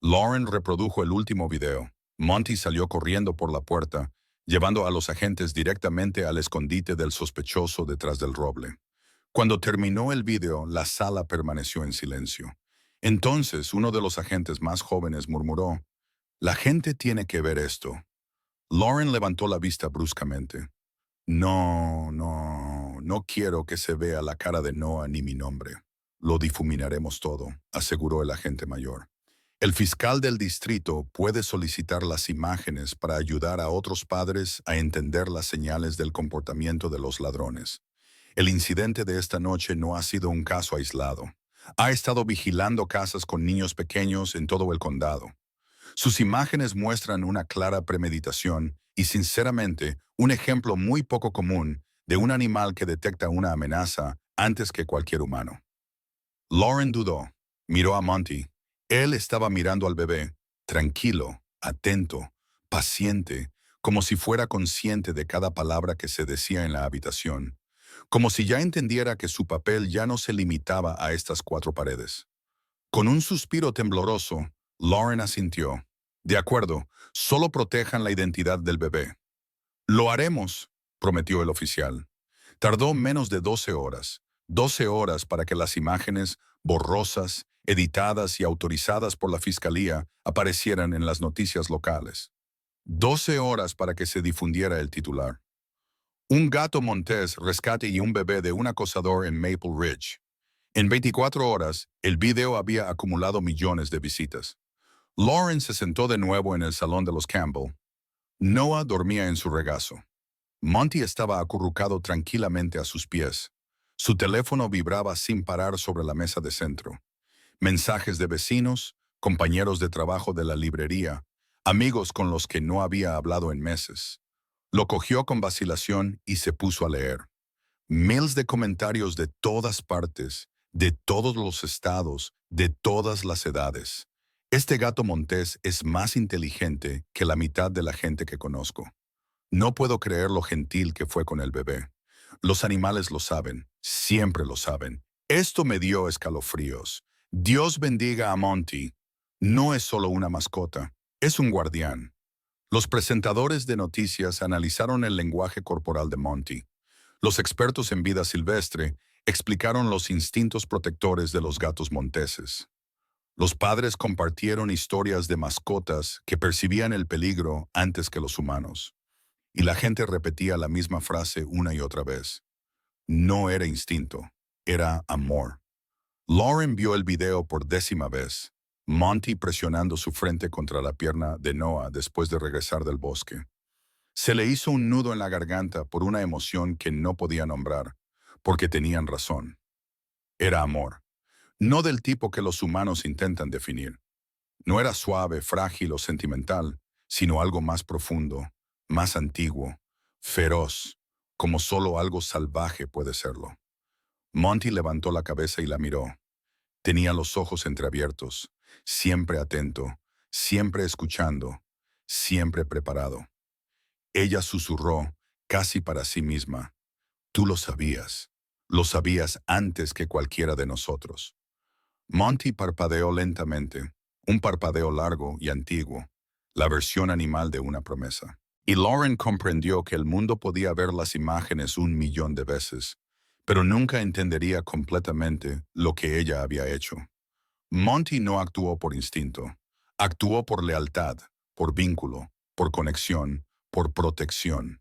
Lauren reprodujo el último video. Monty salió corriendo por la puerta, llevando a los agentes directamente al escondite del sospechoso detrás del roble. Cuando terminó el video, la sala permaneció en silencio. Entonces, uno de los agentes más jóvenes murmuró, «La gente tiene que ver esto». Lauren levantó la vista bruscamente. No quiero que se vea la cara de Noah ni mi nombre. Lo difuminaremos todo, aseguró el agente mayor. El fiscal del distrito puede solicitar las imágenes para ayudar a otros padres a entender las señales del comportamiento de los ladrones. El incidente de esta noche no ha sido un caso aislado. Ha estado vigilando casas con niños pequeños en todo el condado. Sus imágenes muestran una clara premeditación y, sinceramente, un ejemplo muy poco común de un animal que detecta una amenaza antes que cualquier humano. Lauren dudó. Miró a Monty. Él estaba mirando al bebé, tranquilo, atento, paciente, como si fuera consciente de cada palabra que se decía en la habitación, como si ya entendiera que su papel ya no se limitaba a estas 4 paredes. Con un suspiro tembloroso, Lauren asintió. De acuerdo, solo protejan la identidad del bebé. Lo haremos, prometió el oficial. Tardó menos de 12 horas. 12 horas para que las imágenes, borrosas, editadas y autorizadas por la fiscalía, aparecieran en las noticias locales. 12 horas para que se difundiera el titular. Un gato montés rescate y un bebé de un acosador en Maple Ridge. En 24 horas, el video había acumulado millones de visitas. Lauren se sentó de nuevo en el salón de los Campbell. Noah dormía en su regazo. Monty estaba acurrucado tranquilamente a sus pies. Su teléfono vibraba sin parar sobre la mesa de centro. Mensajes de vecinos, compañeros de trabajo de la librería, amigos con los que no había hablado en meses. Lo cogió con vacilación y se puso a leer. Miles de comentarios de todas partes, de todos los estados, de todas las edades. Este gato montés es más inteligente que la mitad de la gente que conozco. No puedo creer lo gentil que fue con el bebé. Los animales lo saben, siempre lo saben. Esto me dio escalofríos. Dios bendiga a Monty. No es solo una mascota, es un guardián. Los presentadores de noticias analizaron el lenguaje corporal de Monty. Los expertos en vida silvestre explicaron los instintos protectores de los gatos monteses. Los padres compartieron historias de mascotas que percibían el peligro antes que los humanos. Y la gente repetía la misma frase una y otra vez. No era instinto, era amor. Lauren vio el video por 10ª vez, Monty presionando su frente contra la pierna de Noah después de regresar del bosque. Se le hizo un nudo en la garganta por una emoción que no podía nombrar, porque tenían razón. Era amor, no del tipo que los humanos intentan definir. No era suave, frágil o sentimental, sino algo más profundo, más antiguo, feroz, como solo algo salvaje puede serlo. Monty levantó la cabeza y la miró. Tenía los ojos entreabiertos, siempre atento, siempre escuchando, siempre preparado. Ella susurró, casi para sí misma. Tú lo sabías antes que cualquiera de nosotros. Monty parpadeó lentamente, un parpadeo largo y antiguo, la versión animal de una promesa. Y Lauren comprendió que el mundo podía ver las imágenes 1 millón de veces, pero nunca entendería completamente lo que ella había hecho. Monty no actuó por instinto, actuó por lealtad, por vínculo, por conexión, por protección.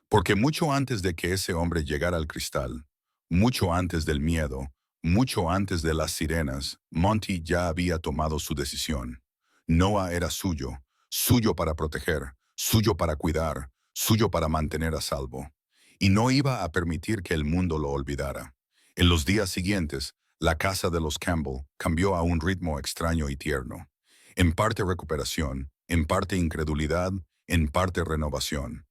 Porque mucho antes de que ese hombre llegara al cristal, mucho antes del miedo, mucho antes de las sirenas, Monty ya había tomado su decisión. Noah era suyo, suyo para proteger, suyo para cuidar, suyo para mantener a salvo. Y no iba a permitir que el mundo lo olvidara. En los días siguientes, la casa de los Campbell cambió a un ritmo extraño y tierno. En parte recuperación, en parte incredulidad, en parte renovación.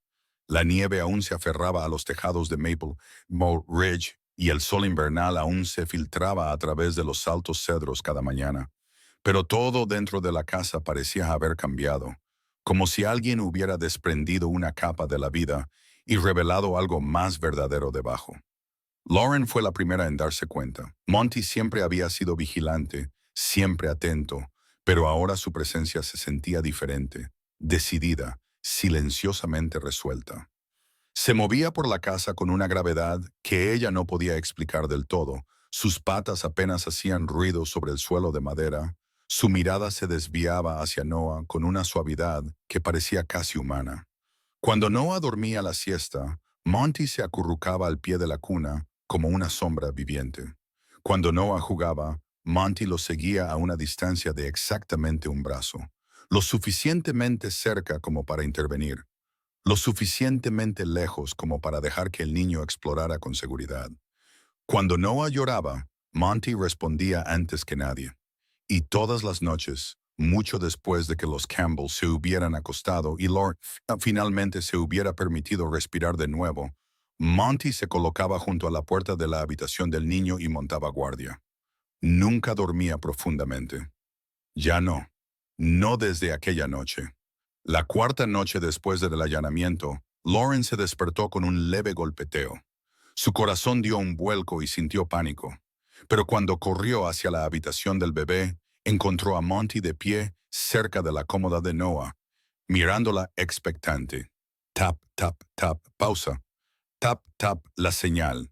La nieve aún se aferraba a los tejados de Maple Moe Ridge y el sol invernal aún se filtraba a través de los altos cedros cada mañana. Pero todo dentro de la casa parecía haber cambiado, como si alguien hubiera desprendido una capa de la vida y revelado algo más verdadero debajo. Lauren fue la primera en darse cuenta. Monty siempre había sido vigilante, siempre atento, pero ahora su presencia se sentía diferente, decidida, silenciosamente resuelta. Se movía por la casa con una gravedad que ella no podía explicar del todo. Sus patas apenas hacían ruido sobre el suelo de madera. Su mirada se desviaba hacia Noah con una suavidad que parecía casi humana. Cuando Noah dormía la siesta, Monty se acurrucaba al pie de la cuna como una sombra viviente. Cuando Noah jugaba, Monty lo seguía a una distancia de exactamente un brazo, lo suficientemente cerca como para intervenir, lo suficientemente lejos como para dejar que el niño explorara con seguridad. Cuando Noah lloraba, Monty respondía antes que nadie. Y todas las noches, mucho después de que los Campbell se hubieran acostado y Lord finalmente se hubiera permitido respirar de nuevo, Monty se colocaba junto a la puerta de la habitación del niño y montaba guardia. Nunca dormía profundamente. Ya no. No desde aquella noche. La cuarta noche después del allanamiento, Lauren se despertó con un leve golpeteo. Su corazón dio un vuelco y sintió pánico. Pero cuando corrió hacia la habitación del bebé, encontró a Monty de pie cerca de la cómoda de Noah, mirándola expectante. Tap, tap, tap, pausa. Tap, tap, la señal.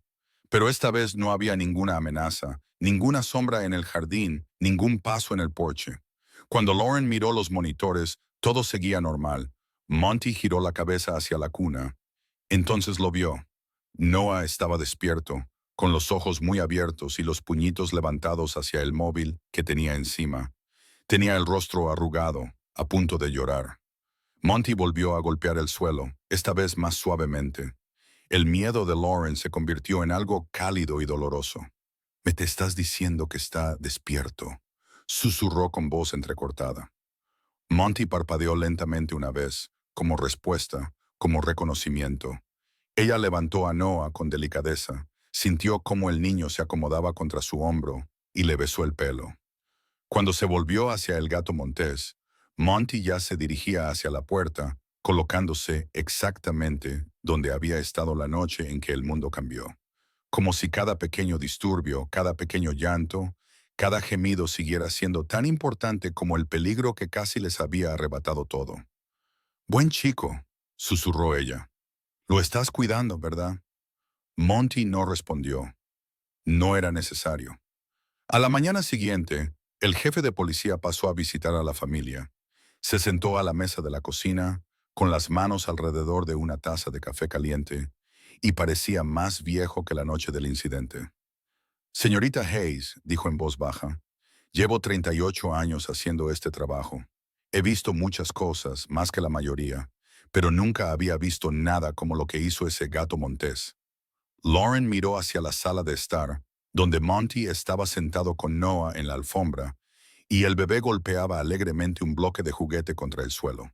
Pero esta vez no había ninguna amenaza, ninguna sombra en el jardín, ningún paso en el porche. Cuando Lauren miró los monitores, todo seguía normal. Monty giró la cabeza hacia la cuna. Entonces lo vio. Noah estaba despierto, con los ojos muy abiertos y los puñitos levantados hacia el móvil que tenía encima. Tenía el rostro arrugado, a punto de llorar. Monty volvió a golpear el suelo, esta vez más suavemente. El miedo de Lauren se convirtió en algo cálido y doloroso. «Me te estás diciendo que está despierto», susurró con voz entrecortada. Monty parpadeó lentamente una vez, como respuesta, como reconocimiento. Ella levantó a Noah con delicadeza, sintió cómo el niño se acomodaba contra su hombro y le besó el pelo. Cuando se volvió hacia el gato montés, Monty ya se dirigía hacia la puerta, colocándose exactamente donde había estado la noche en que el mundo cambió. Como si cada pequeño disturbio, cada pequeño llanto, cada gemido siguiera siendo tan importante como el peligro que casi les había arrebatado todo. «Buen chico», susurró ella. «Lo estás cuidando, ¿verdad?» Monty no respondió. No era necesario. A la mañana siguiente, El jefe de policía pasó a visitar a la familia. Se sentó a la mesa de la cocina, con las manos alrededor de una taza de café caliente, y parecía más viejo que la noche del incidente. Señorita Hayes, dijo en voz baja, llevo 38 años haciendo este trabajo. He visto muchas cosas, más que la mayoría, pero nunca había visto nada como lo que hizo ese gato montés. Lauren miró hacia la sala de estar, donde Monty estaba sentado con Noah en la alfombra, y el bebé golpeaba alegremente un bloque de juguete contra el suelo.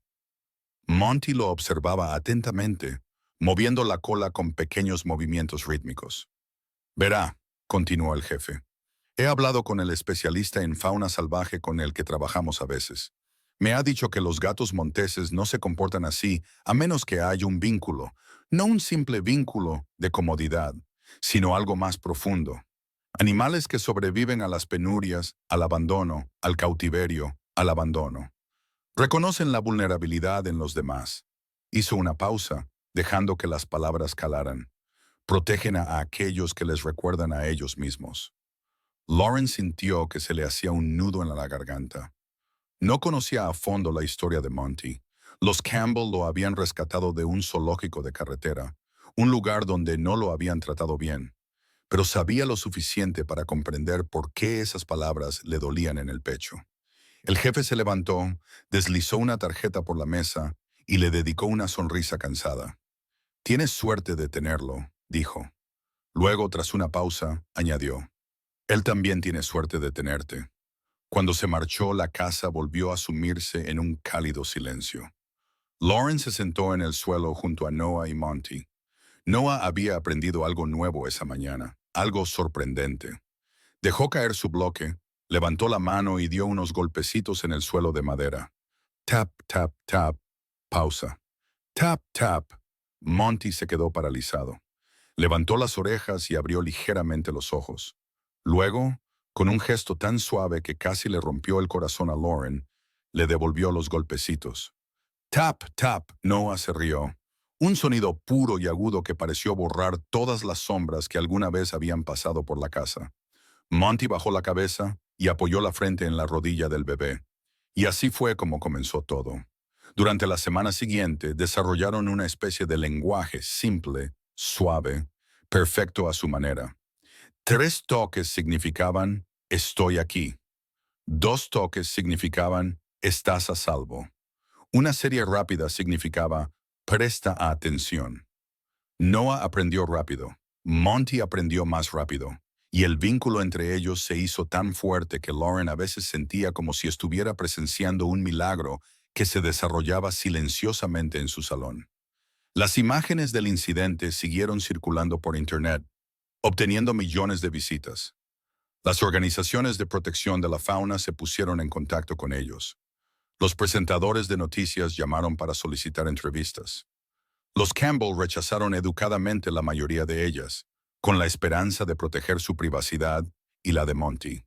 Monty lo observaba atentamente, moviendo la cola con pequeños movimientos rítmicos. Verá, continuó el jefe. He hablado con el especialista en fauna salvaje con el que trabajamos a veces. Me ha dicho que los gatos monteses no se comportan así a menos que haya un vínculo, no un simple vínculo de comodidad, sino algo más profundo. Animales que sobreviven a las penurias, al abandono, al cautiverio, al abandono. Reconocen la vulnerabilidad en los demás. Hizo una pausa, dejando que las palabras calaran. Protegen a aquellos que les recuerdan a ellos mismos. Lauren sintió que se le hacía un nudo en la garganta. No conocía a fondo la historia de Monty. Los Campbell lo habían rescatado de un zoológico de carretera, un lugar donde no lo habían tratado bien, pero sabía lo suficiente para comprender por qué esas palabras le dolían en el pecho. El jefe se levantó, deslizó una tarjeta por la mesa y le dedicó una sonrisa cansada. «Tienes suerte de tenerlo», dijo. Luego, tras una pausa, añadió. «Él también tiene suerte de tenerte». Cuando se marchó, la casa volvió a sumirse en un cálido silencio. Lauren se sentó en el suelo junto a Noah y Monty. Noah había aprendido algo nuevo esa mañana, algo sorprendente. Dejó caer su bloque, levantó la mano y dio unos golpecitos en el suelo de madera. Tap, tap, tap. Pausa. Tap, tap. Monty se quedó paralizado. Levantó las orejas y abrió ligeramente los ojos. Luego, con un gesto tan suave que casi le rompió el corazón a Lauren, le devolvió los golpecitos. Tap, tap, Noah se rió. Un sonido puro y agudo que pareció borrar todas las sombras que alguna vez habían pasado por la casa. Monty bajó la cabeza y apoyó la frente en la rodilla del bebé. Y así fue como comenzó todo. Durante la semana siguiente desarrollaron una especie de lenguaje simple, suave, perfecto a su manera. 3 toques significaban «estoy aquí». 2 toques significaban «estás a salvo». Una serie rápida significaba «presta atención». Noah aprendió rápido. Monty aprendió más rápido. Y el vínculo entre ellos se hizo tan fuerte que Lauren a veces sentía como si estuviera presenciando un milagro que se desarrollaba silenciosamente en su salón. Las imágenes del incidente siguieron circulando por Internet, obteniendo millones de visitas. Las organizaciones de protección de la fauna se pusieron en contacto con ellos. Los presentadores de noticias llamaron para solicitar entrevistas. Los Campbell rechazaron educadamente la mayoría de ellas, con la esperanza de proteger su privacidad y la de Monty.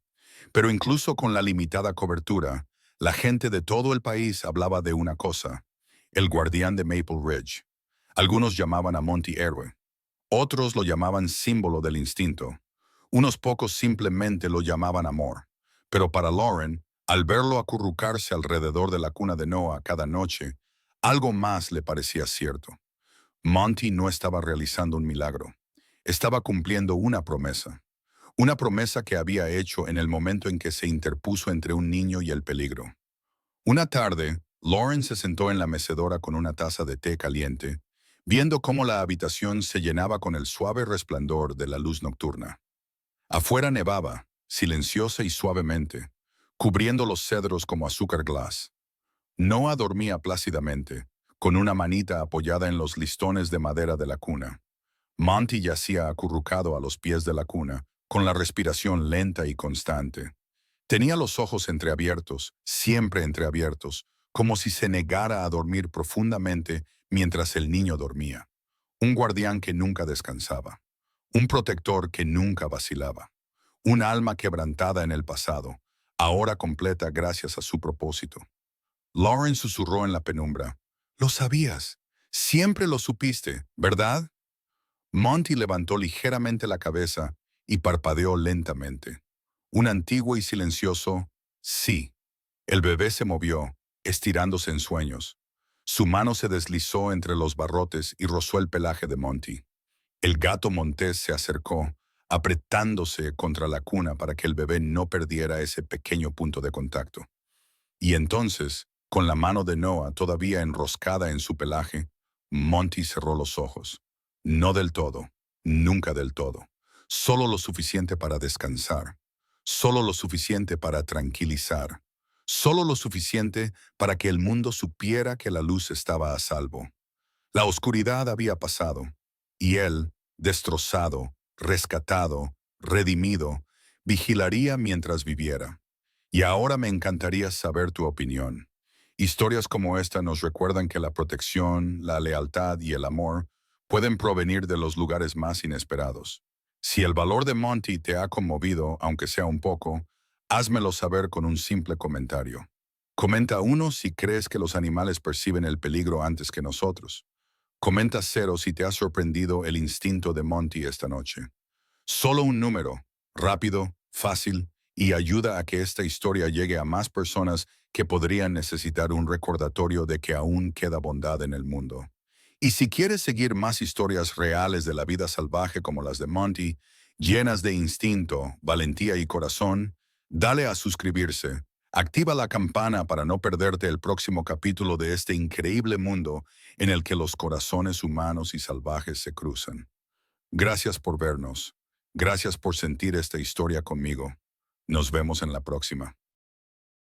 Pero incluso con la limitada cobertura, la gente de todo el país hablaba de una cosa: el guardián de Maple Ridge. Algunos llamaban a Monty héroe. Otros lo llamaban símbolo del instinto. Unos pocos simplemente lo llamaban amor. Pero para Lauren, al verlo acurrucarse alrededor de la cuna de Noah cada noche, algo más le parecía cierto. Monty no estaba realizando un milagro. Estaba cumpliendo una promesa. Una promesa que había hecho en el momento en que se interpuso entre un niño y el peligro. Una tarde, Lauren se sentó en la mecedora con una taza de té caliente, viendo cómo la habitación se llenaba con el suave resplandor de la luz nocturna. Afuera nevaba, silenciosa y suavemente, cubriendo los cedros como azúcar glass. Noah dormía plácidamente, con una manita apoyada en los listones de madera de la cuna. Monty yacía acurrucado a los pies de la cuna, con la respiración lenta y constante. Tenía los ojos entreabiertos, siempre entreabiertos, como si se negara a dormir profundamente mientras el niño dormía. Un guardián que nunca descansaba. Un protector que nunca vacilaba. Un alma quebrantada en el pasado, ahora completa gracias a su propósito. Lauren susurró en la penumbra. «Lo sabías. Siempre lo supiste, ¿verdad?» Monty levantó ligeramente la cabeza y parpadeó lentamente. Un antiguo y silencioso Sí, el bebé se movió, estirándose en sueños. Su mano se deslizó entre los barrotes y rozó el pelaje de Monty. El gato montés se acercó, apretándose contra la cuna para que el bebé no perdiera ese pequeño punto de contacto. Y entonces, con la mano de Noah todavía enroscada en su pelaje, Monty cerró los ojos. No del todo, nunca del todo. Solo lo suficiente para descansar. Solo lo suficiente para tranquilizar. Solo lo suficiente para que el mundo supiera que la luz estaba a salvo. La oscuridad había pasado, y él, destrozado, rescatado, redimido, vigilaría mientras viviera. Y ahora me encantaría saber tu opinión. Historias como esta nos recuerdan que la protección, la lealtad y el amor pueden provenir de los lugares más inesperados. Si el valor de Monty te ha conmovido, aunque sea un poco, házmelo saber con un simple comentario. Comenta uno si crees que los animales perciben el peligro antes que nosotros. Comenta cero si te ha sorprendido el instinto de Monty esta noche. Solo un número, rápido, fácil, y ayuda a que esta historia llegue a más personas que podrían necesitar un recordatorio de que aún queda bondad en el mundo. Y si quieres seguir más historias reales de la vida salvaje como las de Monty, llenas de instinto, valentía y corazón, dale a suscribirse. Activa la campana para no perderte el próximo capítulo de este increíble mundo en el que los corazones humanos y salvajes se cruzan. Gracias por vernos. Gracias por sentir esta historia conmigo. Nos vemos en la próxima.